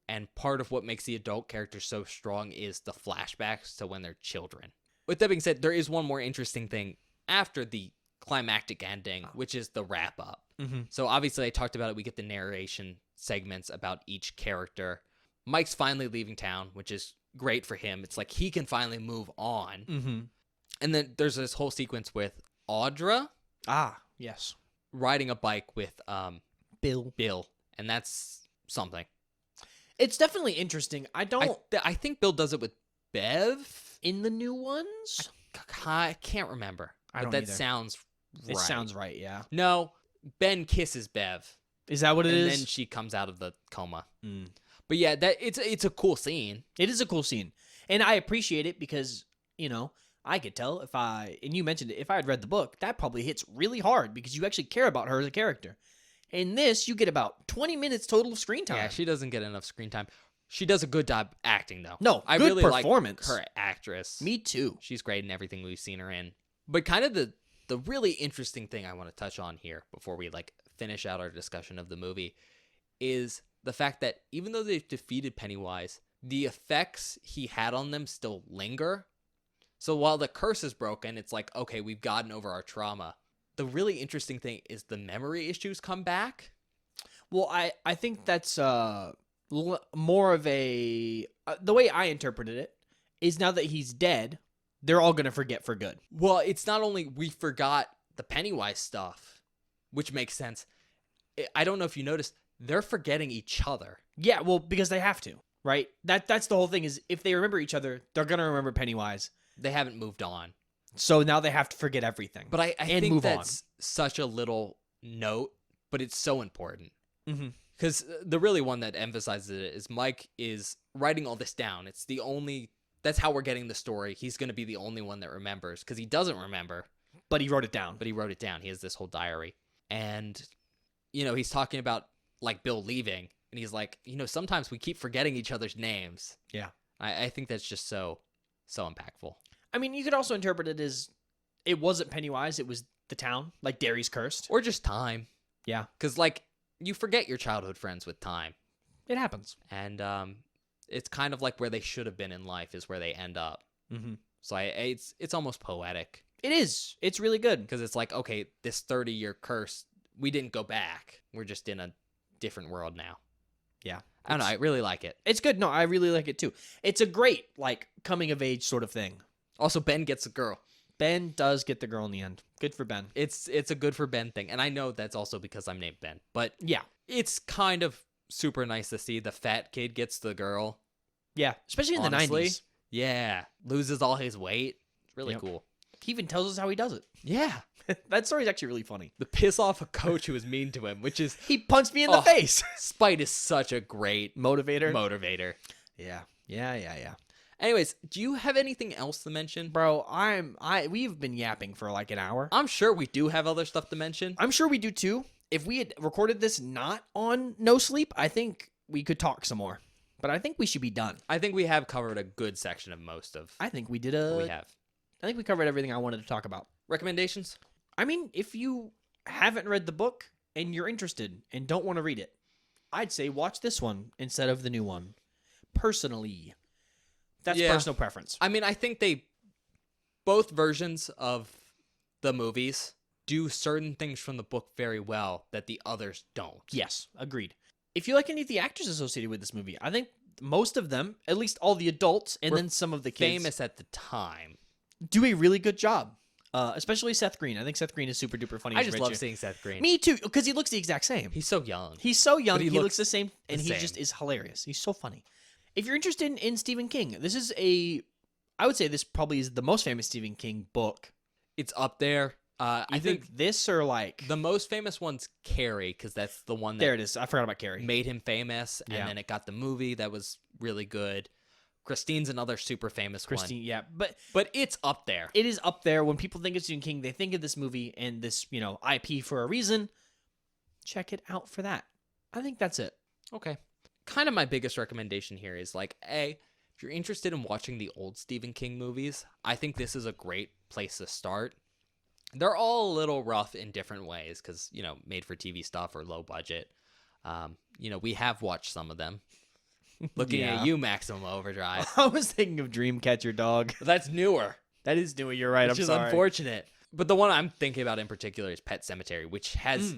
Speaker 2: And part of what makes the adult characters so strong is the flashbacks to when they're children. With that being said, there is one more interesting thing after the climactic ending, which is the wrap up.
Speaker 1: Mm-hmm.
Speaker 2: So obviously I talked about it. We get the narration segments about each character. Mike's finally leaving town, which is great for him. It's like he can finally move on.
Speaker 1: Mm-hmm.
Speaker 2: And then there's this whole sequence with Audra
Speaker 1: Ah, yes.
Speaker 2: riding a bike with
Speaker 1: Bill.
Speaker 2: Bill, and that's something.
Speaker 1: It's definitely interesting. I don't
Speaker 2: I think Bill does it with Bev.
Speaker 1: in the new ones.
Speaker 2: I can't remember.
Speaker 1: I
Speaker 2: But
Speaker 1: don't
Speaker 2: that
Speaker 1: either.
Speaker 2: sounds right.
Speaker 1: It sounds right. Yeah.
Speaker 2: No, Ben kisses Bev,
Speaker 1: Is that what it
Speaker 2: and
Speaker 1: is?
Speaker 2: then she comes out of the coma.
Speaker 1: Mm.
Speaker 2: But yeah, that it's a cool scene.
Speaker 1: It is a cool scene, and I appreciate it because I could tell and you mentioned it, if I had read the book, that probably hits really hard because you actually care about her as a character. In this, you get about 20 minutes total of screen time.
Speaker 2: Yeah, she doesn't get enough screen time. She does a good job acting though.
Speaker 1: No,
Speaker 2: I
Speaker 1: good
Speaker 2: really
Speaker 1: performance.
Speaker 2: like her actress.
Speaker 1: Me too.
Speaker 2: She's great in everything we've seen her in. But kind of the really interesting thing I want to touch on here before we like finish out our discussion of the movie is the fact that even though they've defeated Pennywise, the effects he had on them still linger. So while the curse is broken, it's like, okay, we've gotten over our trauma. The really interesting thing is the memory issues come back.
Speaker 1: Well, I think that's more of a the way I interpreted it is now that he's dead, they're all gonna forget for good.
Speaker 2: Well, it's not only we forgot the Pennywise stuff, which makes sense. I don't know if you noticed, they're forgetting each other.
Speaker 1: Yeah, well, because they have to, right? That's the whole thing is if they remember each other, they're gonna remember Pennywise.
Speaker 2: They haven't moved on.
Speaker 1: So now they have to forget everything.
Speaker 2: But I
Speaker 1: And
Speaker 2: think
Speaker 1: move on.
Speaker 2: that's such a little note, but it's so important.
Speaker 1: Mm-hmm.
Speaker 2: Because the really one that emphasizes it is Mike is writing all this down. It's the only, that's how we're getting the story. He's going to be the only one that remembers because he doesn't remember,
Speaker 1: But he wrote it down.
Speaker 2: but he wrote it down. He has this whole diary. And, he's talking about like Bill leaving and he's like, sometimes we keep forgetting each other's names.
Speaker 1: Yeah.
Speaker 2: I think that's just so impactful.
Speaker 1: I mean, you could also interpret it as it wasn't Pennywise, it was the town, like Derry's cursed.
Speaker 2: Or just time.
Speaker 1: Yeah.
Speaker 2: Because like you forget your childhood friends with time.
Speaker 1: It happens.
Speaker 2: And it's kind of like where they should have been in life is where they end up.
Speaker 1: Mm-hmm.
Speaker 2: So it's almost poetic
Speaker 1: It is. It's really good.
Speaker 2: because it's like, okay, this 30-year curse, we didn't go back. We're just in a different world now.
Speaker 1: Yeah.
Speaker 2: I don't know. I really like it.
Speaker 1: It's good. No, I really like it too. It's a great, like, coming of age sort of thing.
Speaker 2: Also, Ben gets a girl.
Speaker 1: Ben does get the girl in the end. Good for Ben.
Speaker 2: It's a good for Ben thing. And I know that's also because I'm named Ben. But
Speaker 1: Yeah.
Speaker 2: it's kind of super nice to see the fat kid gets the girl.
Speaker 1: Yeah. Especially in
Speaker 2: Honestly.
Speaker 1: the 90s.
Speaker 2: Yeah. Loses all his weight. It's really
Speaker 1: Yep.
Speaker 2: cool.
Speaker 1: He even tells us how he does it.
Speaker 2: Yeah.
Speaker 1: That story's actually really funny.
Speaker 2: The piss off a coach who was mean to him, which is
Speaker 1: He punched me in the
Speaker 2: Oh.
Speaker 1: face.
Speaker 2: Spite is such a great
Speaker 1: Motivator.
Speaker 2: motivator.
Speaker 1: Yeah.
Speaker 2: Anyways, do you have anything else to mention?
Speaker 1: Bro, we've been yapping for like an hour.
Speaker 2: I'm sure we do have other stuff to mention.
Speaker 1: I'm sure we do too. If we had recorded this not on No Sleep, I think we could talk some more. But I think we should be done.
Speaker 2: I think we have covered a good section of most of
Speaker 1: I think we did
Speaker 2: what we have.
Speaker 1: I think we covered everything I wanted to talk about.
Speaker 2: Recommendations?
Speaker 1: I mean, if you haven't read the book and you're interested and don't want to read it, I'd say watch this one instead of the new one. Personally. That's
Speaker 2: Yeah.
Speaker 1: personal preference.
Speaker 2: I mean, I think both versions of the movies do certain things from the book very well that the others don't.
Speaker 1: Yes, agreed. If you like any of the actors associated with this movie, I think most of them, at least all the adults and
Speaker 2: Were
Speaker 1: then some of the kids.
Speaker 2: Famous at the time.
Speaker 1: do a really good job. Especially Seth Green. I think Seth Green is super duper funny.
Speaker 2: I
Speaker 1: as
Speaker 2: just
Speaker 1: Richie.
Speaker 2: love seeing Seth Green.
Speaker 1: Me too, because he looks the exact same.
Speaker 2: He's so young.
Speaker 1: He's so young.
Speaker 2: But
Speaker 1: He
Speaker 2: he
Speaker 1: looks
Speaker 2: looks
Speaker 1: the same, and
Speaker 2: the
Speaker 1: he
Speaker 2: same.
Speaker 1: just is hilarious. He's so funny. If you're interested in Stephen King, this is I would say this probably is the most famous Stephen King book.
Speaker 2: It's up there. I think
Speaker 1: this or like
Speaker 2: the most famous one's Carrie, because that's the one
Speaker 1: there
Speaker 2: that
Speaker 1: it is. I forgot about Carrie.
Speaker 2: made him famous, and
Speaker 1: Yeah.
Speaker 2: then it got the movie that was really good. Christine's another super famous
Speaker 1: Christine, yeah,
Speaker 2: one, but it's up there.
Speaker 1: it is up there. When people think of Stephen King, they think of this movie and this IP for a reason. Check it out for that. I think that's it.
Speaker 2: Okay. Kind of my biggest recommendation here is like, if you're interested in watching the old Stephen King movies, I think this is a great place to start. They're all a little rough in different ways because, made for TV stuff or low budget. We have watched some of them. Looking
Speaker 1: Yeah.
Speaker 2: at you, Maximum Overdrive.
Speaker 1: I was thinking of Dreamcatcher Dog.
Speaker 2: That's newer.
Speaker 1: That is new. You're right.
Speaker 2: Which
Speaker 1: I'm
Speaker 2: is
Speaker 1: sorry.
Speaker 2: unfortunate. But the one I'm thinking about in particular is Pet Sematary, which has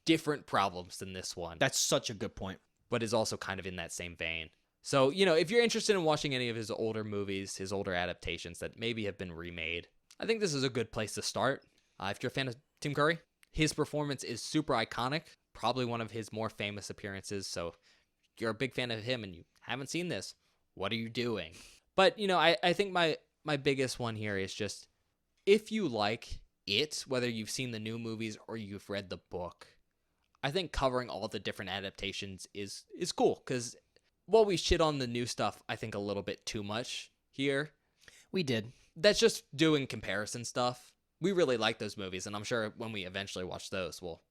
Speaker 2: different problems than this one,
Speaker 1: That's such a good point.
Speaker 2: but is also kind of in that same vein. So, if you're interested in watching any of his older movies, his older adaptations that maybe have been remade, I think this is a good place to start. If you're a fan of Tim Curry, his performance is super iconic, probably one of his more famous appearances. So, if you're a big fan of him and you haven't seen this, what are you doing? But, I think my biggest one here is just, if you like it, whether you've seen the new movies or you've read the book, I think covering all the different adaptations is cool, because while we shit on the new stuff, I think a little bit too much here.
Speaker 1: We did.
Speaker 2: That's just doing comparison stuff. We really like those movies, and I'm sure when we eventually watch those, we'll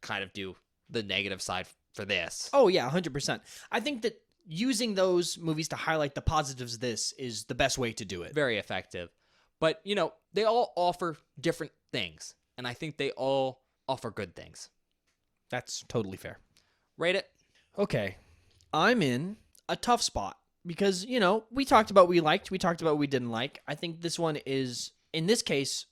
Speaker 2: kind of do the negative side for this.
Speaker 1: Oh yeah, 100%. I think that using those movies to highlight the positives of this is the best way to do it.
Speaker 2: Very effective. But, they all offer different things, and I think they all offer good things.
Speaker 1: That's totally fair.
Speaker 2: Rate it.
Speaker 1: Okay. I'm in a tough spot because, we talked about what we liked, we talked about what we didn't like. I think this one is, in this case,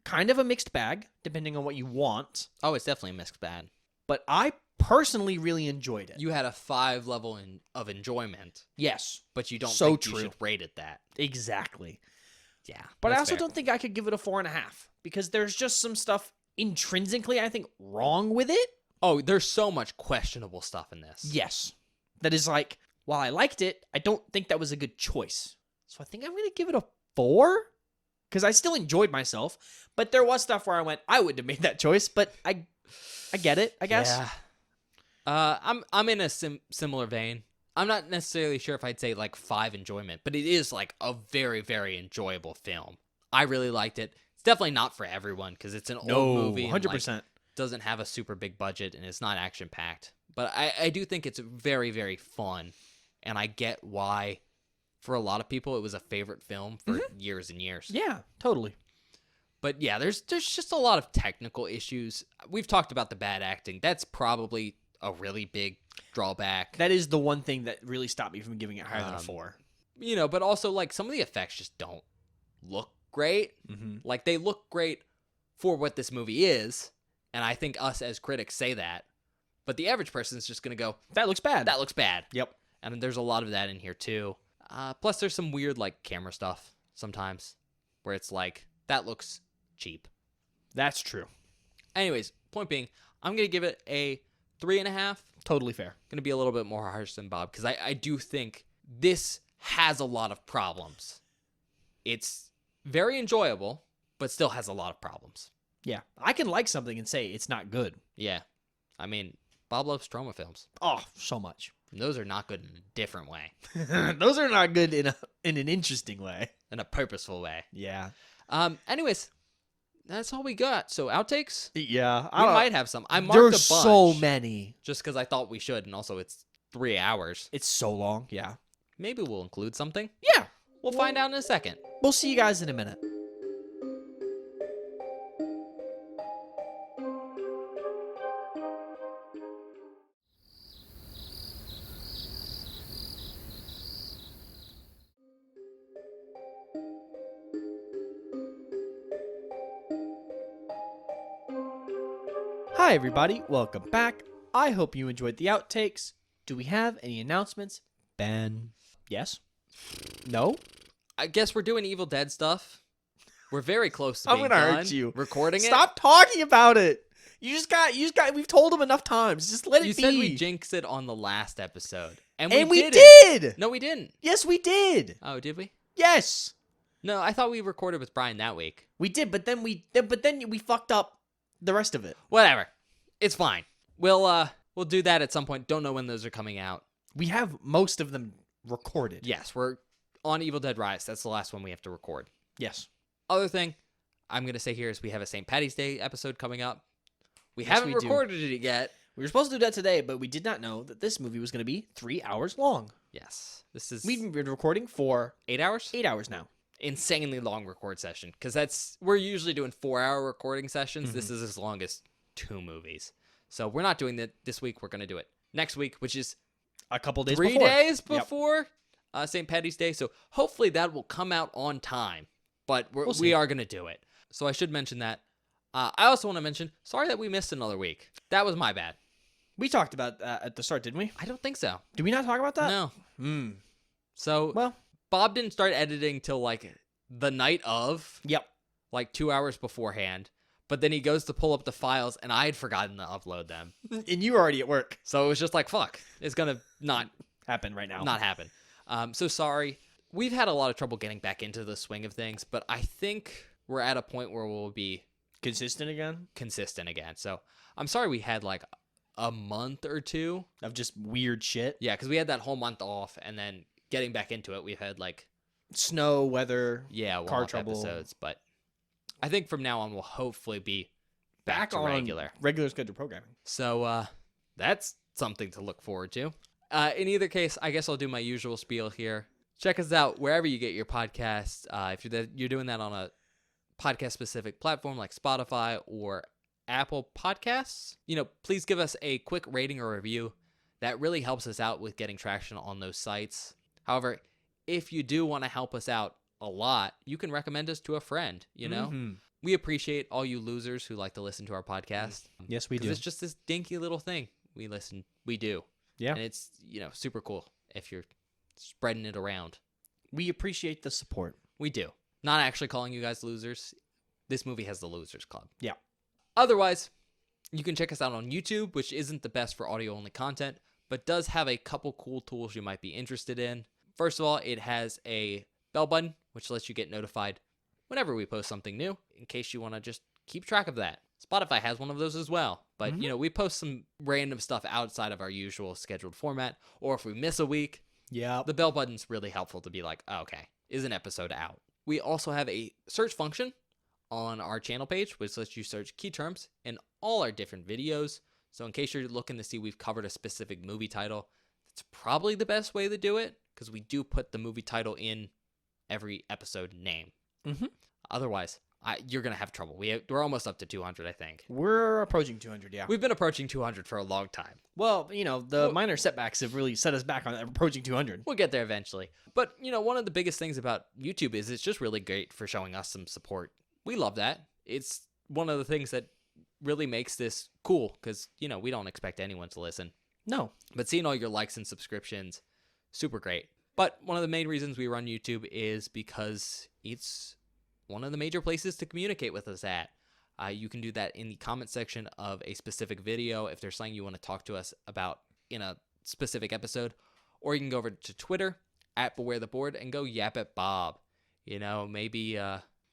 Speaker 1: kind of a mixed bag, depending on what you want.
Speaker 2: Oh, it's definitely a mixed bag.
Speaker 1: But I personally really enjoyed it.
Speaker 2: You had a 5 level of enjoyment,
Speaker 1: Yes,
Speaker 2: but you don't
Speaker 1: So
Speaker 2: think
Speaker 1: true.
Speaker 2: you should rate it that.
Speaker 1: exactly.
Speaker 2: Yeah.
Speaker 1: But I
Speaker 2: that's
Speaker 1: also
Speaker 2: fair.
Speaker 1: don't think I could give it a 4.5 because there's just some stuff intrinsically, I think, wrong with it.
Speaker 2: Oh, there's so much questionable stuff in this.
Speaker 1: Yes. That is like, while I liked it, I don't think that was a good choice. So I think I'm going to give it a 4 because I still enjoyed myself. But there was stuff where I went, I wouldn't have made that choice, but I get it, I guess.
Speaker 2: Yeah. I'm in a similar vein. I'm not necessarily sure if I'd say like 5 enjoyment, but it is like a very, very enjoyable film. I really liked it. It's definitely not for everyone because it's an old movie. and,
Speaker 1: 100%.
Speaker 2: like, doesn't have a super big budget and it's not action packed. But I do think it's very, very fun. And I get why, for a lot of people, it was a favorite film for years and years.
Speaker 1: Yeah, totally.
Speaker 2: But yeah, there's just a lot of technical issues. We've talked about the bad acting. That's probably a really big drawback.
Speaker 1: That is the one thing that really stopped me from giving it higher than a 4.
Speaker 2: But also like some of the effects just don't look great.
Speaker 1: Mm-hmm.
Speaker 2: Like they look great for what this movie is. And I think us as critics say that. But the average person is just going to go,
Speaker 1: That looks bad.
Speaker 2: that looks bad.
Speaker 1: Yep.
Speaker 2: And there's a lot of that in here too. Plus there's some weird like camera stuff sometimes where it's like, that looks cheap.
Speaker 1: That's true.
Speaker 2: Anyways, point being, I'm going to give it a 3.5.
Speaker 1: Totally fair.
Speaker 2: Going to be a little bit more harsh than Bob because I do think this has a lot of problems. It's very enjoyable, but still has a lot of problems.
Speaker 1: Yeah. I can like something and say it's not good.
Speaker 2: Yeah. I mean, Bob loves trauma films.
Speaker 1: Oh, so much.
Speaker 2: And those are not good in a different way,
Speaker 1: Those are not good in an interesting way.
Speaker 2: in a purposeful way.
Speaker 1: Yeah.
Speaker 2: Anyways, that's all we got. So outtakes,
Speaker 1: Yeah.
Speaker 2: we might have some. I marked
Speaker 1: There's
Speaker 2: a bunch
Speaker 1: so many.
Speaker 2: just because I thought we should, and also it's 3 hours.
Speaker 1: It's so long. Yeah.
Speaker 2: Maybe we'll include something.
Speaker 1: Yeah.
Speaker 2: We'll find out in a second.
Speaker 1: We'll see you guys in a minute. Hi, everybody. Welcome back. I hope you enjoyed the outtakes. Do we have any announcements, Ben? Yes? No?
Speaker 2: I guess we're doing Evil Dead stuff. We're very close to
Speaker 1: I'm
Speaker 2: being
Speaker 1: gonna hurt
Speaker 2: done
Speaker 1: you.
Speaker 2: recording it.
Speaker 1: Stop talking about it. You just got. We've told him enough times. Just let it
Speaker 2: You
Speaker 1: be.
Speaker 2: said we jinxed it on the last episode, and
Speaker 1: we
Speaker 2: didn't.
Speaker 1: did.
Speaker 2: No, we didn't.
Speaker 1: Yes, we did.
Speaker 2: Oh, did we?
Speaker 1: Yes,
Speaker 2: No, I thought we recorded with Brian that week.
Speaker 1: we did. But then we fucked up the rest of it.
Speaker 2: Whatever. It's fine. We'll do that at some point. Don't know when those are coming out.
Speaker 1: We have most of them recorded.
Speaker 2: Yes, we're on Evil Dead Rise. That's the last one we have to record.
Speaker 1: Yes.
Speaker 2: Other thing I'm going to say here is we have a St. Patty's Day episode coming up. We
Speaker 1: Yes,
Speaker 2: haven't
Speaker 1: we do.
Speaker 2: recorded it yet.
Speaker 1: We were supposed to do that today, but we did not know that this movie was going to be 3 hours long.
Speaker 2: Yes. This is
Speaker 1: We've been recording for
Speaker 2: 8 hours?
Speaker 1: 8 hours now.
Speaker 2: Insanely long record session because we're usually doing 4-hour recording sessions. This is as long as 2 movies. So we're not doing that this week. We're going to do it next week, which is
Speaker 1: A couple days
Speaker 2: 3
Speaker 1: before.
Speaker 2: days
Speaker 1: Yep.
Speaker 2: before St. Patty's Day. So hopefully that will come out on time, but
Speaker 1: We'll see.
Speaker 2: we are going to do it. So I should mention that. I also want to mention, sorry that we missed another week. That was my bad.
Speaker 1: We talked about that at the start, didn't we?
Speaker 2: I don't think so.
Speaker 1: Did we not talk about that?
Speaker 2: No.
Speaker 1: Hmm.
Speaker 2: So
Speaker 1: Well,
Speaker 2: Bob didn't start editing till like the night of,
Speaker 1: yep.
Speaker 2: like 2 hours beforehand. But then he goes to pull up the files, and I had forgotten to upload them.
Speaker 1: And you were already at work.
Speaker 2: So it was just like, fuck, it's going to not
Speaker 1: Happen right now.
Speaker 2: happen. So sorry. We've had a lot of trouble getting back into the swing of things, but I think we're at a point where we'll be
Speaker 1: consistent again
Speaker 2: consistent again. So I'm sorry we had like a month or two.
Speaker 1: of just weird shit.
Speaker 2: Yeah, because we had that whole month off, and then getting back into it, we've had like,
Speaker 1: Snow, weather,
Speaker 2: yeah,
Speaker 1: car
Speaker 2: one-off
Speaker 1: trouble.
Speaker 2: episodes. But I think from now on, we'll hopefully be back to
Speaker 1: on
Speaker 2: regular.
Speaker 1: scheduled programming.
Speaker 2: So that's something to look forward to. In either case, I guess I'll do my usual spiel here. Check us out wherever you get your podcasts. If you're doing that on a podcast-specific platform like Spotify or Apple Podcasts, please give us a quick rating or review. That really helps us out with getting traction on those sites. However, if you do want to help us out a lot, you can recommend us to a friend,
Speaker 1: Mhm.
Speaker 2: We appreciate all you losers who like to listen to our podcast.
Speaker 1: Yes, we
Speaker 2: 'Cause
Speaker 1: do.
Speaker 2: it's just this dinky little thing we do.
Speaker 1: Yeah.
Speaker 2: And it's, super cool if you're spreading it around.
Speaker 1: We appreciate the support.
Speaker 2: We do. Not actually calling you guys losers. This movie has the Losers Club.
Speaker 1: Yeah.
Speaker 2: Otherwise, you can check us out on YouTube, which isn't the best for audio-only content, but does have a couple cool tools you might be interested in. First of all, it has a bell button, which lets you get notified whenever we post something new, in case you want to just keep track of that. Spotify has one of those as well, but we post some random stuff outside of our usual scheduled format, or if we miss a week,
Speaker 1: Yeah.
Speaker 2: the bell button's really helpful to be like, oh, okay, is an episode out? We also have a search function on our channel page, which lets you search key terms in all our different videos. So in case you're looking to see we've covered a specific movie title, it's probably the best way to do it, because we do put the movie title in every episode name.
Speaker 1: Mhm.
Speaker 2: Otherwise, you're going to have trouble. We're almost up to 200, I think.
Speaker 1: We're approaching 200, yeah.
Speaker 2: We've been approaching 200 for a long time.
Speaker 1: Well, the minor setbacks have really set us back on approaching 200.
Speaker 2: We'll get there eventually. But, one of the biggest things about YouTube is it's just really great for showing us some support. We love that. It's one of the things that really makes this cool because, we don't expect anyone to listen.
Speaker 1: No.
Speaker 2: But seeing all your likes and subscriptions, super great. But one of the main reasons we run YouTube is because it's one of the major places to communicate with us at. You can do that in the comment section of a specific video if there's something you want to talk to us about in a specific episode. Or you can go over to Twitter, @BewareTheBoard, and go yap at Bob. Maybe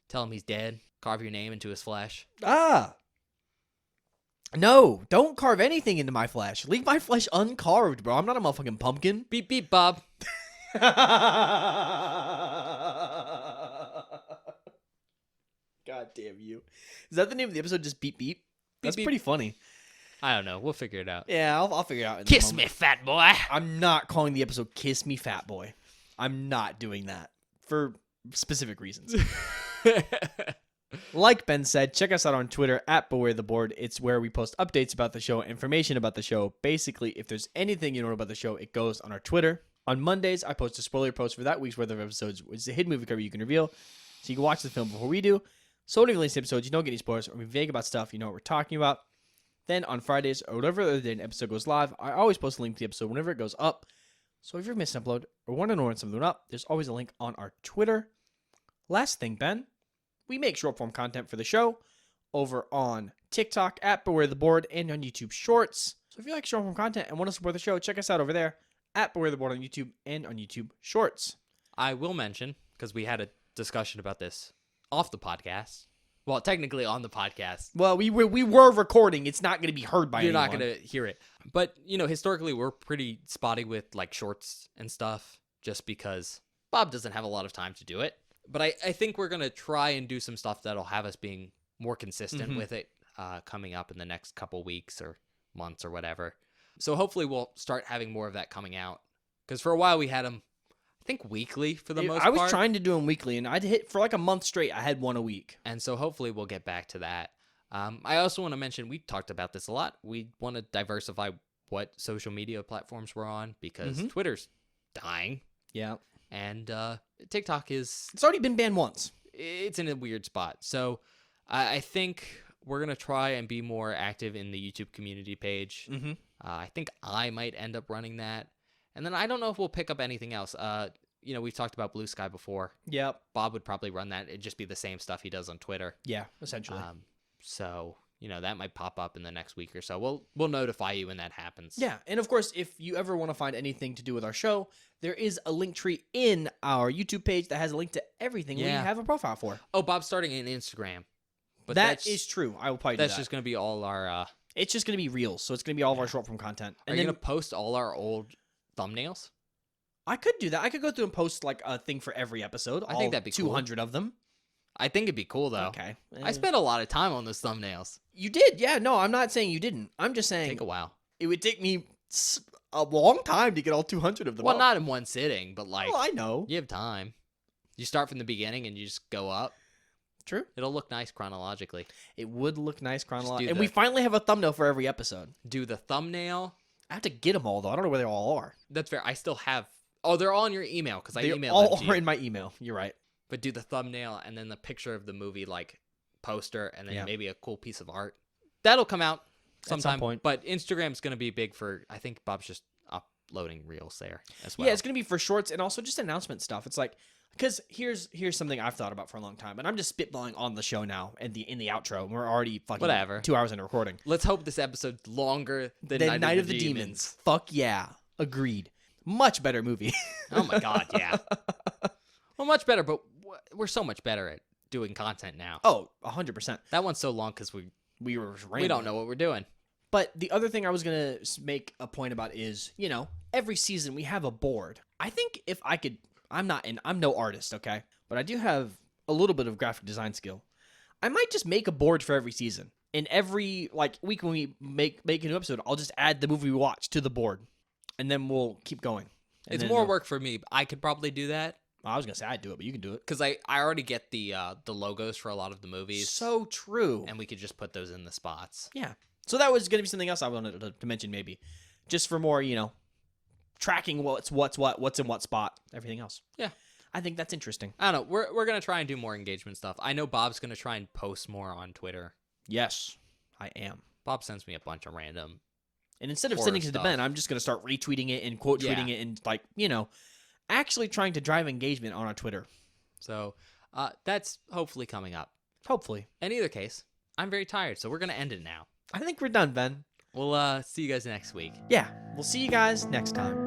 Speaker 2: tell him he's dead, carve your name into his flesh.
Speaker 1: Ah. No, don't carve anything into my flesh. Leave my flesh uncarved, bro. I'm not a motherfucking pumpkin.
Speaker 2: Beep, beep, Bob.
Speaker 1: God damn you. Is that the name of the episode? Just beep beep? That's
Speaker 2: beep.
Speaker 1: pretty funny.
Speaker 2: I don't know. We'll figure it out.
Speaker 1: Yeah, I'll figure it out.
Speaker 2: Kiss me, fat boy.
Speaker 1: I'm not calling the episode Kiss Me Fat Boy. I'm not doing that for specific reasons. Like Ben said, check us out on Twitter @BewareTheBoard. It's where we post updates about the show, information about the show. Basically, if there's anything you know about the show, it goes on our Twitter. On Mondays, I post a spoiler post for that week's worth of episodes, which is a hidden movie cover you can reveal, so you can watch the film before we do. So when we release episodes, you don't get any spoilers, or we vague about stuff, you know what we're talking about. Then on Fridays, or whatever other day an episode goes live, I always post a link to the episode whenever it goes up. So if you're missing an upload, or want to know when something went up, there's always a link on our Twitter. Last thing, Ben. we make short form content for the show over on TikTok at Beware the Board and on YouTube Shorts. So if you like short form content and want to support the show, check us out over there at Beware the Board on YouTube and on YouTube Shorts.
Speaker 2: I will mention, because we had a discussion about this off the podcast. Well, technically on the podcast.
Speaker 1: Well, we were recording. It's not going to be heard by
Speaker 2: You're
Speaker 1: anyone.
Speaker 2: not going to hear it. But, historically, we're pretty spotty with, like, shorts and stuff, just because Bob doesn't have a lot of time to do it. But I think we're going to try and do some stuff that'll have us being more consistent with it coming up in the next couple weeks or months or whatever. So hopefully we'll start having more of that coming out. Because for a while we had them, I think, weekly for the most part.
Speaker 1: I was trying to do them weekly, and I'd hit for like a month straight. I had one a week.
Speaker 2: And so hopefully we'll get back to that. I also want to mention, we talked about this a lot. We want to diversify what social media platforms we're on because Twitter's dying.
Speaker 1: Yeah.
Speaker 2: And TikTok is...
Speaker 1: It's already been banned once.
Speaker 2: It's in a weird spot. So I think we're going to try and be more active in the YouTube community page.
Speaker 1: Mm-hmm.
Speaker 2: I think I might end up running that. And then I don't know if we'll pick up anything else. We've talked about Blue Sky before.
Speaker 1: Yep.
Speaker 2: Bob would probably run that. It'd just be the same stuff he does on Twitter.
Speaker 1: Yeah, essentially.
Speaker 2: So, that might pop up in the next week or so. We'll notify you when that happens.
Speaker 1: Yeah, and of course, if you ever want to find anything to do with our show, there is a link tree in our YouTube page that has a link to everything we have a profile for.
Speaker 2: Oh, Bob's starting an Instagram. But
Speaker 1: that is true. I will probably do that.
Speaker 2: That's just going to be all our...
Speaker 1: It's just going to be reels, so it's going to be all of our short form content.
Speaker 2: Are you going to post all our old thumbnails?
Speaker 1: I could do that. I could go through and post like a thing for every episode.
Speaker 2: I think that'd be
Speaker 1: 200 of them.
Speaker 2: I think it'd be cool, though.
Speaker 1: Okay.
Speaker 2: I spent a lot of time on those thumbnails.
Speaker 1: You did, yeah. No, I'm not saying you didn't. I'm just saying
Speaker 2: Take a while.
Speaker 1: it would take me a long time to get all 200 of them.
Speaker 2: Well,
Speaker 1: up.
Speaker 2: not in one sitting, but like...
Speaker 1: Oh, I know.
Speaker 2: You have time. You start from the beginning and you just go up.
Speaker 1: True.
Speaker 2: It'll look nice chronologically.
Speaker 1: It would look nice chronologically. And
Speaker 2: the-
Speaker 1: we finally have a thumbnail for every episode.
Speaker 2: Do the thumbnail.
Speaker 1: I have to get them all, though. I don't know where they all are.
Speaker 2: That's fair. I still have... Oh, they're all in your email because I
Speaker 1: They
Speaker 2: emailed
Speaker 1: all
Speaker 2: them to you.
Speaker 1: are in my email. You're right.
Speaker 2: But do the thumbnail and then the picture of the movie, like, poster, and then maybe a cool piece of art. That'll come out sometime.
Speaker 1: At some point.
Speaker 2: But Instagram's going to be big for... I think Bob's just uploading reels there as well.
Speaker 1: Yeah, it's going to be for shorts and also just announcement stuff. It's like... Because here's something I've thought about for a long time, and I'm just spitballing on the show now in the outro. And we're already fucking
Speaker 2: Whatever.
Speaker 1: 2 hours into recording.
Speaker 2: Let's hope this episode's longer than
Speaker 1: Then
Speaker 2: Night of the Demons.
Speaker 1: Fuck yeah. Agreed. Much better movie.
Speaker 2: Oh my god, yeah. Well, much better, but we're so much better at doing content now.
Speaker 1: Oh, 100%.
Speaker 2: That one's so long because we
Speaker 1: We
Speaker 2: don't know what we're doing.
Speaker 1: But the other thing I was going to make a point about is, every season we have a board. I think if I could, I'm no artist, okay? But I do have a little bit of graphic design skill. I might just make a board for every season. And every week when we make a new episode, I'll just add the movie we watch to the board. And then we'll keep going. And
Speaker 2: It's
Speaker 1: then
Speaker 2: more work for me. I could probably do that
Speaker 1: I was going to say I'd do it, but you can do it.
Speaker 2: because I already get the logos for a lot of the movies.
Speaker 1: So true.
Speaker 2: And we could just put those in the spots.
Speaker 1: Yeah. So that was going to be something else I wanted to mention maybe. Just for more, tracking what's in what spot, everything else.
Speaker 2: Yeah.
Speaker 1: I think that's interesting.
Speaker 2: I don't know. We're going to try and do more engagement stuff. I know Bob's going to try and post more on Twitter.
Speaker 1: Yes, I am.
Speaker 2: Bob sends me a bunch of random.
Speaker 1: And instead of
Speaker 2: horror
Speaker 1: sending it to
Speaker 2: stuff.
Speaker 1: Ben, I'm just going to start retweeting it and quote tweeting it and actually trying to drive engagement on our Twitter.
Speaker 2: So that's hopefully coming up.
Speaker 1: Hopefully.
Speaker 2: In either case, I'm very tired, so we're going to end it now.
Speaker 1: I think we're done, Ben.
Speaker 2: We'll see you guys next week.
Speaker 1: Yeah, we'll see you guys next time.